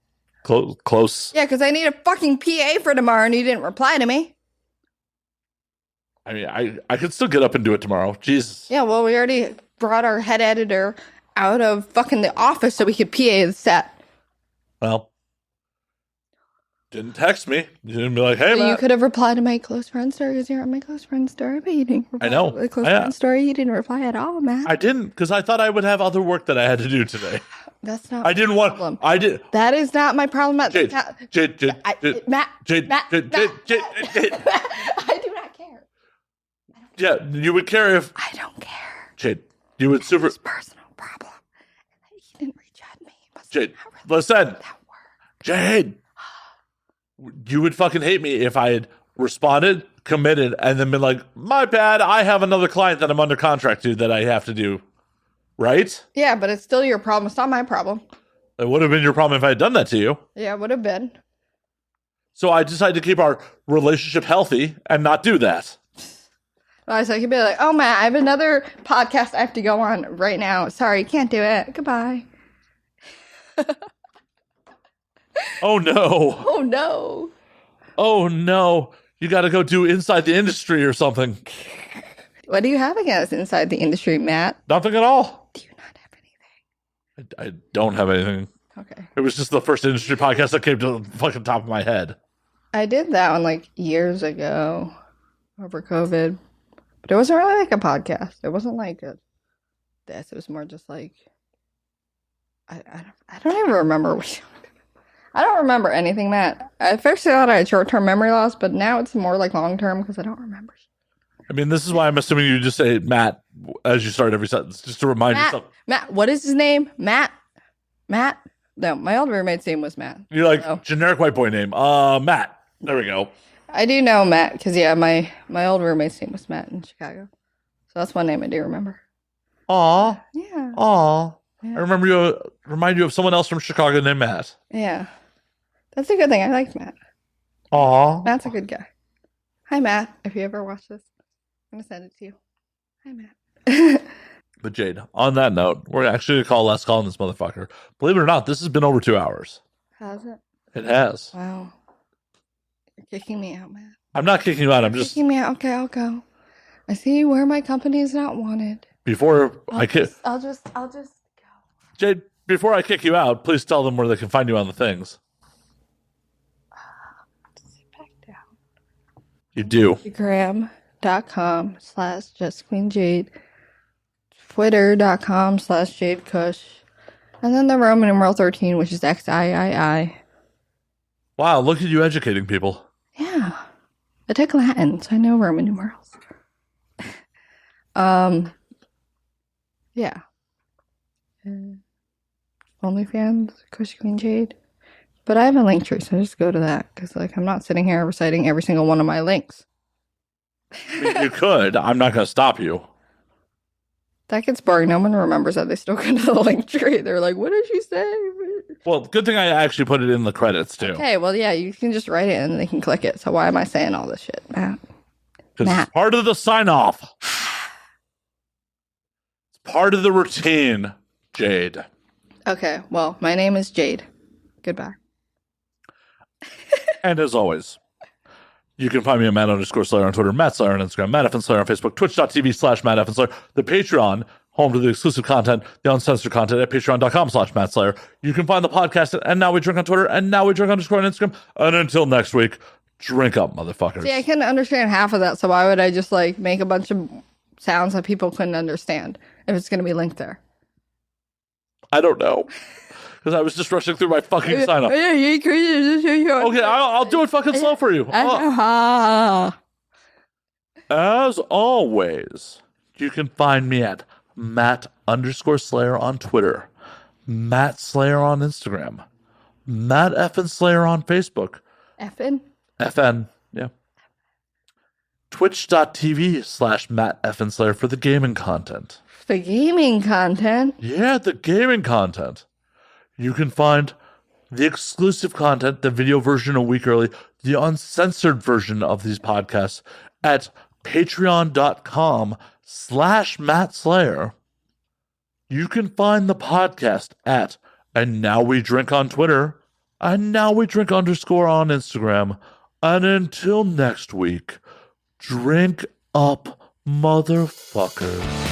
close. Yeah, because I need a fucking PA for tomorrow and you didn't reply to me. I mean, I could still get up and do it tomorrow. Jesus. Yeah, well, we already brought our head editor out of fucking the office so we could PA the set. Well, didn't text me. You didn't be like, hey, So Matt. you could have replied to my close friend story because you're on my close friend story, but you didn't reply I know. to the close friend story. You didn't reply at all, Matt. I didn't, because I thought I would have other work that I had to do today. That's not I didn't my want. problem. I did. That is not my problem. Matt. Jade, Matt. Jade. I do not care. Yeah, you would care if. I don't care. Jade, you would super. It's a personal problem. He didn't reach out to me. Jade, listen. That work. Jade, you would fucking hate me if I had responded, committed, and then been like, my bad, I have another client that I'm under contract to that I have to do. Right? Yeah, but it's still your problem. It's not my problem. It would have been your problem if I had done that to you. Yeah, it would have been. So I decided to keep our relationship healthy and not do that. I could be like, oh, Matt, I have another podcast I have to go on right now. Sorry, can't do it. Goodbye. Oh, no. Oh, no. Oh, no. You got to go do Inside the Industry or something. What do you have against Inside the Industry, Matt? Nothing at all. Do you not have anything? I don't have anything. Okay. It was just the first industry podcast that came to the fucking top of my head. I did that one like years ago over COVID. But it wasn't really like a podcast. It wasn't like this. It was more just like I don't even remember. I don't remember anything, Matt. At first I thought I had short-term memory loss, but now it's more like long-term because I don't remember. I mean, this is why I'm assuming you just say Matt as you start every sentence, just to remind yourself. Matt, what is his name? Matt? No, my old roommate's name was Matt. You're like, generic white boy name. Matt. There we go. I do know Matt because, yeah, my old roommate's name was Matt in Chicago. So that's one name I do remember. Aw. Yeah. Aw. Yeah. I remind you of someone else from Chicago named Matt. Yeah. That's a good thing. I like Matt. Aw. Matt's a good guy. Hi, Matt. If you ever watch this, I'm going to send it to you. Hi, Matt. But Jade, on that note, we're actually going to call last call on this motherfucker. Believe it or not, this has been over 2 hours. Has it? It has. Wow. You're kicking me out, Matt. I'm not kicking you out. I'm just kicking me out. Okay, I'll go. I see where my company is not wanted. I'll just go. Jade, before I kick you out, please tell them where they can find you on the things. Sit back down. You do. Instagram.com/JustQueenJade. Twitter.com/Jade Kush. And then the Roman numeral 13, which is XIII. Wow, look at you educating people. Yeah. I took Latin, so I know Roman numerals. Yeah. OnlyFans, Kush Queen Jade. But I have a link tree, so just go to that. Because, I'm not sitting here reciting every single one of my links. I mean, you could. I'm not going to stop you. That gets boring. No one remembers that. They still go to the link tree. They're like, what did she say? Well, good thing I actually put it in the credits, too. Okay, well, yeah, you can just write it and they can click it. So why am I saying all this shit, Matt? Because it's part of the sign-off. It's part of the routine, Jade. Okay, well, my name is Jade. Goodbye. And as always, you can find me at Matt_Slayer on Twitter, Matt Slayer on Instagram, Matt F. Slayer on Facebook, twitch.tv/Matt F. Slayer, the Patreon, home to the exclusive content, the uncensored content at patreon.com/Matt Slayer. You can find the podcast at And Now We Drink on Twitter, and Now We Drink _ on Instagram. And until next week, drink up, motherfuckers. See, I couldn't understand half of that, so why would I just make a bunch of sounds that people couldn't understand if it's going to be linked there? I don't know. Because I was just rushing through my fucking sign up. Okay, I'll do it fucking slow for you. As always, you can find me at Matt_Slayer on Twitter, Matt Slayer on Instagram, Matt F. Slayer on Facebook. FN, yeah. Twitch.tv/Matt F. Slayer for the gaming content. The gaming content? Yeah, the gaming content. You can find the exclusive content, the video version a week early, the uncensored version of these podcasts at patreon.com/Matt Slayer. You can find the podcast at And Now We Drink on Twitter, And Now We Drink _ on Instagram. And until next week, drink up, motherfuckers.